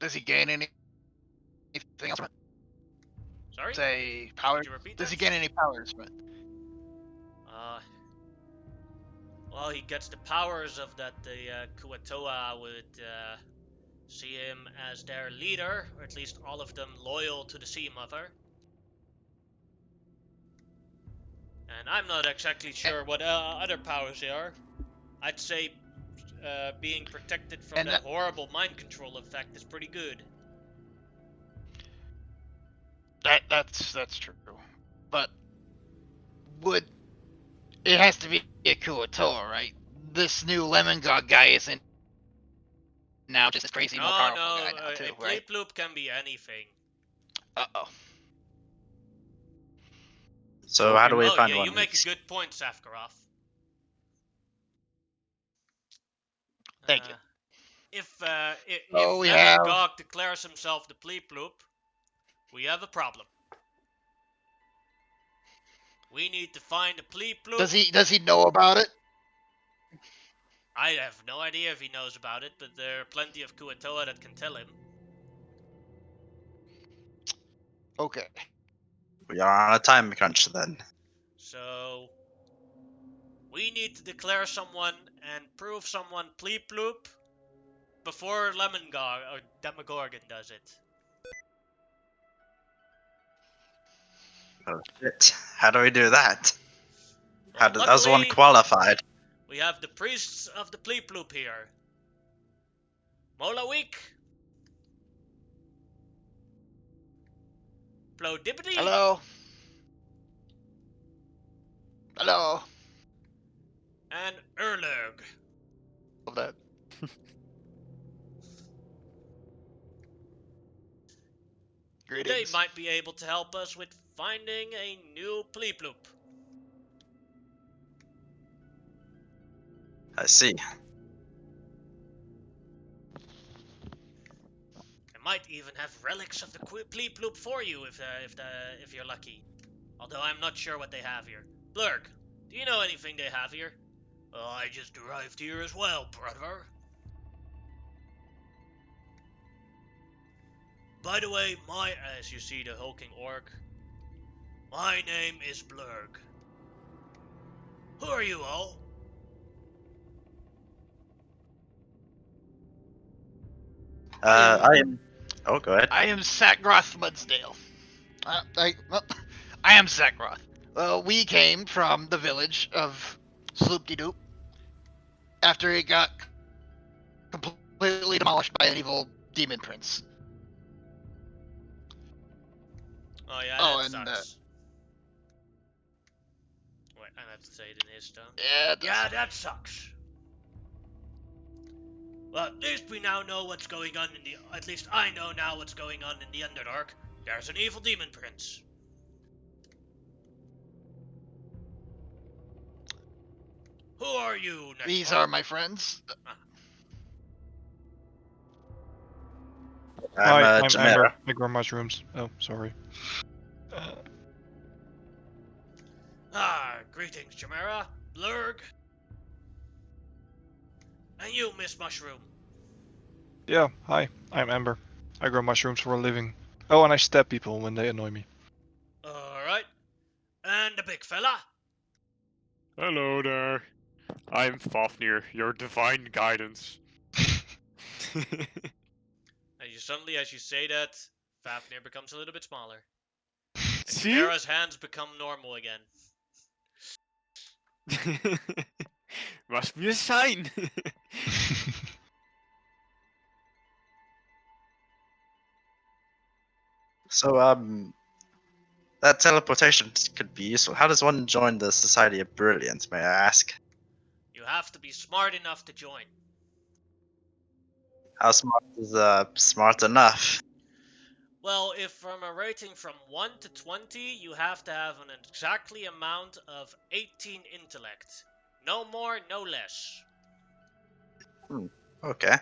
does he gain anything else from it? Sorry? Say power? Could you repeat Does that? he gain any powers from it? Well, he gets the powers of that the Kuatoa would see him as their leader, or at least all of them loyal to the Sea Mother. And I'm not exactly sure what other powers they are. I'd say being protected from that horrible mind control effect is pretty good. That's true. But would it has to be a Kuatoa, right? This new Lemon God guy isn't now just this crazy more powerful guy now too, a right? Bleep Bloop can be anything. Uh-oh. So how do we find yeah, one? you make a good point, Safkarov. Thank you. If Oh, Lemon yeah. Gog declares himself the Bleep Bloop, We have a problem. We need to find a Pleep Bloop. Does he know about it? I have no idea if he knows about it, but there are plenty of Kuatoa that can tell him. Okay. We are on a time crunch then. So we need to declare someone and prove someone Pleep Bloop before Lemongog or Demogorgon does it. Oh shit. How do we do that? Well, How's one luckily, qualified? we have the priests of the Pleep Bloop here. Molawik, Plodippity, Hello. Hello. and Erlurg. Of that. They Greetings. might be able to help us with finding a new Pleep Bloop. I see. I might even have relics of the Pleep Bloop for you if you're lucky. Although I'm not sure what they have here. Blurg, do you know anything they have here? Well, I just arrived here as well, brother. By the way, as you see the hulking orc, my name is Blurg. Who are you all? I am. Oh, go ahead. I am Sackroth Mudsdale. I am Sackroth. We came from the village of Sloop-de-Doop after it got completely demolished by an evil demon prince. Oh yeah, Oh, that and, sucks. Wait, I have to say it in his tone. Yeah, Yeah, that sucks. Well, at least we now know what's going on in the... At least I know now what's going on in the Underdark. There's an evil demon prince. Who are you, next these one? are my friends. I'm I'm Jamera. Amber. I grow mushrooms. Oh, sorry. Greetings, Jamera, Blurg. And you, Miss Mushroom. Yeah, hi. I'm Amber. I grow mushrooms for a living. Oh, and I stab people when they annoy me. Alright. And the big fella. Hello there. I'm Fafnir, your divine guidance. And suddenly, as you say that, Fafnir becomes a little bit smaller. See? Jamera's hands become normal again. Must be a sign. So, that teleportation could be useful. How does one join the Society of Brilliance, may I ask? You have to be smart enough to join. How smart is, smart enough? Well, if from a rating from 1 to 20, you have to have an exactly amount of 18 intellect. No more, no less. Okay.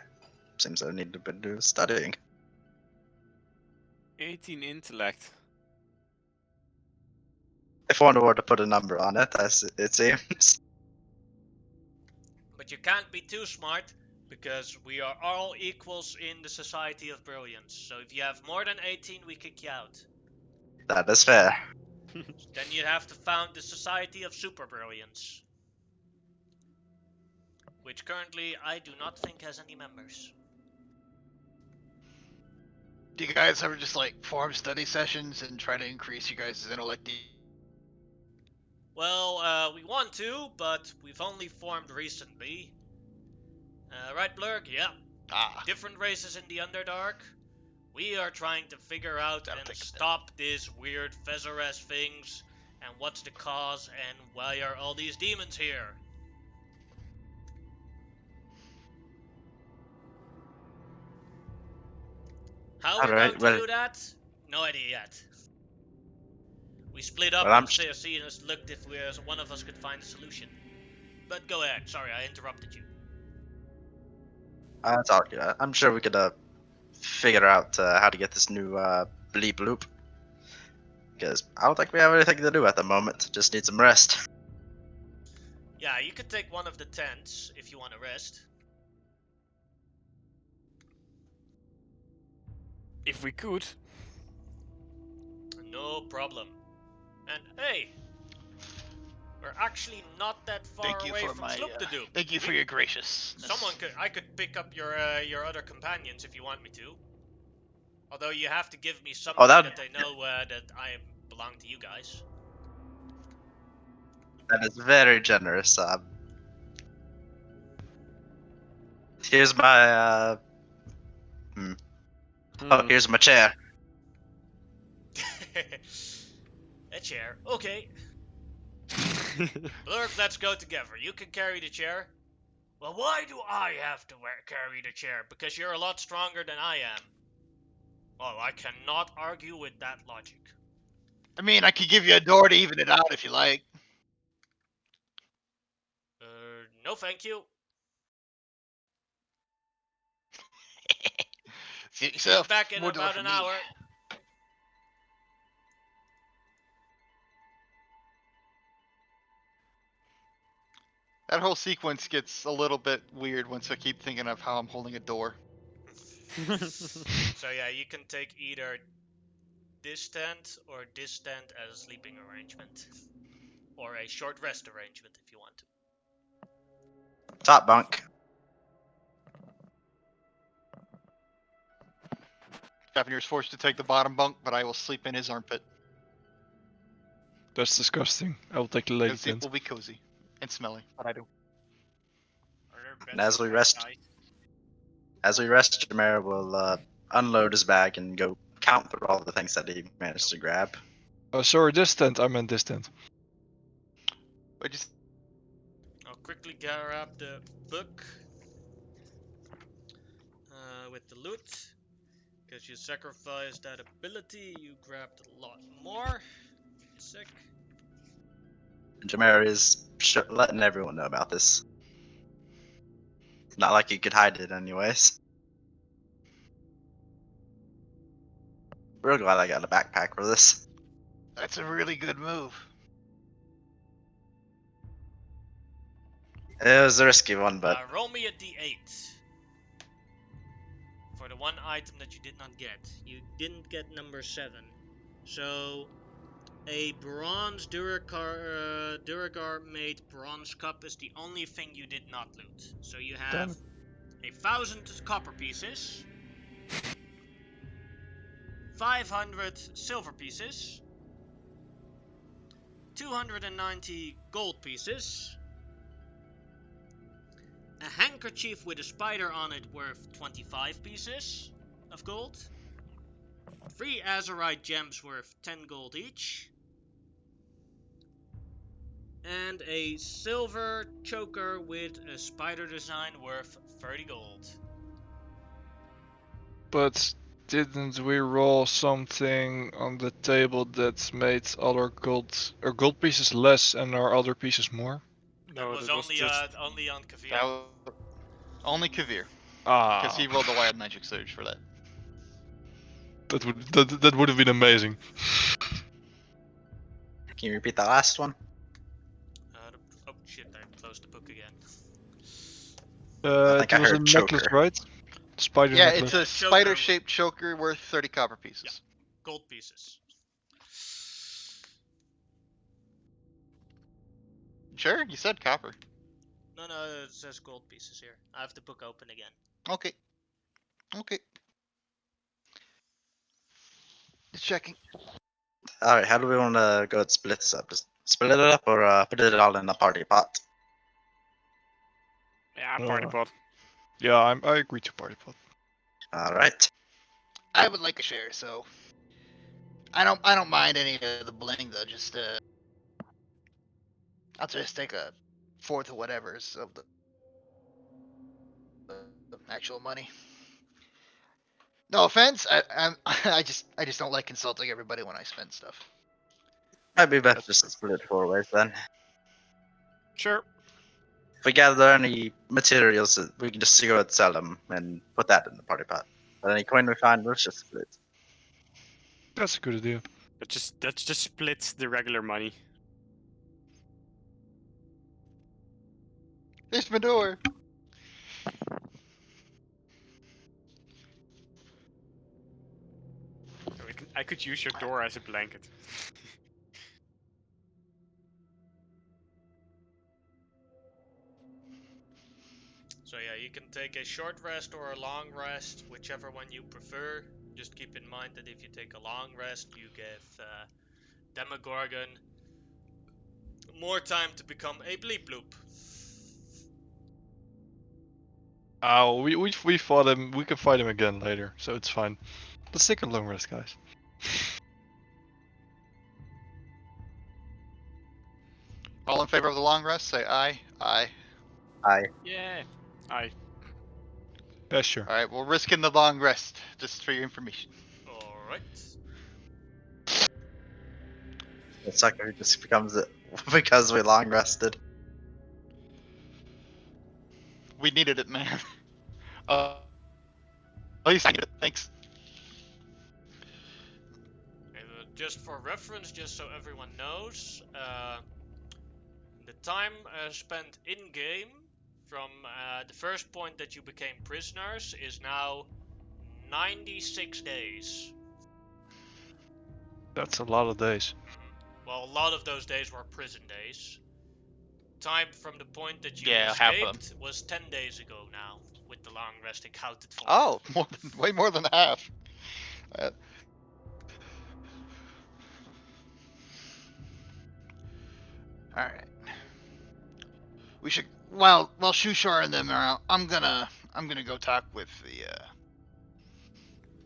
Seems I need a bit of studying. 18 intellect. If one were to put a number on it, as it seems. But you can't be too smart, because we are all equals in the Society of Brilliance. So if you have more than 18, we kick you out. That is fair. Then you'd have to found the Society of Super Brilliance. Which currently I do not think has any members. Do you guys ever just like form study sessions and try to increase you guys' intellect? Well, we want to, but we've only formed recently. Right, Blurg? Yeah. Ah, Different races in the Underdark. We are trying to figure out That'll and take a bit. stop these weird Fezares things, and what's the cause, and why are all these demons here? How we're Alright, going to well- do that? No idea yet. We split up Well, I'm and seeing us looked if one of us could find a solution. But go ahead. Sorry, I interrupted you. That's all good. I'm sure we could, figure out, how to get this new, bleep loop. Because I don't think we have anything to do at the moment. Just need some rest. Yeah, you could take one of the tents if you want to rest. If we could. No problem. And hey, we're actually not that far Thank you away for from my. Sloop-de-Doop. Thank you for your graciousness. I could pick up your other companions if you want me to. Although you have to give me something that they know that I belong to you guys. That is very generous. Here's my Oh, here's my chair. A chair. Okay. Blurb, let's go together. You can carry the chair. Well, why do I have to carry the chair? Because you're a lot stronger than I am. Well, I cannot argue with that logic. I mean, I could give you a door to even it out if you like. No thank you. See Be yourself. back in More door about for an me. hour. That whole sequence gets a little bit weird once I keep thinking of how I'm holding a door. So yeah, you can take either this tent or this tent as a sleeping arrangement. Or a short rest arrangement if you want to. Top bunk. Fafnir is forced to take the bottom bunk, but I will sleep in his armpit. That's disgusting. I will take the lady Because it tent. will be cozy and smelly. But I do. Are there And beds as we for rest- guys? As we rest, Jameer will unload his bag and go count through all the things that he managed to grab. Oh, sorry, this tent. I meant this tent. But just I'll quickly grab the book with the loot. Because you sacrificed that ability, you grabbed a lot more. Give me a sec. Jameer is letting everyone know about this. Not like he could hide it anyways. Real glad I got a backpack for this. That's a really good move. It was a risky one, but Roll me a d8. For the one item that you did not get. You didn't get number 7. So, a bronze Duragar made bronze cup is the only thing you did not loot. So you have 1,000 copper pieces, 500 silver pieces, 290 gold pieces, a handkerchief with a spider on it worth 25 pieces of gold, 3 azurite gems worth 10 gold each, and a silver choker with a spider design worth 30 gold. But didn't we roll something on the table that made other gold pieces less and our other pieces more? That was only just... only on Kavir. that was only Kavir. Ah, Because he rolled the wild magic surge for that. that would have been amazing. can you repeat that last one? Oh shit, I closed the book again. think I It was a heard necklace, choker. right? Spider Yeah, necklace. it's a Choker. spider-shaped choker worth 30 copper pieces. Gold pieces. Sure, you said copper. No, it says gold pieces here. I have the book open again. Okay. Okay. Just checking. Alright, how do we want to go and split this up? Just split it up or put it all in a party pot? Yeah, party pot. Yeah, I agree to party pot. Alright. I would like a share, so I don't mind any of the bling though. Just I'll just take a fourth of whatever's of the actual money. No offense, I just don't like consulting everybody when I spend stuff. Might be best just to split it 4 ways then. Sure. If we gather any materials, we can just go and sell them and put that in the party pot. But any coin we find, let's just split. That's a good idea. Let's just split the regular money. There's my door. I could use your door as a blanket. So yeah, you can take a short rest or a long rest, whichever one you prefer. Just keep in mind that if you take a long rest, you give Demogorgon more time to become a bleep bloop. Oh, we fought him. We can fight him again later, so it's fine. Let's take a long rest, guys. All in favor of the long rest, say aye. Aye. Yeah. Yeah, sure. Alright, we're risking the long rest, just for your information. Alright. The sucker just becomes it because we long rested. We needed it, man. At least I needed it. Thanks. Just for reference, just so everyone knows, the time spent in-game from the first point that you became prisoners is now 96 days. That's a lot of days. Well, a lot of those days were prison days. Time from the point that you Yeah, half of them. escaped was 10 days ago now, with the long rest accounted for. Oh, way more than half. Alright. We should. While Shushar and them are out, I'm gonna go talk with the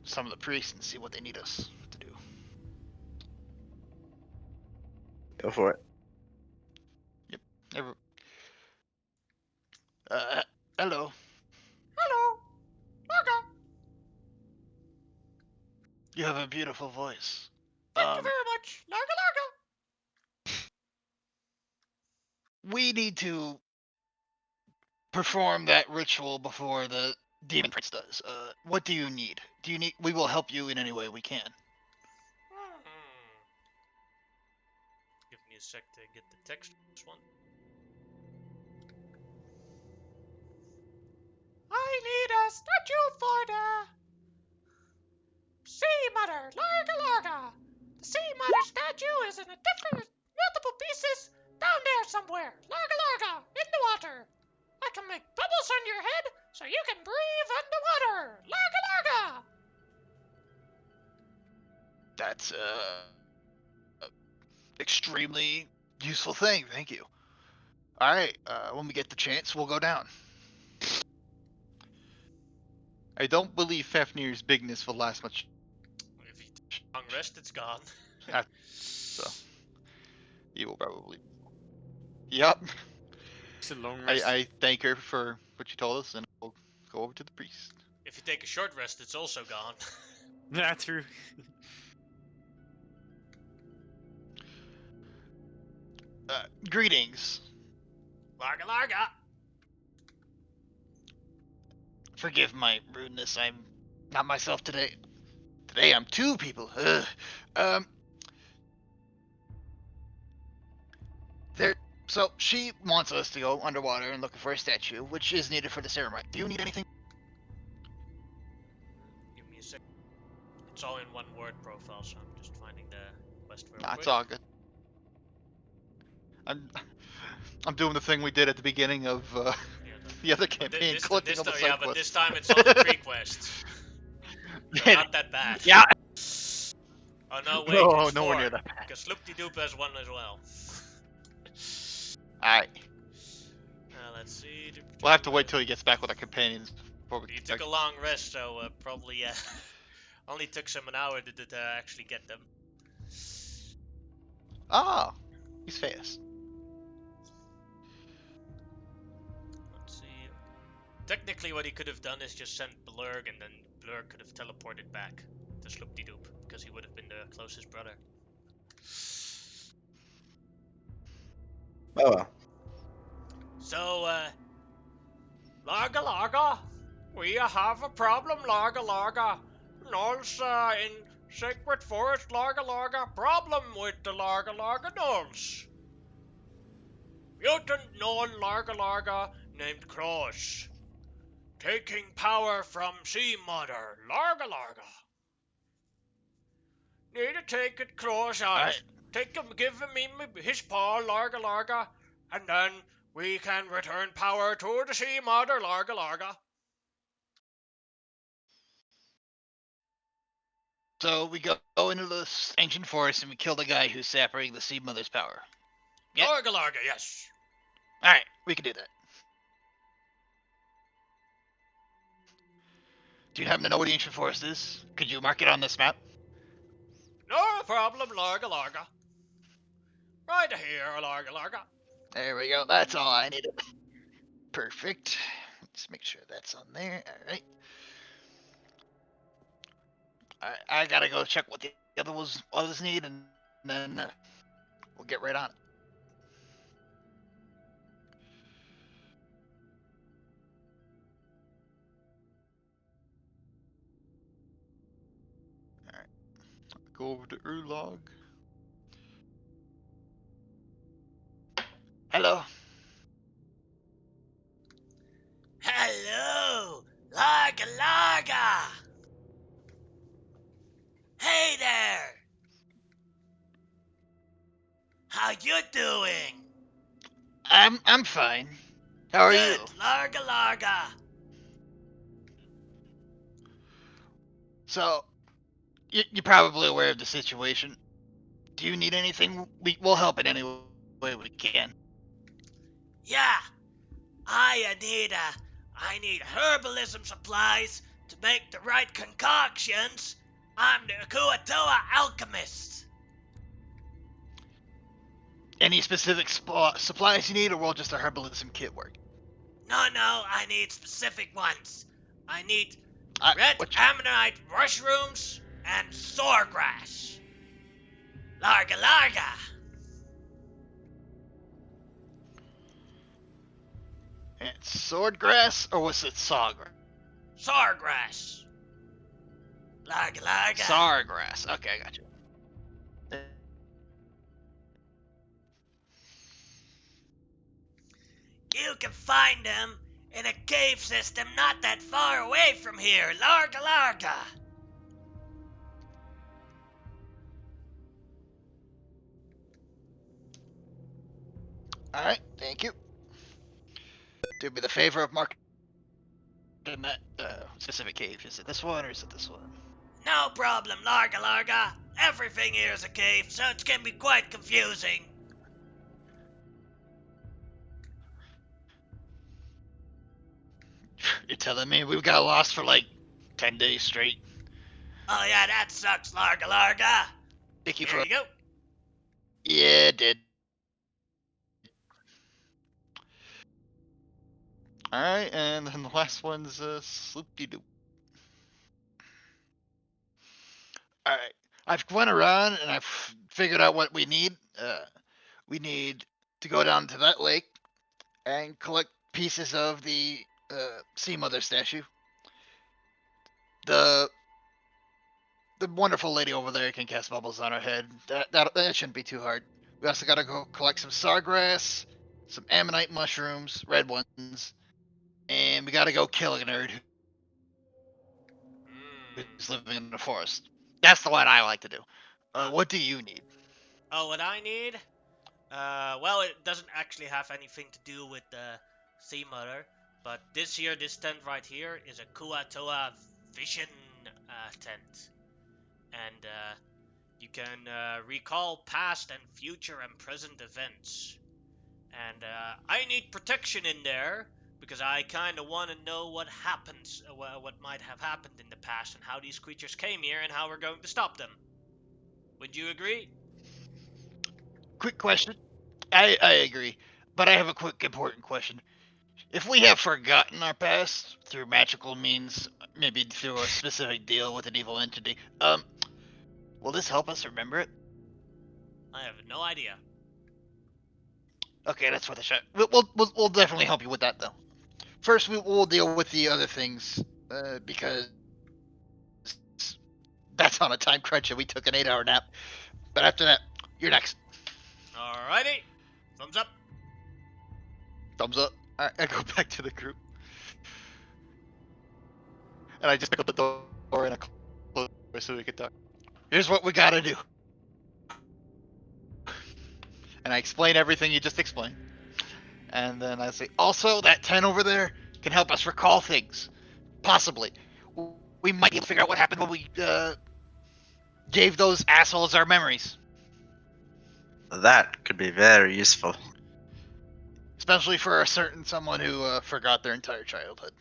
some of the priests and see what they need us to do. Go for it. Hello. Hello. Larga. You have a beautiful voice. Thank you very much. Larga Larga. We need to perform that ritual before the demon prince does. What do you need? We will help you in any way we can. Give me a sec to get the text for this one. I need a statue for the Sea Mother, Larga Larga. The Sea Mother statue is in a different, multiple pieces down there somewhere. Larga Larga, in the water. I can make bubbles on your head so you can breathe underwater. Larga Larga. That's extremely useful thing. Thank you. All right. When we get the chance, we'll go down. I don't believe Fafnir's bigness will last much. If you take a long rest, it's gone. So you will probably. Yep. It's a long rest. I thank her for what you told us, and I'll go over to the priest. If you take a short rest, it's also gone. Yeah, true. Greetings. Larga Larga. Forgive my rudeness. I'm not myself today. Today I'm two people. So she wants us to go underwater and look for a statue, which is needed for the ceremony. Do you need anything? Give me a sec. It's all in one word profile, so I'm just finding the quest real Nah, quick. it's all good. I'm doing the thing we did at the beginning of the other campaign, collecting all the side but quests. this time it's all the pre-quests. So not that bad. Yeah. Oh no, wait, No, it's nowhere 4, near that bad. because Sloop-de-Doop has 1 as well. Alright. Let's see. We'll have to wait till he gets back with our companions before we You can took a long rest, so probably only took some an hour to actually get them. Ah, he's fast. Let's see. Technically, what he could have done is just sent Blurg, and then Blurg could have teleported back to Sloop-de-Doop, because he would have been the closest brother. Oh well. So, Larga Larga, we have a problem, Larga Larga. Nol's in Sacred Forest Larga Larga, problem with the Larga Larga Gnolls. Mutant Gnoll Larga Larga named Cross. Taking power from Sea Mother Larga Larga. Need to take it close out. Give him his paw, Larga Larga, and then we can return power to the Sea Mother Larga Larga. So we go into the ancient forest and we kill the guy who's separating the Sea Mother's power. Yep. Larga Larga, yes. Alright, we can do that. Do you happen to know where the ancient forest is? Could you mark it on this map? No problem, Larga Larga. Right here, Larga Larga. There we go. That's all I needed. Perfect. Let's make sure that's on there. Alright. Alright, I gotta go check what the others need, and then we'll get right on it. Alright. Go over to Urlog. Hello. Hello, Larga Larga. Hey there. How you doing? I'm fine. How are you? Good, Larga Larga. So, you're probably aware of the situation. Do you need anything? We'll help in any way we can. Yeah, I need herbalism supplies to make the right concoctions. I'm the Kuatoa alchemist. Any specific supplies you need, or will just a herbalism kit work? No, I need specific ones. I need I- red what- ammonite mushrooms and soregrass. Larga Larga. And swordgrass, or was it sawgrass? Soregrass. Larga Larga. Sawgrass. Okay, I got you. You can find them in a cave system not that far away from here. Larga Larga. All right, thank you. Do me the favor of marking that specific cave. Is it this one or is it this one? No problem, Larga Larga. Everything here is a cave, so it can be quite confusing. You're telling me we got lost for like 10 days straight? Oh yeah, that sucks, Larga Larga. Thank you Here for. you go. Yeah, it did. Alright, and then the last one's Sloopy Doop. All right, I've went around and I've figured out what we need. We need to go down to that lake and collect pieces of the Sea Mother statue. The wonderful lady over there can cast bubbles on her head. That shouldn't be too hard. We also gotta go collect some sawgrass, some ammonite mushrooms, red ones, and we gotta go kill a nerd who's living in the forest. That's the one I like to do. What do you need? Oh, what I need? Well, it doesn't actually have anything to do with the Sea Mother, but this tent right here is a Kuatoa vision tent. And you can recall past and future and present events. And I need protection in there because I kind of want to know what happens, what might have happened in the past, and how these creatures came here, and how we're going to stop them. Would you agree? Quick question. I agree, but I have a quick important question. If we have forgotten our past through magical means, maybe through a specific deal with an evil entity, will this help us remember it? I have no idea. Okay, that's worth a shot. We'll definitely help you with that though. First, we'll deal with the other things because That's on a time crunch, and we took an 8-hour nap. But after that, you're next. Alrighty. Thumbs up. Thumbs up. Alright, I go back to the group. And I just pick up the door and I close it so we can talk. Here's what we gotta do. And I explain everything you just explained. And then I say, also, that 10 over there can help us recall things. Possibly. We might be able to figure out what happened when we gave those assholes our memories. That could be very useful. Especially for a certain someone who forgot their entire childhood.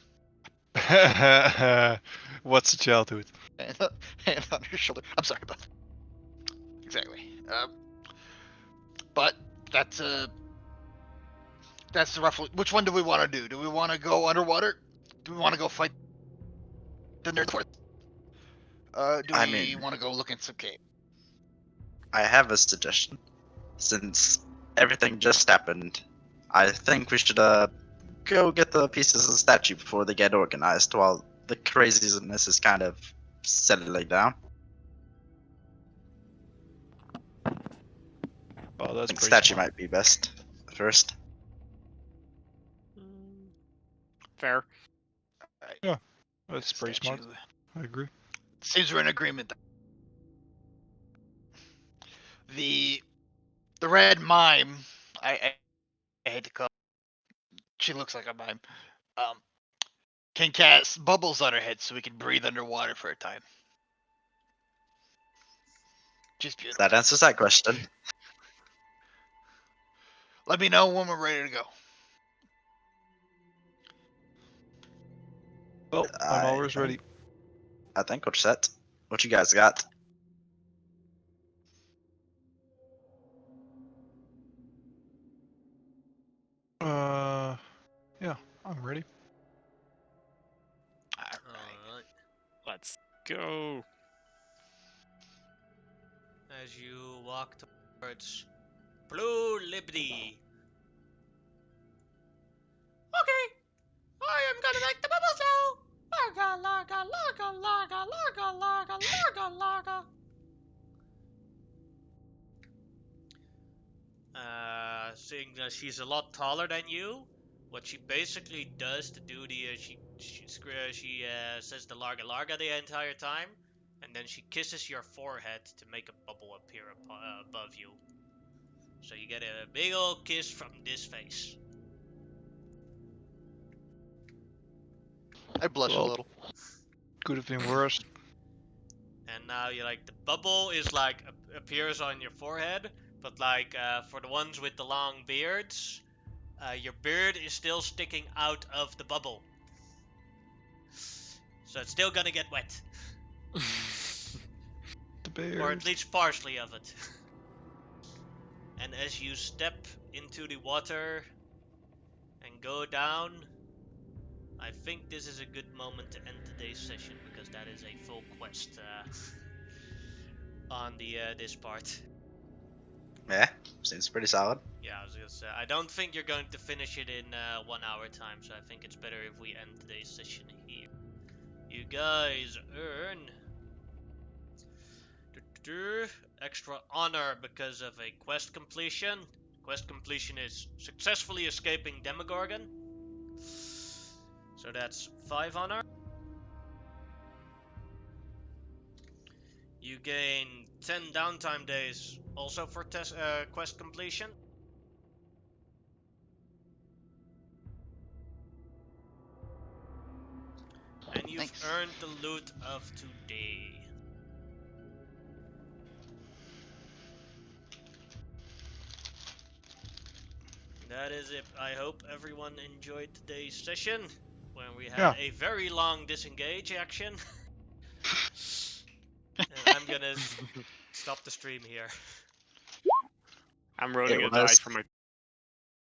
What's a childhood? Hand on her shoulder. I'm sorry about that. Exactly. But that's roughly. Which one do we want to do? Do we want to go underwater? Do we want to go fight the nerd force? Do we want to go look at some cave? I have a suggestion. Since everything just happened, I think we should go get the pieces of the statue before they get organized while the craziness is kind of settling down. Oh, I that's think pretty statue smart. might be best first. Fair. That's pretty smart. Statue. I agree. Seems we're in agreement. The red mime, I hate to call. She looks like a mime. Can cast bubbles on her head so we can breathe underwater for a time. Just beautiful. That answers that question. Let me know when we're ready to go. Well, I'm always ready. I think we're set. What you guys got? Yeah, I'm ready. Alright. Let's go. As you walk towards Blue Liberty. Okay, I am gonna make the bubbles now. Larga, larga, larga, larga, larga, larga, larga, larga. Seeing that she's a lot taller than you, what she basically does to do the she says the larga larga the entire time, and then she kisses your forehead to make a bubble appear above you. So you get a big old kiss from this face. I blush a Well, little. could have been worse. And now you like the bubble is like appears on your forehead, but like for the ones with the long beards, your beard is still sticking out of the bubble. So it's still gonna get wet. The bear. Or at least partially of it. And as you step into the water and go down, I think this is a good moment to end today's session because that is a full quest on the this part. Yeah, seems pretty solid. Yeah, I was gonna say, I don't think you're going to finish it in 1 hour time, so I think it's better if we end today's session here. You guys earn extra honor because of a quest completion. Quest completion is successfully escaping Demogorgon. So that's 5 honor. You gain 10 downtime days also for quest completion. And you've Thanks. earned the loot of today. That is it. I hope everyone enjoyed today's session when we had a very long disengage action. And I'm gonna stop the stream here. I'm rolling It a die was. for my